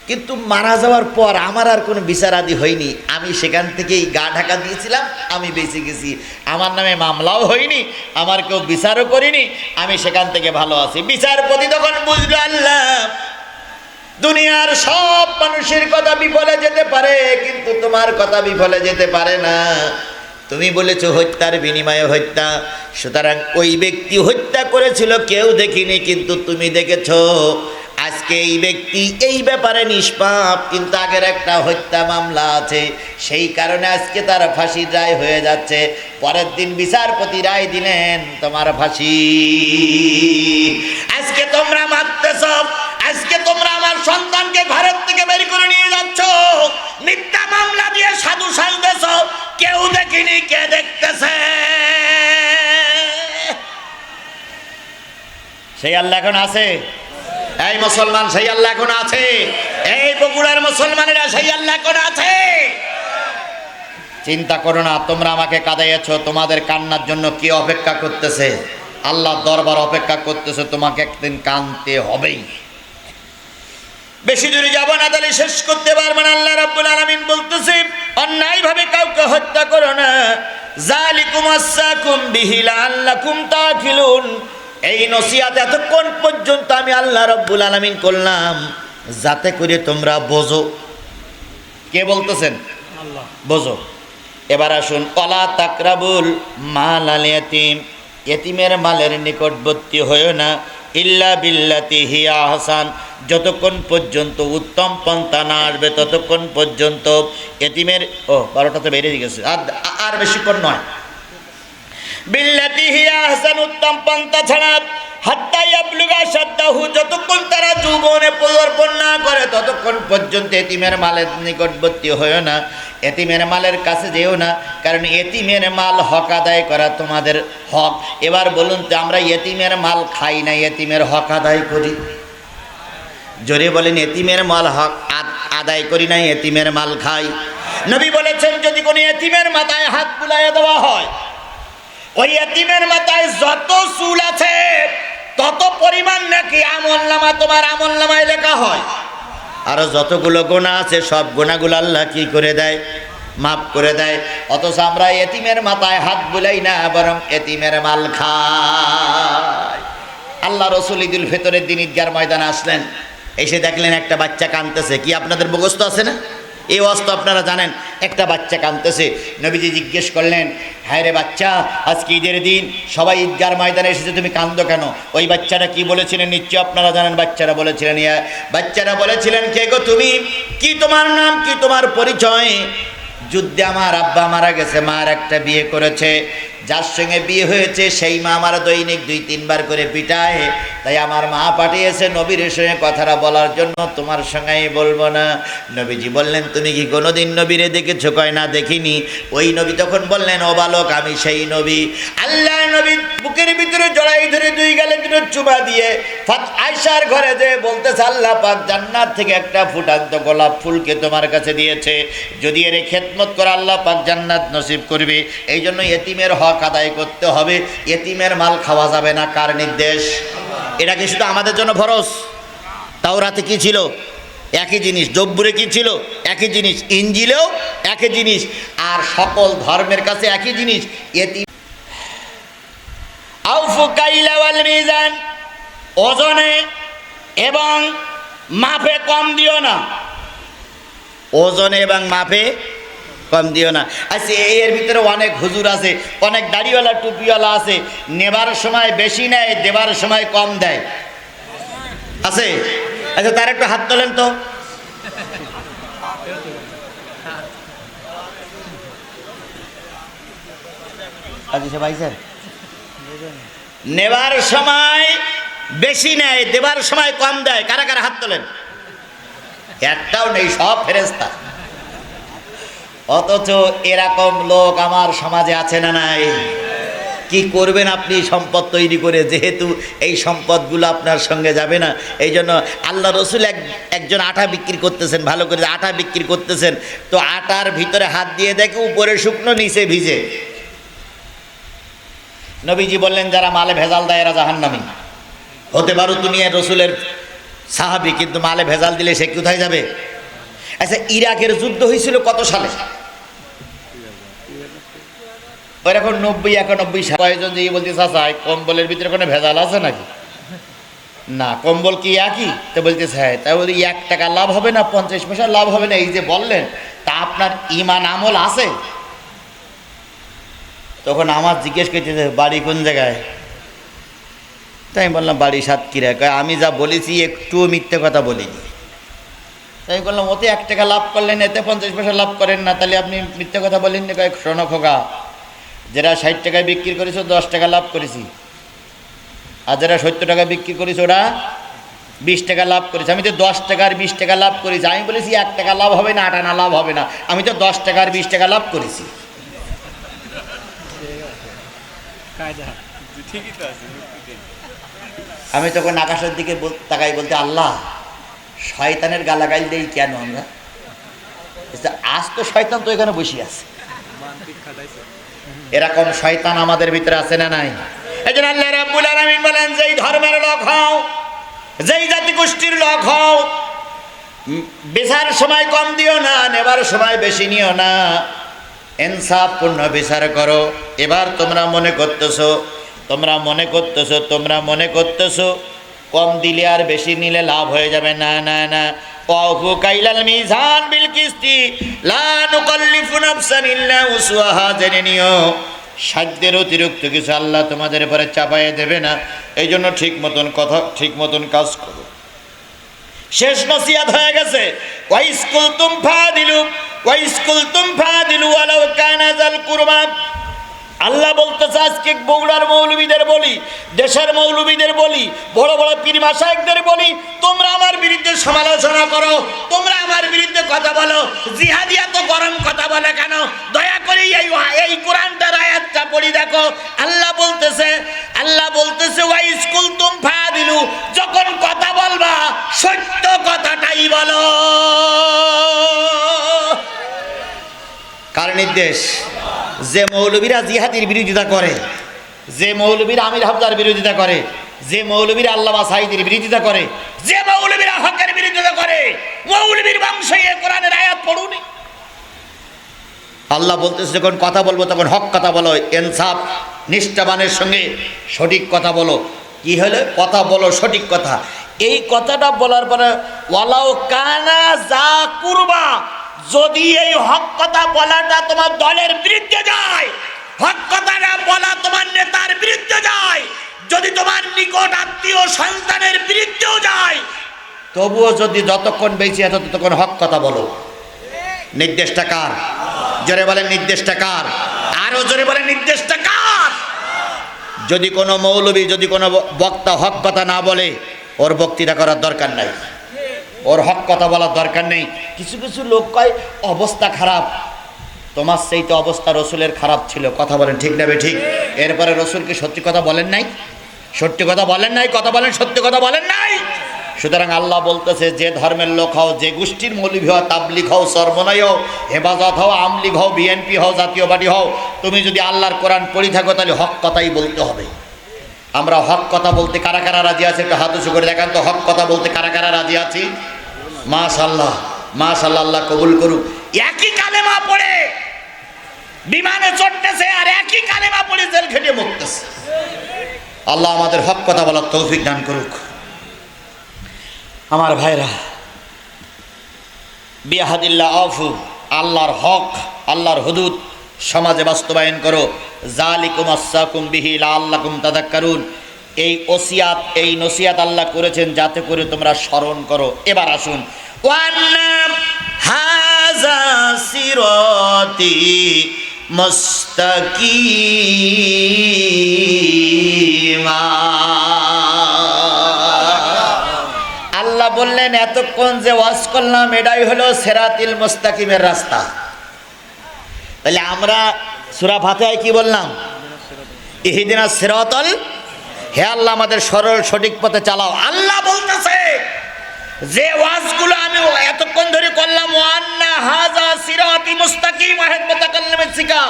কিন্তু মারা যাওয়ার পর আমার আর কোনো বিচার আদি হয়নি, আমি সেখান থেকেই গা ঢাকা দিয়েছিলাম, আমি বেঁচে গেছি, আমার নামে মামলাও হয়নি, আমার কেউ বিচারও করিনি, আমি সেখান থেকে ভালো আছি। বিচারপতি তখন বুঝলো আল্লাহ দুনিয়ার সব মানুষের কথা বিফলে যেতে পারে, কিন্তু তোমার কথা বিফলে যেতে পারে না। তুমি বলেছো হত্যার বিনিময়ে হত্যা, সুতরাং ওই ব্যক্তি হত্যা করেছিল কেউ দেখিনি, কিন্তু তুমি দেখেছো। আজকে এই ব্যক্তি এই ব্যাপারে নিষ্পাপ, কিন্তু আগের একটা হত্যা মামলা আছে, সেই কারণে আজকে তার ফাঁসির রায় হয়ে যাচ্ছে। পরের দিন বিচারপতি রায় দিলেন তোমার ফাঁসি। আজকে তোমরা মারতেছ, আজকে তোমরা আমার সন্তানকে ঘরের থেকে বের করে নিয়ে যাচ্ছ, মিথ্যা মামলা দিয়ে সাধু সাজতেছ, কেউ দেখিনি, কে দেখতেছে? সেই আল্লাহ এখন আছে? এই মুসলমান, সেই আল্লাহ এখন আছে? এই বগুড়ার মুসলমানেরা সেই আল্লাহ এখন আছে? চিন্তা করো না, তোমরা আমাকে কাঁদাইয়াছো, তোমাদের কান্নার জন্য কে অপেক্ষা করতেছে? আল্লাহ দরবার অপেক্ষা করতেছে, তোমাকে একদিন কাঁদতে হবেই। বেশি দূরে যাব না, তাহলে শেষ করতে পারবে না। আল্লাহ রাব্বুল আলামিন বলতেছে অন্যায় ভাবে কাউকে হত্যা করো না। যালিকুম আসসাকুম বিহি লাআল্লাকুম তাকিলুন। এই নসিহত এতক্ষণ পর্যন্ত আমি আল্লাহ রাব্বুল আলামিন করলাম যাতে করে তোমরা বোঝো। কে বলতেছেন? আল্লাহ। বোঝো। এবার আসুন, ওয়ালা তাকরাবুল মাল আল ইয়াতীম, ইতিমের মালের নিকটবর্তী হয়েও না, ইল্লা বিল্লাতি হিয়া আহসান, যতক্ষণ পর্যন্ত উত্তম পন্থা না আসবে ততক্ষণ পর্যন্ত এতিমের 12টাতে বেরিয়ে গেছে, আর বেশিক্ষণ নয়। বিল্লাতি হিয়া আহসান, উত্তম পন্থা ছাড়া, হাত্তা ইয়াবলুগা শাদ্দাহু, যতক্ষণ তারা যৌবনে পদার্পণ না করে ততক্ষণ পর্যন্ত এতিমের মালের নিকটবর্তী হয়েও না, এতিমের মালের কাছে যেও না, কারণ এতিমের মাল হক আদায় করা তোমাদের হক। এবার বলুন তো, আমরা এতিমের মাল খাই না, এতিমের হক আদায় করি? জোরে বলেন, এতিমের মাল হক আদায় করি না, এতিমের মাল খাই? নবী বলেছেন যদি কোনো এতিমের মাথায় হাত বুলাইয়া দেওয়া হয়, ওই এতিমের মাথায় যত চুল আছে তত পরিমাণ নাকি আমলনামা তোমার আমলনামায় লেখা হয়, আর যতগুলো গুনাহ আছে সব গুনাহগুলো আল্লাহ কি করে দেয়? মাফ করে দেয়। অথচ আমরা এতিমের মাথায় হাত বুলাই না, বরং এতিমের মাল খাই। আল্লাহ রসুল ঈদুল ফিতরের দিন ঈদগার ময়দানে আসলেন, এসে দেখলেন একটা বাচ্চা কাঁদতেছে। কি আপনাদের মুখস্থ আছে না এই ওয়াজ? তো আপনারা জানেন, একটা বাচ্চা কাঁদতেছে। নবীজি জিজ্ঞেস করলেন, হ্যাঁ রে বাচ্চা, আজকে ঈদের দিন সবাই ঈদগার ময়দানে এসেছে, তুমি কাঁদো কেন? ওই বাচ্চাটা কি বলেছিলেন নিশ্চয় আপনারা জানেন। বাচ্চারা বলেছিলেন কে গো তুমি? কি তোমার নাম, কি তোমার পরিচয়? যুদ্ধে আমার আব্বা মারা গেছে, মার একটা বিয়ে করেছে, যার সঙ্গে বিয়ে হয়েছে সেই মা আমার দৈনিক 2-3 বার করে পিটায়, তাই আমার মা পাঠিয়েছে নবীর সঙ্গে কথাটা বলার জন্য, তোমার সঙ্গে বলবো না। নবীজি বললেন তুমি কি কোনোদিন নবীরে দেখেছো? কয় না দেখিনি। ওই নবী তখন বললেন, ও বালক, আমি সেই নবী। আল্লাহ নবী বুকের ভিতরে জড়াই ধরে 2 গালে 2 চুমা দিয়ে আয়েশার ঘরে যে বলতেছে, আল্লাহ পাক জান্নাত থেকে একটা ফুটান্ত গোলাপ ফুলকে তোমার কাছে দিয়েছে, যদি এর খেদমত করে আল্লাহ পাক জান্নাত নসিব করবে। এই জন্য এতিমের হক আদায় করতে হবে, এতিমের মাল খাওয়া যাবে না। কার নির্দেশ? এটা কি শুধু আমাদের জন্য ফরজ? তাওরাতে কি ছিল? একই জিনিস। জব্বুরে কি ছিল? একই জিনিস। ইনজিলেও একই জিনিস। আর সকল ধর্মের কাছে একই জিনিস। এতিম আউফু কাইলা ওয়াল মিজান, ওজনে এবং মাপে কম দিও না, ওজনে এবং মাপে কম দিও না। আচ্ছা, এর ভিতরে অনেক হুজুর আছে, অনেক দাড়িওয়ালা টুপিওয়ালা আছে, নেবার সময় বেশি নেয়, দেবার সময় কম দেয়, আছে? আচ্ছা, তার একটু হাত তোলেন তো। আচ্ছা ভাই স্যার, নেবার সময় বেশি নেয়, দেবার সময় কম দেয়, কারা কারা হাত তোলেন? একটাও নেই, সব ফেরেশতা। অথচ এরকম লোক আমার সমাজে আছে না নাই? কি করবেন আপনি সম্পদ তৈরি করে, যেহেতু এই সম্পদগুলো আপনার সঙ্গে যাবে না। এই জন্য আল্লাহ রসুল একজন আটা বিক্রি করতেছেন, ভালো করে আটা বিক্রি করতেছেন, তো আটার ভিতরে হাত দিয়ে দেখে উপরে শুকনো নিচে ভিজে। নবীজি বললেন যারা মালে ভেজাল দেয় এরা জাহান্নামী। হতে পারো তুমি রসুলের সাহাবী, কিন্তু মালে ভেজাল দিলে সে কোথায় যাবে? আচ্ছা, ইরাকের যুদ্ধ হয়েছিল কত সালে? ওই এখন 90-91 সালে। কয়েকজন যে বলতে চাচা কম্বলের ভিতরে কোনো ভেজাল আছে নাকি? না, কম্বল কি একই? তো বলতেছে হ্যাঁ। তাই বলি 1 টাকা লাভ হবে না, 50 পয়সা লাভ হবে না, এই যে বললেন, তা আপনার ইমান আমল আছে? তখন আমার জিজ্ঞেস করতেছে বাড়ি কোন জায়গায়? তাই আমি বললাম বাড়ি সাতক্ষীরা। কয় আমি যা বলেছি একটু মিথ্যে কথা বলিনি। তাই আমি বললাম ওতে 1 টাকা লাভ করলেন, এতে 50 পয়সা লাভ করেন না, তাহলে আপনি মিথ্যে কথা বলেননি। কয়েক শোনো খোকা, যারা 60 টাকায় বিক্রি করেছে 10 টাকা লাভ করেছি, আর যারা 70 টাকা বিক্রি করেছে ওরা 20 টাকা লাভ করেছে। আমি তো 10 টাকার 20 টাকা লাভ করেছি। আমি বলেছি 1 টাকা লাভ হবে না, 8 আনা লাভ হবে না, আমি তো 10 টাকার 20 টাকা লাভ করেছি। আমি তখন আকাশের দিকে তাকাই বলতে আল্লাহ শয়তানের গালাগাল দেই কেন আমরা? আজ তো শয়তান তো এখানে বসে আছে, এরকম শয়তান আমাদের ভিতরে আছে না নাই? এই জন্য আল্লাহ রাব্বুল আলামিন বলেন যেই ধর্মের লোক হও, যেই জাতি গোষ্ঠীর লোক হও, বিচার সময় কম দিও না, নেবার সময় বেশি নিও না, ইনসাফপূর্ণ বিচার করো। এবার তোমরা মনে করতেছো কম দিলে আর বেশি নিলে লাভ হয়ে যাবে। না না না, ওয়াফু কাইলাল মিজান বিল কিসতি লা নুকাল্লিফু নাফসান ইল্লা উসওয়াহা। জেনে নিও সাধ্যের অতিরিক্ত কিছু আল্লাহ তোমাদের উপরে চাপাইয়ে দেবে না। এই জন্য ঠিক মতন কাজ করো। শেষ নসিহত হয়ে গেছে, ওয়াইস কুলতুম ফাদিলু ওয়ালাউ কানা যাল কুরবা। আল্লাহ বলতেছে আজকে বগুড়ার মৌলবীদের বলি, দেশের মৌলবীদের বলি, বড় বড় পীর মাশায়েখদের বলি, তোমরা আমার বিরুদ্ধে সমালোচনা করো, তোমরা আমার বিরুদ্ধে কথা বলো, জিহাদিয়া তো গরম কথা বলে কেন? দয়া করে এই কোরআনটার আয়াতটা পড়ি দেখো। আল্লাহ বলতেছে ওয়াইস কুলতুম ফাদিলু, যখন কথা বলবা সত্য কথাটাই বলো। কার নির্দেশ? যে মৌলবীরা জিহাদির বিরোধিতা করে, যে মৌলবীরা আমির হামজার বিরোধিতা করে, যে মৌলবীরা আল্লামা সাঈদীর বিরোধিতা করে, যে মৌলবীরা হকের বিরোধিতা করে, মৌলবীর বংশে কোরআনের আয়াত পড়ুনি। আল্লাহ বলতেছে যখন কথা বলবো তখন হক কথা বলো, ইনসাফ নিষ্ঠাবানের সঙ্গে সঠিক কথা বলো। কি হলো? কথা বলো সঠিক কথা। এই কথাটা বলার পরে ওয়ালাউ কানা যা কুরবা, যদি এই হক কথা বলাটা তোমার দলের বিরুদ্ধে যায়, হক কথাটা বলা তোমার নেতার বিরুদ্ধে যায়, যদি তোমার নিকট আত্মীয় সন্তানের বিরুদ্ধেও যায়, তবুও যদি যতক্ষণ বেঁচে আছো ততক্ষণ হক কথা বলো। নির্দেশটা কার? জোরে বলেন নির্দেশটা কার? আরো জোরে বলেন নির্দেশটা কার? যদি কোনো মৌলবী, যদি কোনো বক্তা হক কথা না বলে, ওর বক্তৃতা করার দরকার নাই, ওর হক কথা বলার দরকার নেই। কিছু কিছু লোক কয় অবস্থা খারাপ, তোমার সেই তো অবস্থা রসুলের খারাপ ছিল। কথা বলেন ঠিক না ঠিক? এরপরে রসুলকে সত্যি কথা বলেন নাই, সত্যি কথা বলেন নাই, কথা বলেন সত্যি কথা বলেন নাই। সুতরাং আল্লাহ বলতেছে যে ধর্মের লোক হও, যে গোষ্ঠীর মৌলবী হও, তাবলিগ হও, সরমনাই হও, হেফাজত হও, আমলিগ হও, বিএনপি হও, জাতীয় পার্টি হও, তুমি যদি আল্লাহর কোরআন পড়ি থাকো তাহলে হক কথাই বলতে হবে। আমরা হক কথা বলতে কারা কারা রাজি আছে? একটু হাত উঁচু করে দেখান তো, হক কথা বলতে কারা কারা রাজি আছি? মাশাআল্লাহ মাশাআল্লাহ, আল্লাহ কবুল করুক। একই কালেমা পড়ে বিমানে চড়তেছে আর একই কালেমা পড়ে জেল খেটে মরতেছে। আল্লাহ আমাদের হক কথা বলার তৌফিক দান করুক। আমার ভাইরা, বিহাদিল্লাহ আফু, আল্লাহর হক, আল্লাহর হুদুদ সমাজে বাস্তবায়ন করো। জালিকুম আসসাকুম বিহি লাআল্লাকুম তাযাক্কারুন। এই ওসিয়াত, এই নসিহাত আল্লাহ করেছেন যাতে করে তোমরা স্মরণ করো। এবার আসুন, ওয়ান্না হাযা সিরাতি মুস্তাকিমা। আল্লাহ বললেন এতক্ষণ যে ওয়াজ করলাম এটাই হলো সিরাতিল মুস্তাকিমের রাস্তা। তাহলে আমরা সূরা ফাতিহায় কি বললাম? ইহদিনাস সিরাতাল, হে আল্লাহ আমাদের সরল সঠিক পথে চালাও। আল্লাহ বলতেছে যে ওয়াজগুলো আমি এতক্ষণ ধরে করলাম, ওয়ান্না হাযা সিরাতি মুস্তাকিম, ওয়াহিদ মুতাকাল্লিমের শিখা,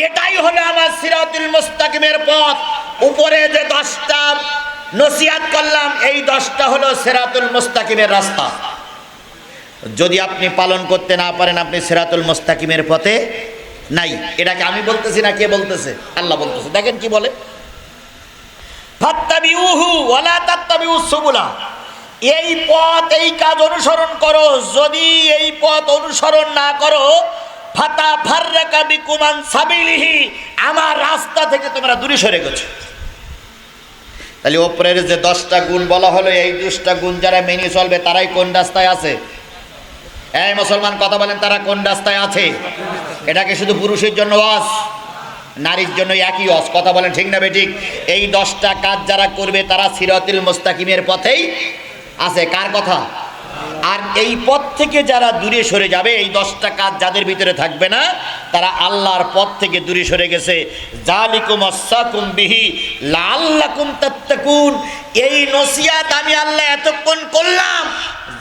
এটাই হলো আমার সিরাতুল মুস্তাকিমের পথ। উপরে যে 10টা নসিহত করলাম, এই 10টা হলো সিরাতুল মুস্তাকিমের রাস্তা। যদি আপনি পালন করতে না পারেন, আপনি সিরাতুল মুস্তাকিমের পথে নাই। এটাকে আমি বলতেছি না, কে বলতেছে? আল্লাহ বলতেছে। দেখেন কি বলে, ফাত্তাবিউহু ওয়ালা তাত্তাবিউস সুবুলা, এই পথ, এই কাজ অনুসরণ করো। যদি এই পথ অনুসরণ না করো, ফাতা ফাররাকা বিকুম আন সাবিলিহি, আমার রাস্তা থেকে তোমরা দূরে সরে গেছো। তাহলে ওপরের যে 10টা গুণ বলা হলো, এই 10টা গুণ যারা মেনে চলবে তারাই কোন রাস্তায় আছে? এই মুসলমান কথা বলেন, তারা কোন রাস্তায় আছে? এটাকে শুধু পুরুষের জন্য ওয়াজ, নারীর জন্য একই ওয়াজ। কথা বলেন ঠিক না বেঠিক? এই 10টা কাজ যারা করবে তারা সিরাতুল মুস্তাকিমের পথেই আছে। কার কথা? আর এই পথ থেকে যারা দূরে সরে যাবে, এই 10টা কাজ যাদের ভিতরে থাকবে না, তারা আল্লাহর পথ থেকে দূরে সরে গেছে। জালিকুম আসসাকুম বিহি লাআল্লাকুম তাত্তাকুন, এই নসিহত আমি আল্লাহ এতক্ষণ করলাম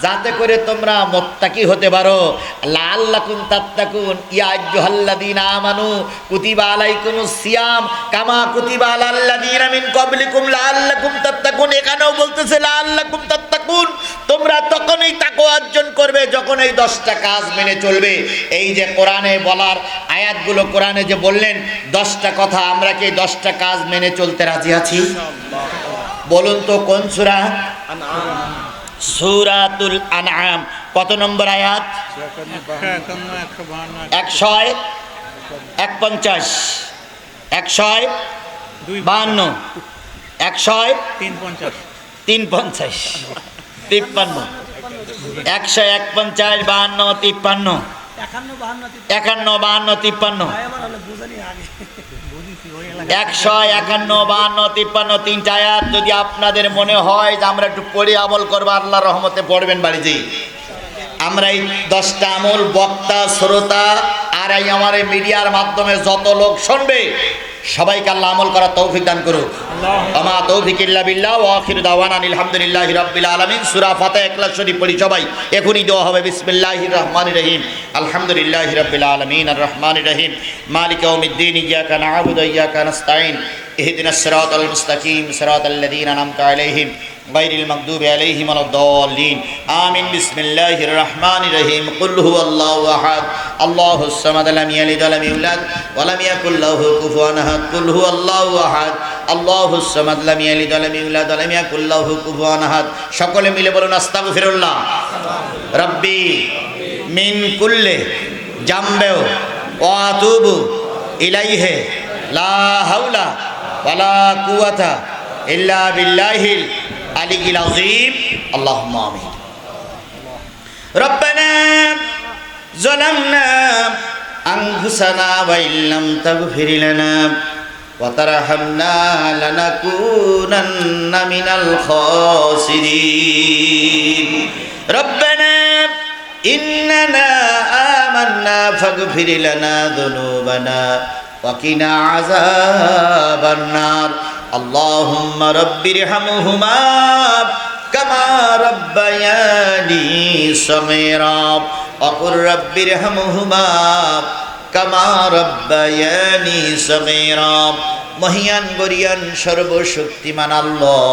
যাতে করে তোমরা মুত্তাকি হতে পারো। লাআল্লাকুম তাত্তাকুন, ইয়া আইয়ুহাল্লাযীনা আমানু কুতিবা আলাইকুমুস সিয়াম কামা কুতিবা আলাল্লাযীনা মিন ক্বাবলিকুম লাআল্লাকুম তাত্তাকুন। এখানেও বলতেছে লাআল্লাকুম তাত্তাকুন, তোমরা তখনই তাকওয়া অর্জন করবে যখন এই 10টা কাজ মেনে চলবে। এই যে কোরআনে বলার আয়াতগুলো, কোরআনে যে বললেন 10টা কথা, আমরা কি 10টা কাজ মেনে চলতে রাজি আছি? বলুন তো কোন সূরা? সূরাতুল আনআম। কত নম্বর আয়াত? 151, 152, 152, 153, 151, 52, 51, 52, 53, 151, 3টা আয়াত। যদি আপনাদের মনে হয় যে আমরা একটু পড়ে আমল করবো, আল্লাহর রহমতে পড়বেন বাড়িতে। আমরা এই 10টা আমল বক্তা, শ্রোতা আর এই আমার এই মিডিয়ার মাধ্যমে যত লোক শুনবে, সবাইকে আল্লাহ আমল করার তৌফিক দান করুক। আমা তৌফিক ইল্লা বিল্লাহ ওয়া আখিরু দাওয়ানা আলহামদুলিল্লাহি রাব্বিল আলামিন। সূরা ফাতিহা ইখলাস শরীফ পড়ি সবাই। এখনই দোয়া হবে, বিসমিল্লাহির রহমানির রহিম, আলহামদুলিল্লাহি রাব্বিল আলামিন আর রহমানির রহিম, মালিক ইয়াউমিদ্দিন, ইয়্যাকা না'বুদু ওয়া ইয়্যাকা নাস্তাঈন, ইহদিনাস সিরাতাল মুস্তাকিম, সিরাতাল্লাযীনা আন'আমতা আলাইহিম গায়রিল মাগদুবি আলাইহিম ওয়ালাদ-দাল্লিন। আমিন। বিসমিল্লাহির রহমানির রহিম। কুল হুয়াল্লাহু আহাদ, আল্লাহুস সামাদ, লাম ইয়ালিদ ওয়া লাম ইউলাদ ওয়া লাম ইয়াকুল লাহু কুফুয়ান আহাদ। কুল হুয়াল্লাহু আহাদ, আল্লাহুস সামাদ, লাম ইয়ালিদ ওয়া লাম ইউলাদ ওয়া লাম ইয়াকুল লাহু কুফুয়ান আহাদ। সকলে মিলে বলুন আস্তাগফিরুল্লাহ রাব্বি মিন কুল্লি জামবে ওয়া আতুবু ইলাইহি লা হাওলা ওয়ালা কুওয়াতা ইল্লা বিল্লাহিল আলিয়্যিল আযীম। আল্লাহুম্মা আমিন। রব্বানা যালামনা আনফুসানা ওয়া ইল্লাম তাগফির লানা ওয়া তারহামনা লানাকুনান্না মিনাল খাসিরিন। রব্বানা ইন্নানা আমান্না ফাগফির লানা যুনুবানা ওয়া কিনা আযাবান নার। আল্লাহুম্মা রাব্বিরহামহুমা কামা রাব্বায়ানি সগীরা ওয়া কুর রাব্বিরহামহুমা কামা রাব্বায়ানি সগীরা। মহিয়ান গরিয়ান সর্বশক্তিমান আল্লাহ,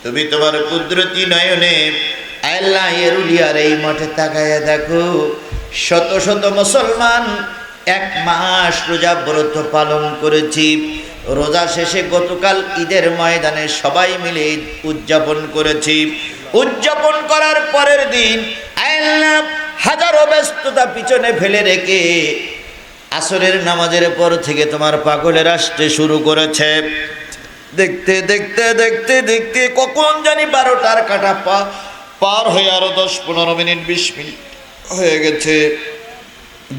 তুমি তোমার কুদরতি নয়নে আল্লাহ এরুলিয়ার এই মাঠে তাকায়া দেখো, শত শত মুসলমান 1 মাস রোজা ব্রত পালন করেছি। রোজা শেষে গতকাল ঈদের ময়দানে সবাই মিলে ঈদ উদযাপন করেছি। উদযাপন করার পরের দিন আল্লাহ হাজারো ব্যস্ততা পিছনে ফেলে রেখে আসরের নামাজের পর থেকে তোমার পাগলের আসতে শুরু করেছে। দেখতে দেখতে দেখতে দেখতে কখন জানি 12টার কাঁটা পার হয়ে আরো 10-15 মিনিট 20 মিনিট হয়ে গেছে।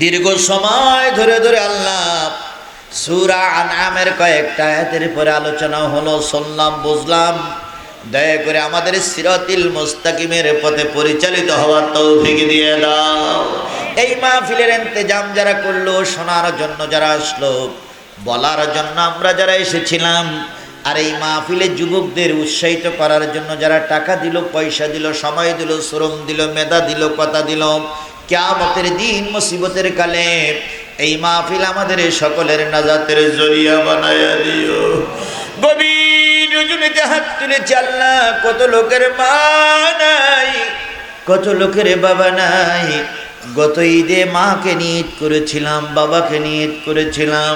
দীর্ঘ সময় ধরে ধরে আল্লাহ সূরা আনআমের কয়েকটা আয়াতের পরে আলোচনা হলো, শুনলাম, বুঝলাম। দয়া করে আমাদের সিরাতুল মুস্তাকিমের পথে পরিচালিত হওয়ার তৌফিক দিয়ে দাও। এই মাহফিলের ইন্তেজাম যারা করলো, শোনার জন্য যারা আসলো, বলার জন্য আমরা যারা এসেছিলাম, আর এই মাহফিলে যুবকদের উৎসাহিত করার জন্য যারা টাকা দিল, পয়সা দিল, সময় দিল, শ্রম দিল, মেধা দিল, কথা দিল, কিয়ামতের দিন মুসিবতের কালে এই মাহফিল আমাদের সকলের নাজাতের জরিয়া বানায়া দিও। গভীর দুনিতে হাত তুলেছি আল্লাহ, কত লোকের মা নাই, কত লোকের বাবা নাই। গত ঈদে মাকে নিয়ে ঈদ করেছিলাম, বাবাকে নিয়ে ঈদ করেছিলাম।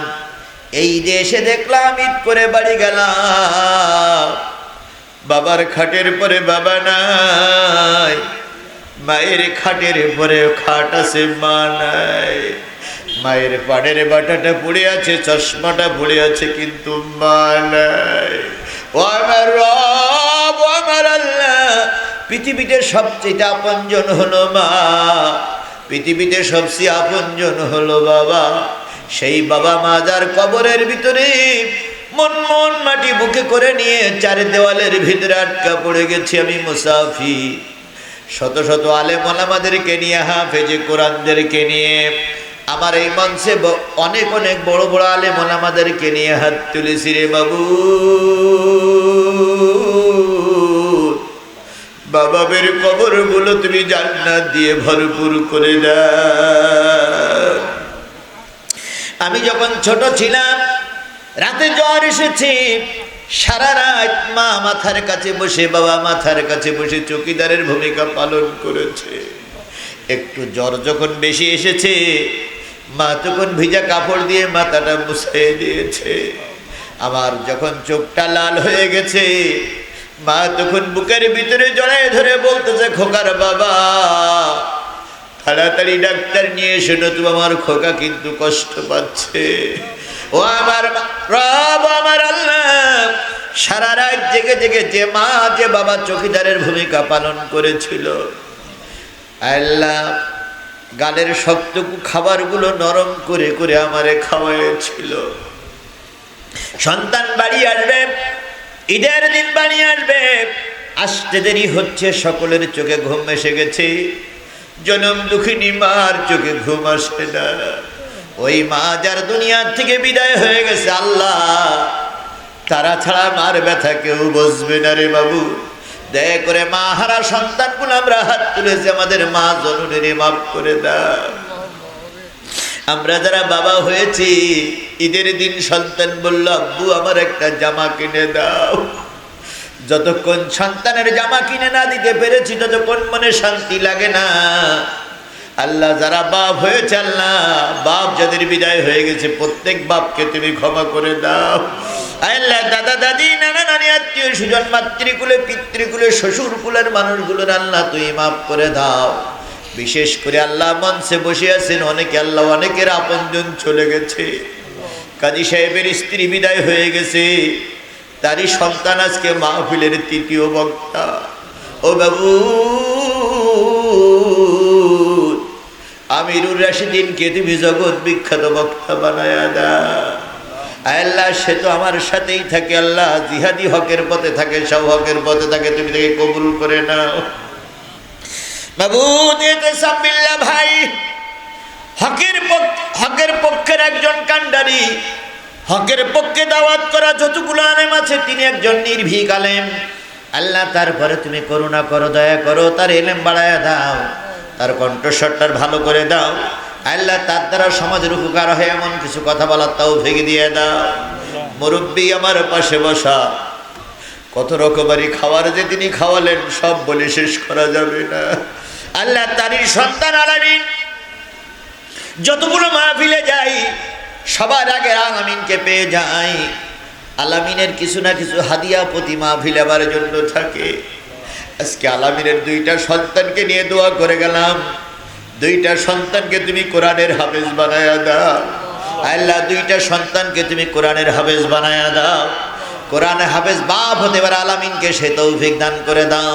এই ঈদে এসে দেখলাম ঈদ করে বাড়ি গেলাম, বাবার খাটের পরে বাবা নাই, মায়ের খাটের পরে খাট আছে, মা নাই। মায়ের পাড়ের বাটাটা পড়ে আছে, চশমাটা পড়ে আছে, কিন্তু মা নাই। ও আমার রব, ও আমার আল্লাহ, পৃথিবীতে সবচেয়ে আপনজন হলো মা, পৃথিবীতে সবচেয়ে আপনজন হলো বাবা। সেই বাবা মা যার কবরের ভিতরে মন মন মাটি বুকে করে নিয়ে চার দেওয়ালের ভিতরে আটকা পড়ে গেছি আমি মুসাফির। শত শত আলেম ওলামাদেরকে নিয়ে, হাফেজে কোরআনদেরকে নিয়ে, আমার এই মঞ্চে অনেক অনেক বড় বড় আলেম ওলামাদেরকে নিয়ে হাত তুলেছি রে বাবু। বাবাবের কবরগুলো তুমি জান্নাত দিয়ে ভরপুর করে দাও। আমি যখন ছোট ছিলাম, রাতে জ্বর এসেছে, সারা রাত মা মাথার কাছে বসে, বাবা মাথার কাছে বসে চৌকিদারের ভূমিকা পালন করেছে। একটু জ্বর যখন বেশি এসেছে, মা তখন ভিজা কাপড় দিয়ে মাথাটা মুছিয়ে দিয়েছে। আমার যখন চোখটা লাল হয়ে গেছে, মা তখন বুকের ভিতরে জড়ায় ধরে বলতেছে, খোকার বাবা, তাড়াতাড়ি ডাক্তার নিয়ে এসো, নতু আমার খোকা কিন্তু কষ্ট পাচ্ছে। ও আমার রব, আমার আল্লাহ, সারা রাত জেগে জেগে যে মা যে বাবা চৌকিদারের ভূমিকা পালন করেছিল, আল্লাহ গালের শক্ত খাবারগুলো নরম করে করে আমারে খাওয়াইছিল। সন্তান বাড়ি আসবে, ঈদের দিন বাড়ি আসবে, আসতে দেরি হচ্ছে, সকলের চোখে ঘুম এসে গেছে। জনম দুঃখিনী মার চোখে ঘুম আসে না। ওই মা যার দুনিয়ার থেকে বিদায় হয়ে গেছে, আল্লাহ তারা ছাড়া মার ব্যথা কেউ বুঝবে না রে বাবু। দয়া করে মা হারা সন্তানগুলো আমরা হাত তুলেছি, আমাদের মা জননীর মাফ করে দাও। আমরা যারা বাবা হয়েছি, ঈদের দিন সন্তান বলল, আব্বু আমার একটা জামা কিনে দাও। যতক্ষণ সন্তানের জামা কিনে না দিতে পেরেছি, ততক্ষণ মনে শান্তি লাগে না। আল্লাহ যারা বাপ হয়েছে, আল্লাহ বাপ যাদের বিদায় হয়ে গেছে, প্রত্যেক বাপকে তুমি ক্ষমা করে দাও। আল্লাহ দাদা দাদি, নানা নানি, আত্মীয় স্বজন, মাতৃকুলে পিতৃকুলে শ্বশুর কুলের মানুষগুলোর আল্লাহ তুমি মাফ করে দাও। বিশেষ করে আল্লাহ মঞ্চে বসে আছেন অনেকে, আল্লাহ অনেকের আপনজন চলে গেছে। কাজী সাহেবের স্ত্রী বিদায় হয়ে গেছে, তারই সন্তান আজকে মাহফিলের তৃতীয় বক্তা। ও বাবু, আমিরুর রাশিদিনকে তুমি জগৎ বিখ্যাত বক্তা বানায়া দাও। আল্লাহ সে তো আমার সাথেই থাকে, আল্লাহ জিহাদি হকের পথে থাকে, সব হকের পথে থাকে, তুমি তাকে কবুল করে নাও। মাবুদ ইতাসাবিল্লাহ ভাই হকের পক্ষের একজন কান্ডারি, হকের পক্ষে দাওয়াত করা যতগুলো আলেম আছে, তিনি একজন নির্ভীক আলেম। আল্লাহ তারপরে তুমি করুণা করো, দয়া করো, তার এলেম বাড়ায়া দাও, তার কণ্ঠস্বরটা ভালো করে দাও। আল্লাহ তার দ্বারা সমাজের উপকার হয় এমন কিছু কথা বলার তৌফিক দিয়ে দাও। মুরব্বী আমার পাশে বসা, কত রকমারি খাবার যে তিনি খাওয়ালেন, সব বলে শেষ করা যাবে না। আল্লাহ তারই সন্তান আলামিন যতগুলো মাহফিলে যাই, সবার আগে আলামিনকে পেয়ে যাই। আলামিনের কিছু না কিছু হাদিয়া প্রতি মাহফিল আমার জন্য থাকে। আজকে আলামিনের দুইটা সন্তানকে নিয়ে দোয়া করে গেলাম, দুইটা সন্তানকে তুমি কোরআনের হাফেজ বানায়া দাও। আল্লাহ দুইটা সন্তানকে তুমি কোরআনের হাফেজ বানায়া দাও। কোরআনে হাফেজ বাপ হতে পারে, আলামিনকে সে তৌফিক দান করে দাও।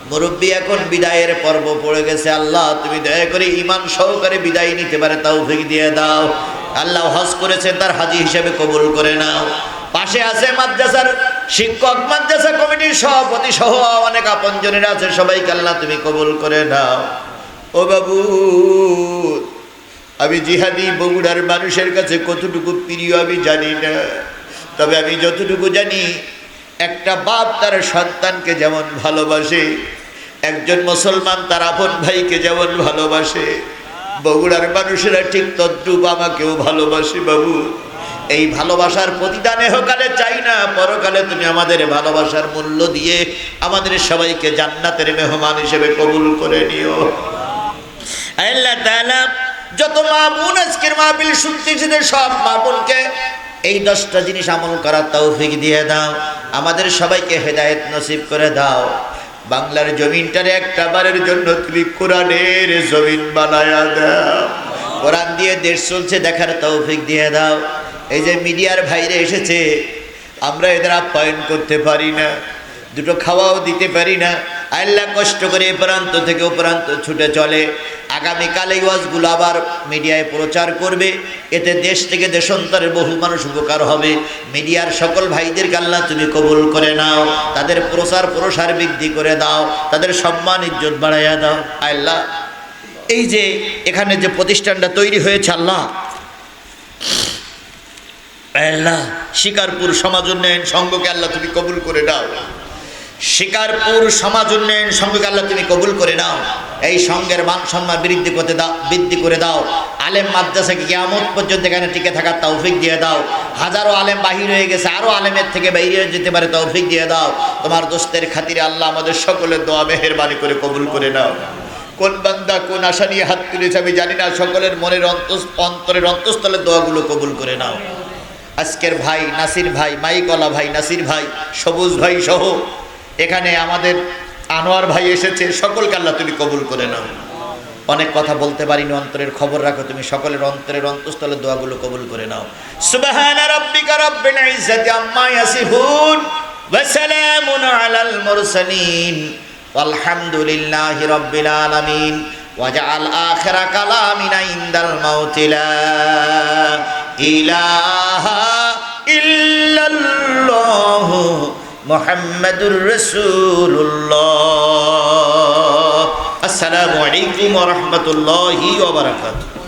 মুরব্বী এখন বিদায়ের পর্ব পড়ে গেছে, আল্লাহ তুমি দয়া করে ঈমান সহকারে বিদায় নিতে পারে তৌফিক দিয়ে দাও। আল্লাহ হজ করেছেন, তার হাজি হিসেবে কবুল করে নাও। পাশে আছে মাদ্রাসার শিক্ষক, মাদ্রাসা কমিটির সভাপতি সহ অনেক আপনজনেরা আছে, সবাইকে আল্লাহ তুমি কবুল করে নাও। ও বাবু, আমি জিহাদি বগুড়ার মানুষের কাছে কতটুকু প্রিয় আমি জানি না, তবে আমি যতটুকু জানি, একটা বাপ তার সন্তানকে যেমন ভালোবাসে, একজন মুসলমান তার আপন ভাইকে যেমন ভালোবাসে, বগুড়ার মানুষেরা ঠিক তদ্রূপ আমাকেও ভালোবাসে। বাবু, এই ভালোবাসার প্রতিদানে হোকালে চাই না, পরকালে তুমি আমাদের ভালোবাসার মূল্য দিয়ে আমাদের সবাইকে জান্নাতের মেহমান হিসেবে কবুল করে নিও। আল্লাহ তাআলা যত মা বোন আজকের মাহফিল শুনতেছেন সব মা বোনকে এই 10টা জিনিস আমল করার তৌফিক দিয়ে দাও, আমাদের সবাইকে হেদায়েত নসিব করে দাও। বাংলার জমিনটারে একটা বারের জন্য তুমি কোরআনের জমিন বানায়া দাও, কোরআন দিয়ে দেশ চলছে দেখার তৌফিক দিয়ে দাও। এই যে মিডিয়ার ভাইরে এসেছে, আমরা এদের আপ্যায়ন করতে পারি না, দুটো খাওয়াও দিতে পারি না। আল্লাহ কষ্ট করে এ প্রান্ত থেকে ও প্রান্ত ছুটে চলে, আগামীকাল এই ওয়াজগুলো আবার মিডিয়ায় প্রচার করবে, এতে দেশ থেকে দেশান্তরের বহু মানুষ উপকার হবে। মিডিয়ার সকল ভাইদেরকে আল্লাহ তুমি কবুল করে নাও, তাদের প্রসার বৃদ্ধি করে দাও, তাদের সম্মান ইজ্জত বাড়াইয়া দাও। আল্লাহ এই যে এখানে যে প্রতিষ্ঠানটা তৈরি হয়েছে আল্লাহ, আল্লাহ শিকারপুর সমাজ উন্নয়ন সংঘকে আল্লাহ তুমি কবুল করে দাও, শিকারপুর সমাজ উন্নয়ন সংঘকে আল্লাহ তুমি কবুল করে নাও। এই সংঘের মান সম্মান বৃদ্ধি করে দাও। আলেম মাদ্রাসাকে কিয়ামত পর্যন্ত এখানে টিকে থাকার তৌফিক দিয়ে দাও। হাজারো আলেম বাহির হয়ে গেছে, আরো আলেমের থেকে বাইরে যেতে পারে তৌফিক দিয়ে দাও। তোমার দোস্তের খাতিরে আল্লাহ আমাদের সকলের দোয়া মেহেরবানি করে কবুল করে নাও। কোন বান্দা কোন আশা নিয়ে হাত তুলেছে আমি জানি না, সকলের মনের অন্তরের অন্তঃস্থলের দোয়াগুলো কবুল করে নাও। আজকের ভাই নাসির ভাই, মাইকলা ভাই নাসির ভাই, সবুজ ভাই সহ এখানে আমাদের আনোয়ার ভাই এসেছে, সকলকে আল্লাহ তুমি কবুল করে নাও। অনেক কথা বলতে পারিনি, অন্তরের খবর রাখো তুমি, সকলের অন্তরের অন্তঃস্থলের দোয়াগুলো কবুল করে নাও। সুবহানা রাব্বিকা রাব্বিল ইজ্জাতি আম্মা ইয়াসিফুন ওয়া সালামুন আলাল মুরসালিন ওয়ালহামদুলিল্লাহি রাব্বিল আলামিন ওয়াজআল আখিরা কালামিনা ইনদাল মাউতি লা ইলাহা ইল্লাল্লাহ মুহাম্মাদুর রাসূলুল্লাহ। আসসালামু আলাইকুম ওয়া রাহমাতুল্লাহি ওয়া বারাকাতুহু।